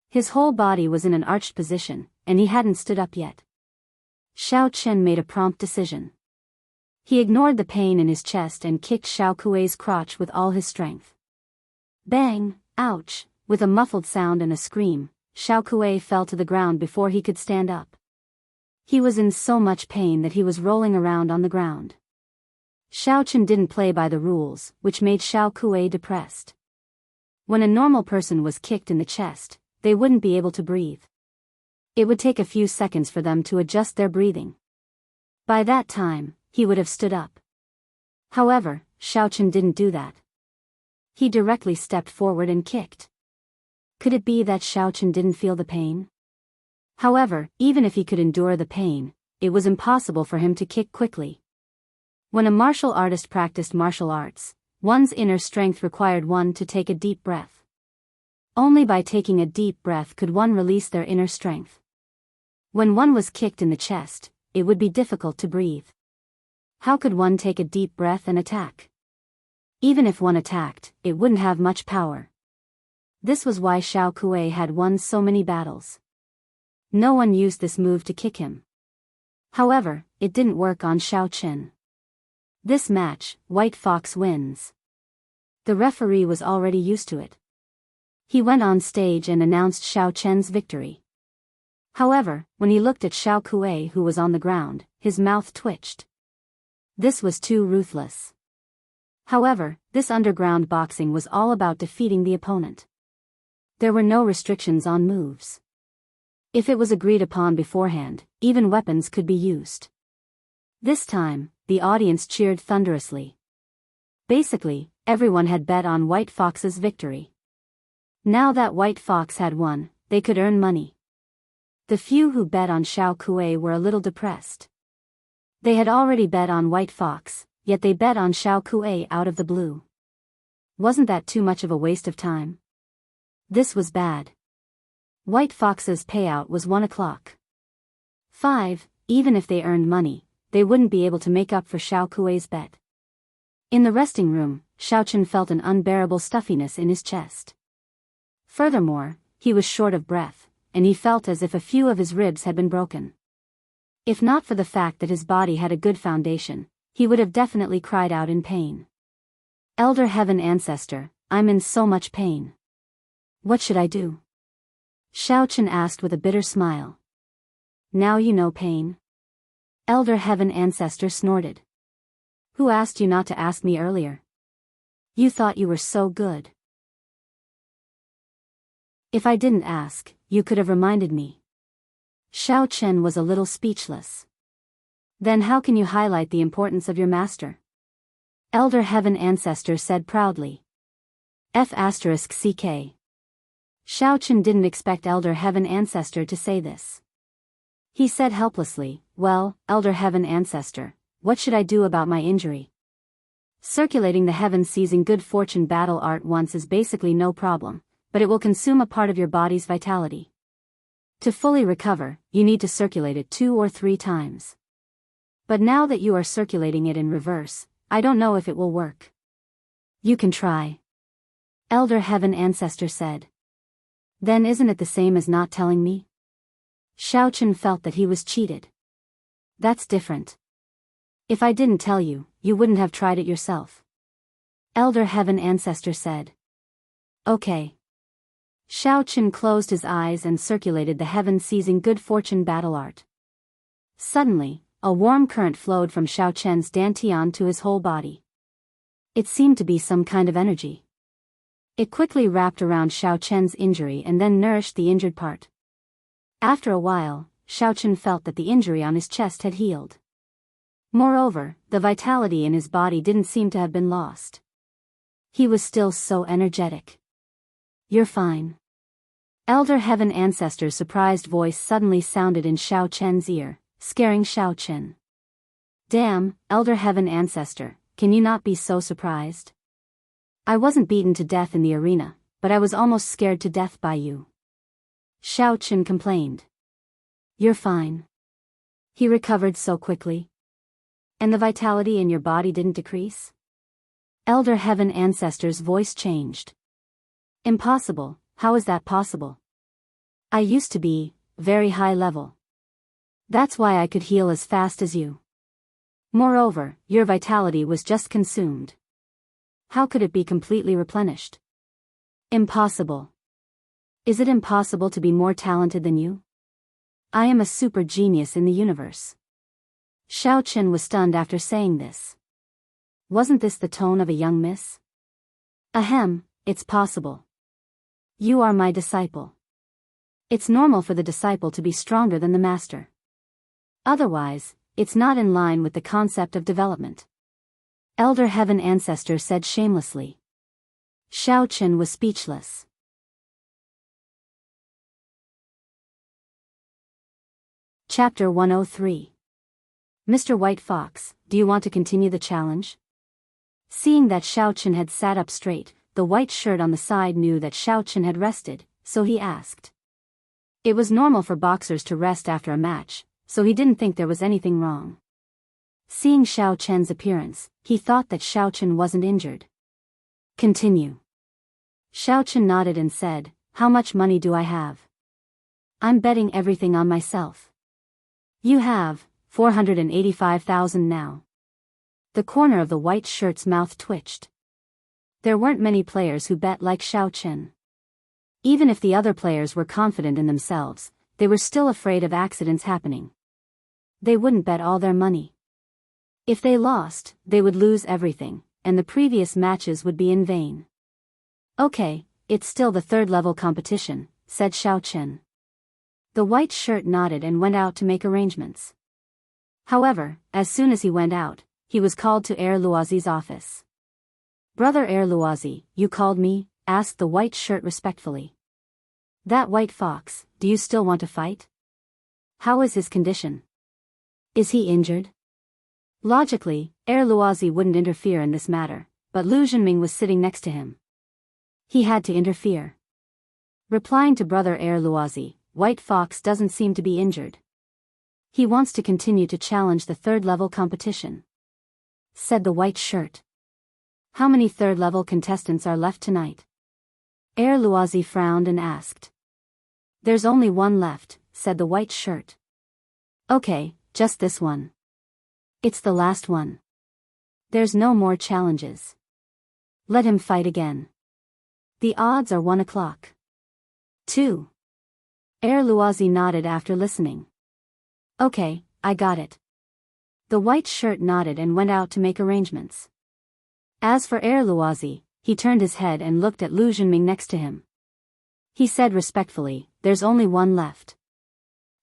His whole body was in an arched position, and he hadn't stood up yet. Xiao Chen made a prompt decision. He ignored the pain in his chest and kicked Xiao Kuei's crotch with all his strength. Bang! Ouch! With a muffled sound and a scream, Xiao Kuei fell to the ground before he could stand up. He was in so much pain that he was rolling around on the ground. Xiao Chen didn't play by the rules, which made Xiao Kuei depressed. When a normal person was kicked in the chest, they wouldn't be able to breathe. It would take a few seconds for them to adjust their breathing. By that time, he would have stood up. However, Xiao Chen didn't do that. He directly stepped forward and kicked. Could it be that Xiao Chen didn't feel the pain? However, even if he could endure the pain, it was impossible for him to kick quickly. When a martial artist practiced martial arts, one's inner strength required one to take a deep breath. Only by taking a deep breath could one release their inner strength. When one was kicked in the chest, it would be difficult to breathe. How could one take a deep breath and attack? Even if one attacked, it wouldn't have much power. This was why Xiao Kuei had won so many battles. No one used this move to kick him. However, it didn't work on Xiao Chen. This match, White Fox wins. The referee was already used to it. He went on stage and announced Xiao Chen's victory. However, when he looked at Xiao Kuei who was on the ground, his mouth twitched. This was too ruthless. However, this underground boxing was all about defeating the opponent. There were no restrictions on moves. If it was agreed upon beforehand, even weapons could be used. This time, the audience cheered thunderously. Basically, everyone had bet on White Fox's victory. Now that White Fox had won, they could earn money. The few who bet on Xiao Kuei were a little depressed. They had already bet on White Fox, yet they bet on Xiao Kuei out of the blue. Wasn't that too much of a waste of time? This was bad. White Fox's payout was 1:05. Even if they earned money, they wouldn't be able to make up for Xiao Kuei's bet. In the resting room, Xiao Chen felt an unbearable stuffiness in his chest. Furthermore, he was short of breath, and he felt as if a few of his ribs had been broken. If not for the fact that his body had a good foundation, he would have definitely cried out in pain. Elder Heaven Ancestor, I'm in so much pain. What should I do? Xiao Chen asked with a bitter smile. Now you know pain. Elder Heaven Ancestor snorted. Who asked you not to ask me earlier? You thought you were so good. If I didn't ask, you could have reminded me. Xiao Chen was a little speechless. Then how can you highlight the importance of your master? Elder Heaven Ancestor said proudly. F***CK. Xiao Chen didn't expect Elder Heaven Ancestor to say this. He said helplessly, well, Elder Heaven Ancestor, what should I do about my injury? Circulating the heavens seizing good fortune battle art once is basically no problem, but it will consume a part of your body's vitality. To fully recover, you need to circulate it 2 or 3 times. But now that you are circulating it in reverse, I don't know if it will work. You can try. Elder Heaven Ancestor said. Then isn't it the same as not telling me? Xiao Chen felt that he was cheated. That's different. If I didn't tell you, you wouldn't have tried it yourself. Elder Heaven Ancestor said. Okay. Xiao Chen closed his eyes and circulated the heaven-seizing good fortune battle art. Suddenly, a warm current flowed from Xiao Chen's dantian to his whole body. It seemed to be some kind of energy. It quickly wrapped around Xiao Chen's injury and then nourished the injured part. After a while, Xiao Chen felt that the injury on his chest had healed. Moreover, the vitality in his body didn't seem to have been lost. He was still so energetic. You're fine. Elder Heaven Ancestor's surprised voice suddenly sounded in Xiao Chen's ear, scaring Xiao Chen. Damn, Elder Heaven Ancestor, can you not be so surprised? I wasn't beaten to death in the arena, but I was almost scared to death by you. Xiao Chen complained. You're fine. He recovered so quickly. And the vitality in your body didn't decrease? Elder Heaven Ancestor's voice changed. Impossible, how is that possible? I used to be, very high level. That's why I could heal as fast as you. Moreover, your vitality was just consumed. How could it be completely replenished? Impossible. Is it impossible to be more talented than you? I am a super genius in the universe. Xiao Chen was stunned after saying this. Wasn't this the tone of a young miss? Ahem, it's possible. You are my disciple. It's normal for the disciple to be stronger than the master. Otherwise, it's not in line with the concept of development. Elder Heaven Ancestor said shamelessly. Xiao Chen was speechless. Chapter 103. Mr. White Fox, do you want to continue the challenge? Seeing that Xiao Chen had sat up straight, the white shirt on the side knew that Xiao Chen had rested, so he asked. It was normal for boxers to rest after a match, so he didn't think there was anything wrong. Seeing Xiao Chen's appearance, he thought that Xiao Chen wasn't injured. Continue. Xiao Chen nodded and said, how much money do I have? I'm betting everything on myself. You have 485,000 now. The corner of the white shirt's mouth twitched. There weren't many players who bet like Xiao Chen. Even if the other players were confident in themselves, they were still afraid of accidents happening. They wouldn't bet all their money. If they lost, they would lose everything, and the previous matches would be in vain. Okay, it's still the third-level competition, said Xiao Chen. The white shirt nodded and went out to make arrangements. However, as soon as he went out, he was called to Air Luozi's office. Brother Air Luozi, you called me? Asked the white shirt respectfully. That white fox, do you still want to fight? How is his condition? Is he injured? Logically, Air Luozi wouldn't interfere in this matter, but Lu Zhenming was sitting next to him. He had to interfere. Replying to Brother Air Luozi, White Fox doesn't seem to be injured. He wants to continue to challenge the third-level competition, said the white shirt. How many third-level contestants are left tonight? Air Luozi frowned and asked. There's only one left, said the white shirt. Okay, just this one. It's the last one. There's no more challenges. Let him fight again. The odds are 1 o'clock. 2. Air Luozi nodded after listening. Okay, I got it. The white shirt nodded and went out to make arrangements. As for Air Luozi, he turned his head and looked at Lu Zhenming next to him. He said respectfully, there's only one left.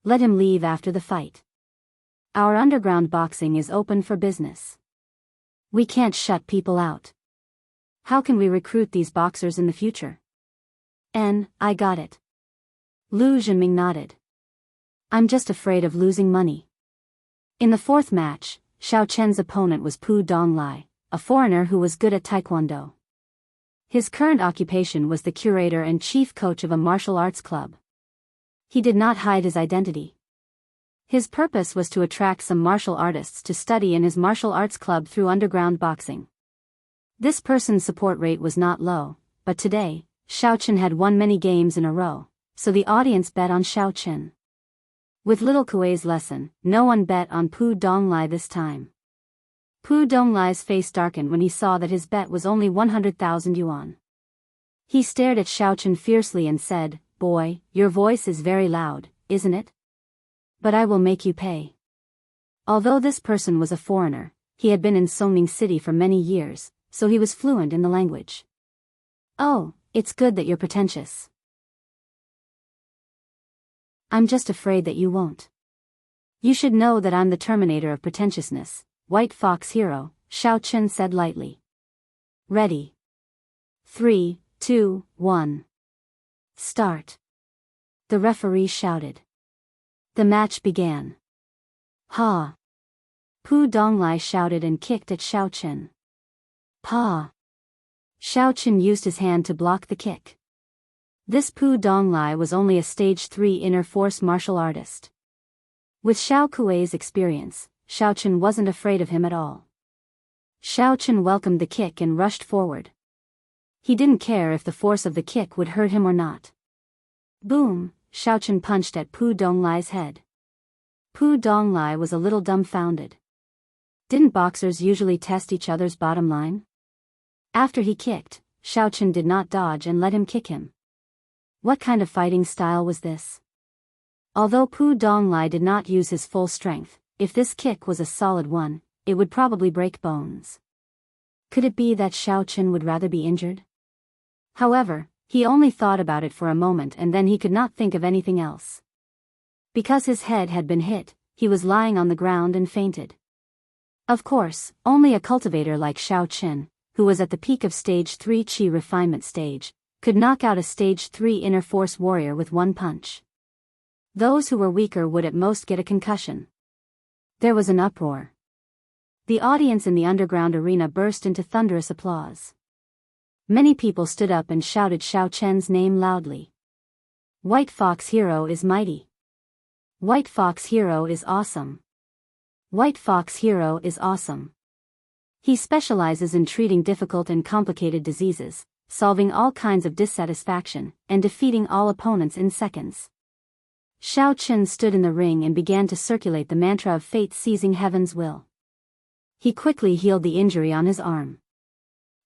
Let him leave after the fight. Our underground boxing is open for business. We can't shut people out. How can we recruit these boxers in the future? I got it. Lu Zhenming nodded. I'm just afraid of losing money. In the fourth match, Xiao Chen's opponent was Pu Donglai, a foreigner who was good at taekwondo. His current occupation was the curator and chief coach of a martial arts club. He did not hide his identity. His purpose was to attract some martial artists to study in his martial arts club through underground boxing. This person's support rate was not low, but today, Xiao Chen had won many games in a row, so the audience bet on Xiao Chen. With little Kuei's lesson, no one bet on Pu Donglai this time. Pu Donglai's face darkened when he saw that his bet was only 100,000 yuan. He stared at Xiao Chen fiercely and said, Boy, your voice is very loud, isn't it? But I will make you pay. Although this person was a foreigner, he had been in Songning City for many years, so he was fluent in the language. Oh, it's good that you're pretentious. I'm just afraid that you won't. You should know that I'm the terminator of pretentiousness, White Fox hero, Xiao Chen said lightly. Ready. 3, 2, 1. Start. The referee shouted. The match began. Ha! Pu Donglai shouted and kicked at Xiao Chen. Pa! Xiao Chen used his hand to block the kick. This Pu Donglai was only a stage 3 inner force martial artist. With Xiao Kuei's experience, Xiao Chen wasn't afraid of him at all. Xiao Chen welcomed the kick and rushed forward. He didn't care if the force of the kick would hurt him or not. Boom! Xiao Chen punched at Pu Donglai's head. Pu Donglai was a little dumbfounded. Didn't boxers usually test each other's bottom line? After he kicked, Xiao Chen did not dodge and let him kick him. What kind of fighting style was this? Although Pu Donglai did not use his full strength, if this kick was a solid one, it would probably break bones. Could it be that Xiao Chen would rather be injured? However, he only thought about it for a moment and then he could not think of anything else. Because his head had been hit, he was lying on the ground and fainted. Of course, only a cultivator like Xiao Chen, who was at the peak of Stage 3 Qi refinement stage, could knock out a Stage 3 inner force warrior with one punch. Those who were weaker would at most get a concussion. There was an uproar. The audience in the underground arena burst into thunderous applause. Many people stood up and shouted Xiao Chen's name loudly. White Fox Hero is mighty. White Fox Hero is awesome. White Fox Hero is awesome. He specializes in treating difficult and complicated diseases, solving all kinds of dissatisfaction, and defeating all opponents in seconds. Xiao Chen stood in the ring and began to circulate the mantra of fate seizing heaven's will. He quickly healed the injury on his arm.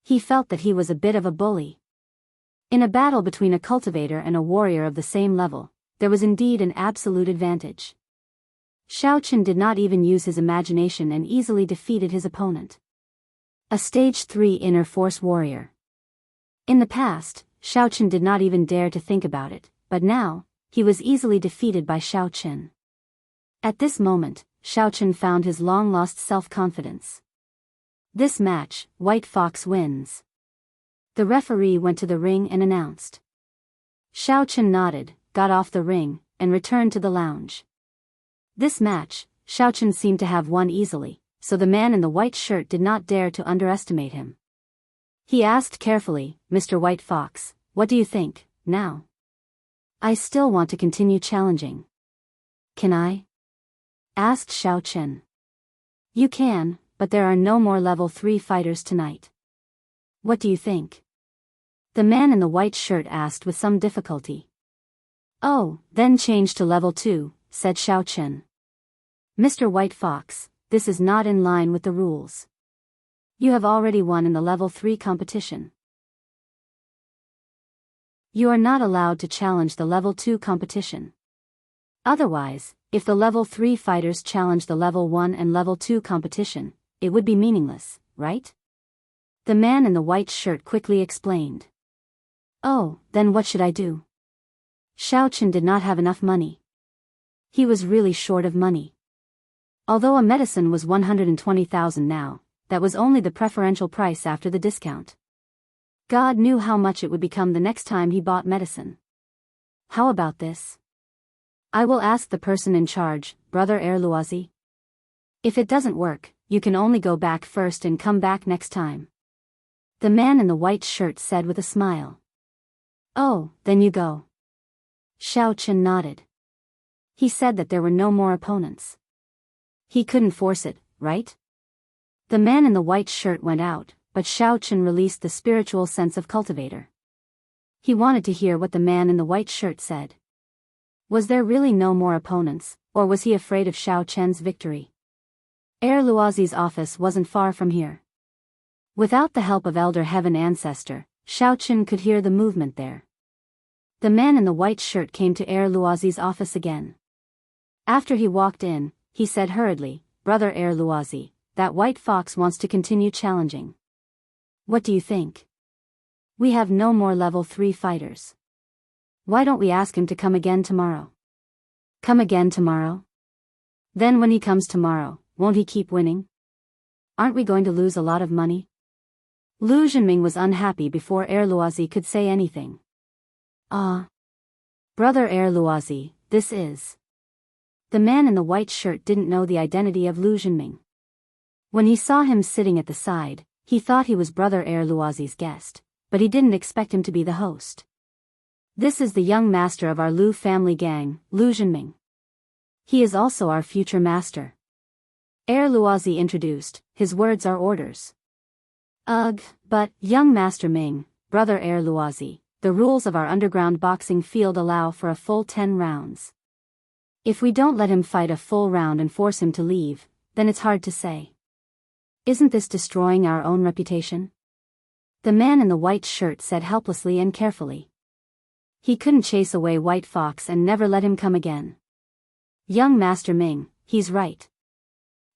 He felt that he was a bit of a bully. In a battle between a cultivator and a warrior of the same level, there was indeed an absolute advantage. Xiao Chen did not even use his imagination and easily defeated his opponent. A Stage 3 inner force warrior. In the past, Xiao Chen did not even dare to think about it, but now, he was easily defeated by Xiao Chen. At this moment, Xiao Chen found his long-lost self-confidence. This match, White Fox wins. The referee went to the ring and announced. Xiao Chen nodded, got off the ring, and returned to the lounge. This match, Xiao Chen seemed to have won easily, so the man in the white shirt did not dare to underestimate him. He asked carefully, Mr. White Fox, what do you think, now? I still want to continue challenging. Can I? Asked Xiao Chen. You can, but there are no more level 3 fighters tonight. What do you think? The man in the white shirt asked with some difficulty. Oh, then change to level 2, said Xiao Chen. Mr. White Fox, this is not in line with the rules. You have already won in the level 3 competition. You are not allowed to challenge the level 2 competition. Otherwise, if the level 3 fighters challenge the level 1 and level 2 competition, it would be meaningless, right? The man in the white shirt quickly explained. Oh, then what should I do? Xiao Chen did not have enough money. He was really short of money. Although a medicine was 120,000 now, that was only the preferential price after the discount. God knew how much it would become the next time he bought medicine. How about this? I will ask the person in charge, Brother Erluazi. If it doesn't work, you can only go back first and come back next time. The man in the white shirt said with a smile. Oh, then you go. Xiao Chen nodded. He said that there were no more opponents. He couldn't force it, right? The man in the white shirt went out, but Xiao Chen released the spiritual sense of cultivator. He wanted to hear what the man in the white shirt said. Was there really no more opponents, or was he afraid of Xiao Chen's victory? Erluazi's office wasn't far from here. Without the help of Elder Heaven Ancestor, Xiao Chen could hear the movement there. The man in the white shirt came to Erluazi's office again. After he walked in, he said hurriedly, Brother Erluazi, that white fox wants to continue challenging. What do you think? We have no more level 3 fighters. Why don't we ask him to come again tomorrow? Come again tomorrow? Then when he comes tomorrow, won't he keep winning? Aren't we going to lose a lot of money? Lu Zhenming was unhappy before Erluazi could say anything. Brother Erluazi, this is... The man in the white shirt didn't know the identity of Lu Zhenming. When he saw him sitting at the side, he thought he was Brother Erluazi's guest, but he didn't expect him to be the host. This is the young master of our Lu family gang, Lu Zhenming. He is also our future master. Erluazi introduced, his words are orders. Ugh, but, young Master Ming, Brother Erluazi, the rules of our underground boxing field allow for a full 10 rounds. If we don't let him fight a full round and force him to leave, then it's hard to say. Isn't this destroying our own reputation? The man in the white shirt said helplessly and carefully. He couldn't chase away White Fox and never let him come again. Young Master Ming, he's right.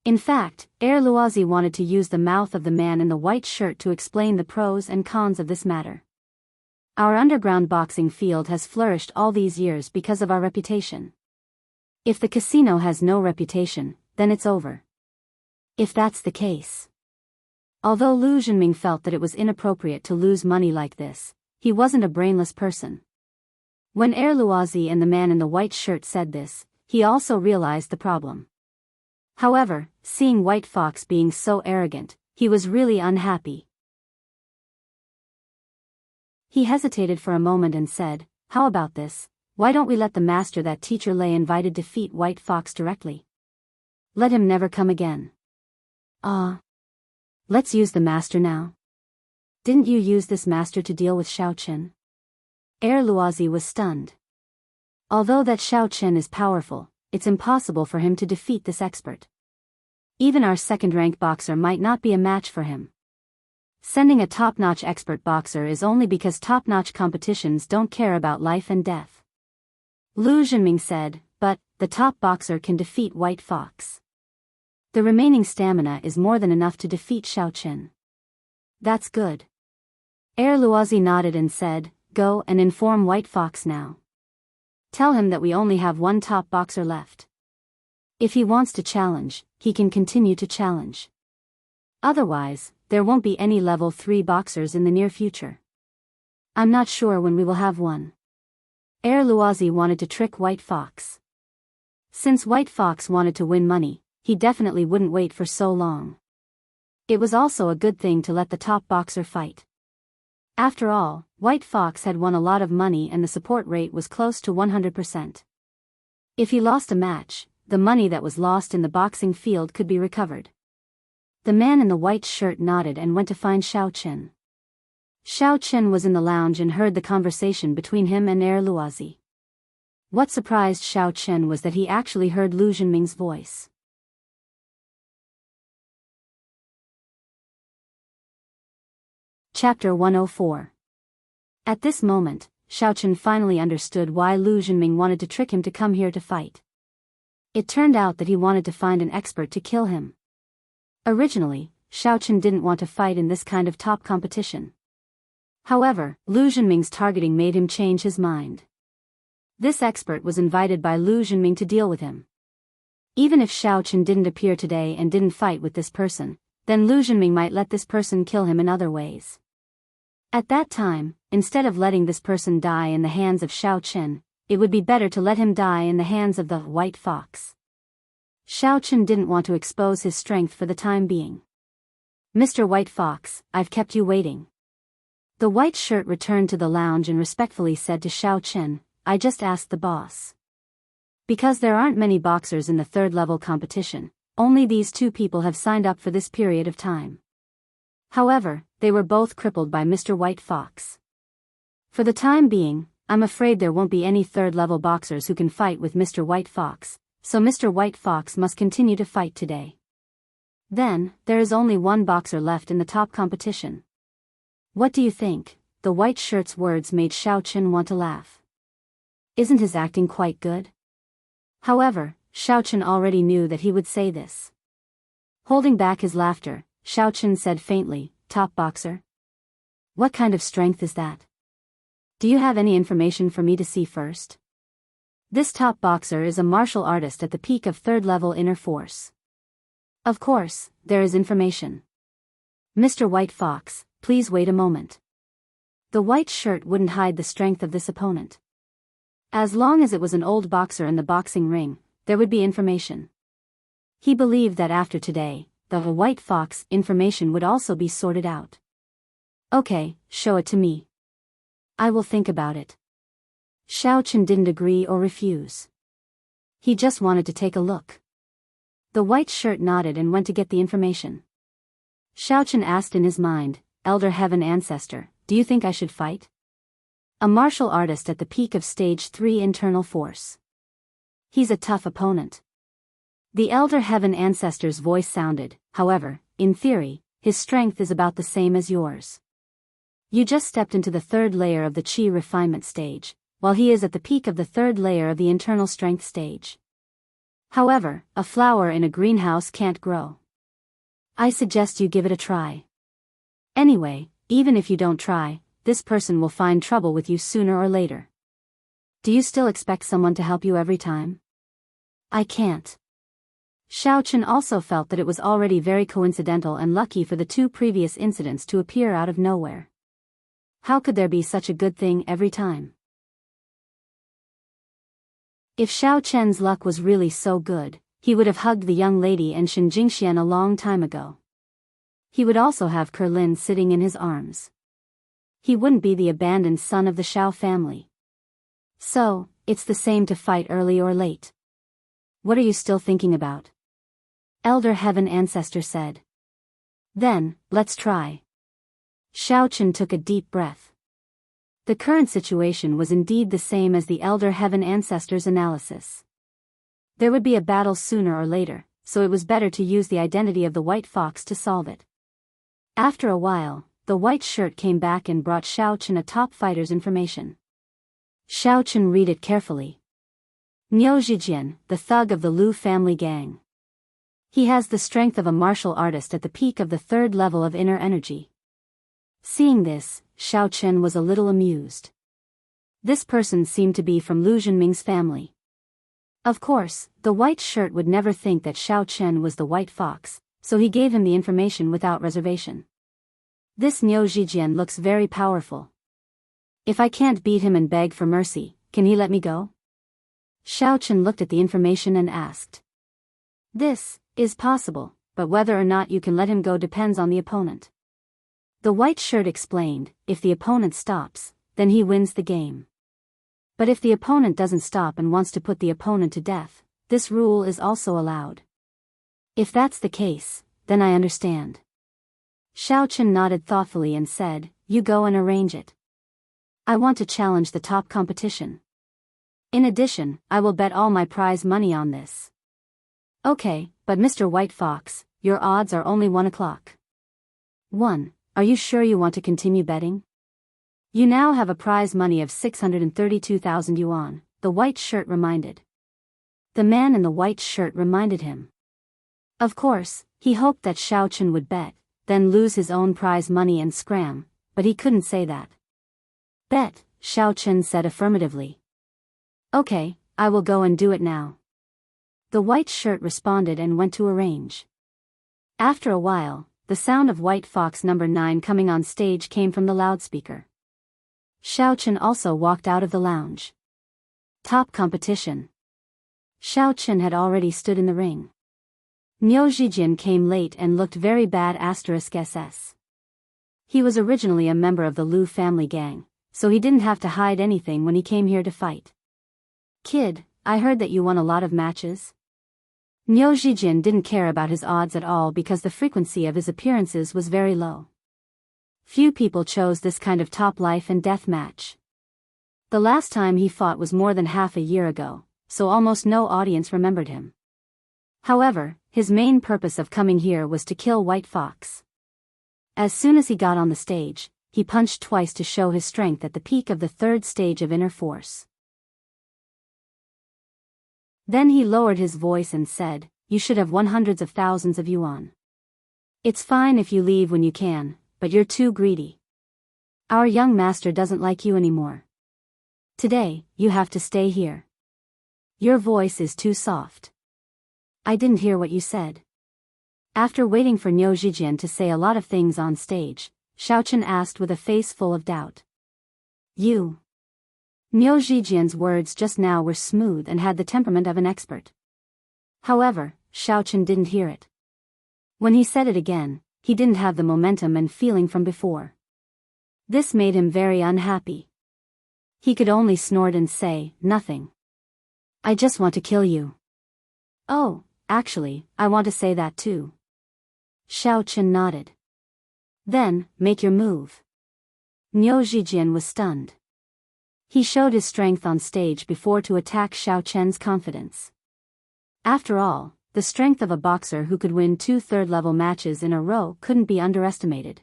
In fact, Luozi wanted to use the mouth of the man in the white shirt to explain the pros and cons of this matter. Our underground boxing field has flourished all these years because of our reputation. If the casino has no reputation, then it's over. If that's the case. Although Lu Zhenming felt that it was inappropriate to lose money like this, he wasn't a brainless person. When Luozi and the man in the white shirt said this, he also realized the problem. However, seeing White Fox being so arrogant, he was really unhappy. He hesitated for a moment and said, "How about this? Why don't we let the master that teacher Lei invited defeat White Fox directly? Let him never come again." Let's use the master now. Didn't you use this master to deal with Xiao Chen? Luozi was stunned. Although that Xiao Chen is powerful, it's impossible for him to defeat this expert. Even our second-rank boxer might not be a match for him. Sending a top-notch expert boxer is only because top-notch competitions don't care about life and death. Lu Zhenming said, "But the top boxer can defeat White Fox. The remaining stamina is more than enough to defeat Xiao Chen." "That's good." Luozi nodded and said, "Go and inform White Fox now. Tell him that we only have one top boxer left. If he wants to challenge, he can continue to challenge. Otherwise, there won't be any level 3 boxers in the near future. I'm not sure when we will have one." Luozi wanted to trick White Fox. Since White Fox wanted to win money, he definitely wouldn't wait for so long. It was also a good thing to let the top boxer fight. After all, White Fox had won a lot of money and the support rate was close to 100%. If he lost a match, the money that was lost in the boxing field could be recovered. The man in the white shirt nodded and went to find Xiao Chen. Xiao Chen was in the lounge and heard the conversation between him and Luozi. What surprised Xiao Chen was that he actually heard Lu Zhenming's voice. Chapter 104. At this moment, Xiao Chen finally understood why Lu Zhenming wanted to trick him to come here to fight. It turned out that he wanted to find an expert to kill him. Originally, Xiao Chen didn't want to fight in this kind of top competition. However, Lu Zhenming's targeting made him change his mind. This expert was invited by Lu Zhenming to deal with him. Even if Xiao Chen didn't appear today and didn't fight with this person, then Lu Zhenming might let this person kill him in other ways. At that time, instead of letting this person die in the hands of Xiao Chen, it would be better to let him die in the hands of the White Fox. Xiao Chen didn't want to expose his strength for the time being. "Mr. White Fox, I've kept you waiting." The white shirt returned to the lounge and respectfully said to Xiao Chen, "I just asked the boss. Because there aren't many boxers in the third-level competition, only these 2 people have signed up for this period of time. However, they were both crippled by Mr. White Fox. For the time being, I'm afraid there won't be any third-level boxers who can fight with Mr. White Fox, so Mr. White Fox must continue to fight today. Then, there is only one boxer left in the top competition. What do you think?" The white shirt's words made Xiao Chen want to laugh. Isn't his acting quite good? However, Xiao Chen already knew that he would say this. Holding back his laughter, Xiao Chen said faintly, "Top boxer? What kind of strength is that? Do you have any information for me to see first?" "This top boxer is a martial artist at the peak of third-level inner force." "Of course, there is information. Mr. White Fox, please wait a moment." The white shirt wouldn't hide the strength of this opponent. As long as it was an old boxer in the boxing ring, there would be information. He believed that after today, the White Fox information would also be sorted out. "Okay, show it to me. I will think about it." Xiao Chen didn't agree or refuse. He just wanted to take a look. The white shirt nodded and went to get the information. Xiao Chen asked in his mind, "Elder Heaven Ancestor, do you think I should fight? A martial artist at the peak of stage 3 internal force. He's a tough opponent." The Elder Heaven Ancestor's voice sounded, "However, in theory, his strength is about the same as yours. You just stepped into the 3rd layer of the Qi refinement stage, while he is at the peak of the 3rd layer of the internal strength stage. However, a flower in a greenhouse can't grow. I suggest you give it a try. Anyway, even if you don't try, this person will find trouble with you sooner or later. Do you still expect someone to help you every time? I can't. Xiao Chen also felt that it was already very coincidental and lucky for the two previous incidents to appear out of nowhere. How could there be such a good thing every time? If Xiao Chen's luck was really so good, he would have hugged the young lady and Shen Jingxian a long time ago. He would also have Kerlin sitting in his arms. He wouldn't be the abandoned son of the Xiao family. So, it's the same to fight early or late. What are you still thinking about? Elder Heaven Ancestor said. Then, let's try. Xiao Chen took a deep breath. The current situation was indeed the same as the Elder Heaven Ancestor's analysis. There would be a battle sooner or later, so it was better to use the identity of the White Fox to solve it. After a while, the white shirt came back and brought Xiao Chen a top fighter's information. Xiao Chen read it carefully. Niu Zhijian, the thug of the Lu family gang. He has the strength of a martial artist at the peak of the 3rd level of inner energy. Seeing this, Xiao Chen was a little amused. This person seemed to be from Lu Zhenming's family. Of course, the white shirt would never think that Xiao Chen was the White Fox, so he gave him the information without reservation. This Niu Zhijian looks very powerful. If I can't beat him and beg for mercy, can he let me go? Xiao Chen looked at the information and asked. This is possible, but whether or not you can let him go depends on the opponent. The white shirt explained, if the opponent stops, then he wins the game. But if the opponent doesn't stop and wants to put the opponent to death, this rule is also allowed. If that's the case, then I understand. Xiao Chen nodded thoughtfully and said, you go and arrange it. I want to challenge the top competition. In addition, I will bet all my prize money on this. Okay, but Mr. White Fox, your odds are only 1 o'clock. 1. Are you sure you want to continue betting? You now have a prize money of 632,000 yuan, the white shirt reminded. The man in the white shirt reminded him. Of course, he hoped that Xiao Chen would bet, then lose his own prize money and scram, but he couldn't say that. Bet, Xiao Chen said affirmatively. Okay, I will go and do it now. The white shirt responded and went to arrange. After a while, the sound of White Fox number 9 coming on stage came from the loudspeaker. Xiao Chen also walked out of the lounge. Top competition. Xiao Chen had already stood in the ring. Niu Zhijian came late and looked very bad *SS. He was originally a member of the Lu family gang, so he didn't have to hide anything when he came here to fight. Kid, I heard that you won a lot of matches. Niu Zhijian didn't care about his odds at all because the frequency of his appearances was very low. Few people chose this kind of top life and death match. The last time he fought was more than half a year ago, so almost no audience remembered him. However, his main purpose of coming here was to kill White Fox. As soon as he got on the stage, he punched twice to show his strength at the peak of the 3rd stage of inner force. Then he lowered his voice and said, you should have won hundreds of thousands of yuan. It's fine if you leave when you can, but you're too greedy. Our young master doesn't like you anymore. Today, you have to stay here. Your voice is too soft. I didn't hear what you said. After waiting for Niu Zhijian to say a lot of things on stage, Xiao Chen asked with a face full of doubt. You. Niu Zhijian's words just now were smooth and had the temperament of an expert. However, Xiao Chen didn't hear it. When he said it again, he didn't have the momentum and feeling from before. This made him very unhappy. He could only snort and say, nothing. I just want to kill you. Oh, actually, I want to say that too. Xiao Chen nodded. Then, make your move. Niu Zhijian was stunned. He showed his strength on stage before to attack Xiao Chen's confidence. After all, the strength of a boxer who could win 2 third-level matches in a row couldn't be underestimated.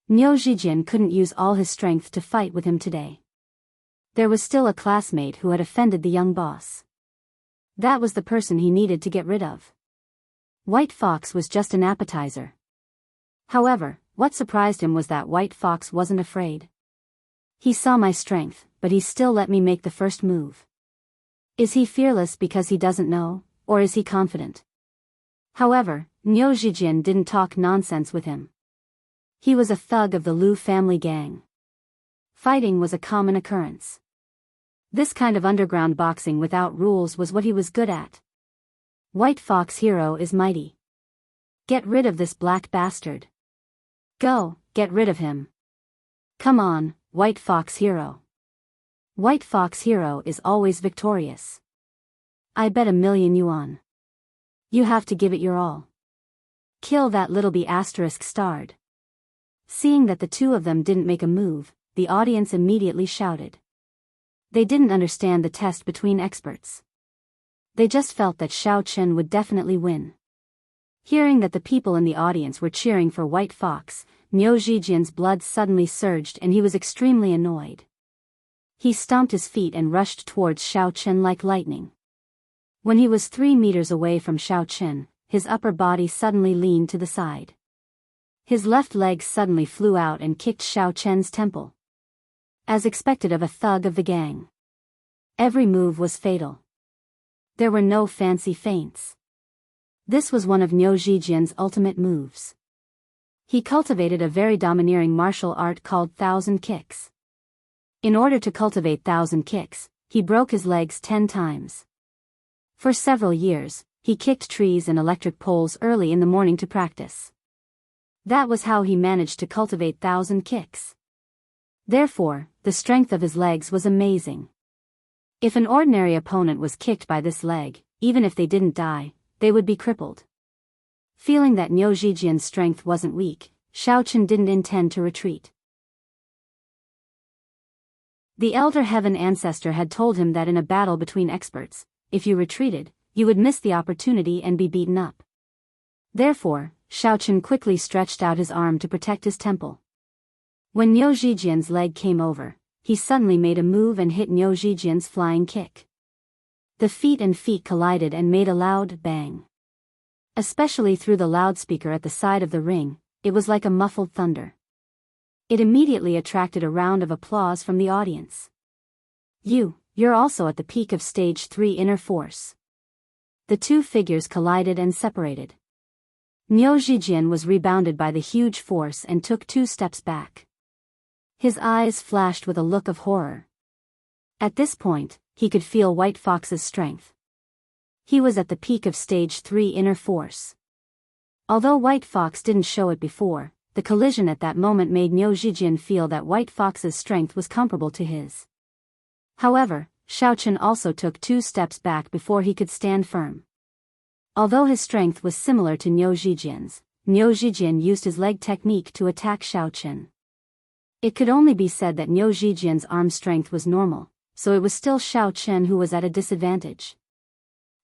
Niu Zhijian couldn't use all his strength to fight with him today. There was still a classmate who had offended the young boss. That was the person he needed to get rid of. White Fox was just an appetizer. However, what surprised him was that White Fox wasn't afraid. He saw my strength, but he still let me make the first move. Is he fearless because he doesn't know, or is he confident? However, Niu Zhijian didn't talk nonsense with him. He was a thug of the Liu family gang. Fighting was a common occurrence. This kind of underground boxing without rules was what he was good at. White Fox hero is mighty. Get rid of this black bastard. Go, get rid of him. Come on, White Fox hero. White Fox hero is always victorious. I bet 1,000,000 yuan. You have to give it your all. Kill that little bee asterisk starred. Seeing that the two of them didn't make a move, the audience immediately shouted. They didn't understand the test between experts. They just felt that Xiao Chen would definitely win. Hearing that the people in the audience were cheering for White Fox, Niu Zhijian's blood suddenly surged and he was extremely annoyed. He stomped his feet and rushed towards Xiao Chen like lightning. When he was 3 meters away from Xiao Chen, his upper body suddenly leaned to the side. His left leg suddenly flew out and kicked Xiao Chen's temple. As expected of a thug of the gang. Every move was fatal. There were no fancy feints. This was one of Niu Zhijian's ultimate moves. He cultivated a very domineering martial art called 1,000 kicks. In order to cultivate 1,000 kicks, he broke his legs 10 times. For several years, he kicked trees and electric poles early in the morning to practice. That was how he managed to cultivate 1,000 kicks. Therefore, the strength of his legs was amazing. If an ordinary opponent was kicked by this leg, even if they didn't die, they would be crippled. Feeling that Niu Zhijian's strength wasn't weak, Xiao Chen didn't intend to retreat. The Elder Heaven Ancestor had told him that in a battle between experts, if you retreated, you would miss the opportunity and be beaten up. Therefore, Xiao Chen quickly stretched out his arm to protect his temple. When Niu Zhijian's leg came over, he suddenly made a move and hit Niu Zhijian's flying kick. The feet collided and made a loud bang. Especially through the loudspeaker at the side of the ring, it was like a muffled thunder. It immediately attracted a round of applause from the audience. You're also at the peak of stage 3 inner force. The two figures collided and separated. Niu Zhijian was rebounded by the huge force and took 2 steps back. His eyes flashed with a look of horror. At this point, he could feel White Fox's strength. He was at the peak of stage 3 inner force. Although White Fox didn't show it before, the collision at that moment made Niu Zhijian feel that White Fox's strength was comparable to his. However, Xiao Chen also took 2 steps back before he could stand firm. Although his strength was similar to Niu Zhijian's, Niu Zhijian used his leg technique to attack Xiao Chen. It could only be said that Niu Zhijian's arm strength was normal, so it was still Xiao Chen who was at a disadvantage.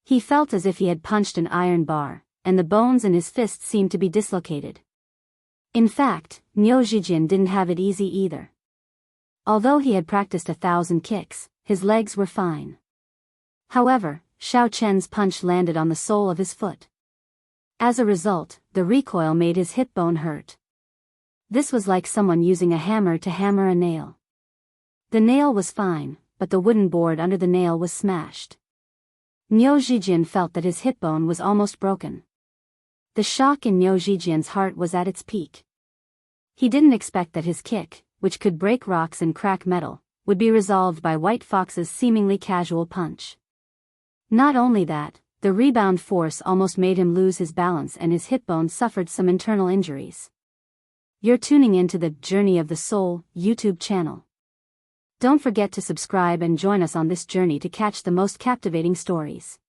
He felt as if he had punched an iron bar, and the bones in his fist seemed to be dislocated. In fact, Niu Zhijian didn't have it easy either. Although he had practiced 1,000 kicks, his legs were fine. However, Xiao Chen's punch landed on the sole of his foot. As a result, the recoil made his hip bone hurt. This was like someone using a hammer to hammer a nail. The nail was fine, but the wooden board under the nail was smashed. Niu Zhijian felt that his hip bone was almost broken. The shock in Niu Zhijian's heart was at its peak. He didn't expect that his kick, which could break rocks and crack metal, would be resolved by White Fox's seemingly casual punch. Not only that, the rebound force almost made him lose his balance and his hip bone suffered some internal injuries. You're tuning into the Journey of the Soul YouTube channel. Don't forget to subscribe and join us on this journey to catch the most captivating stories.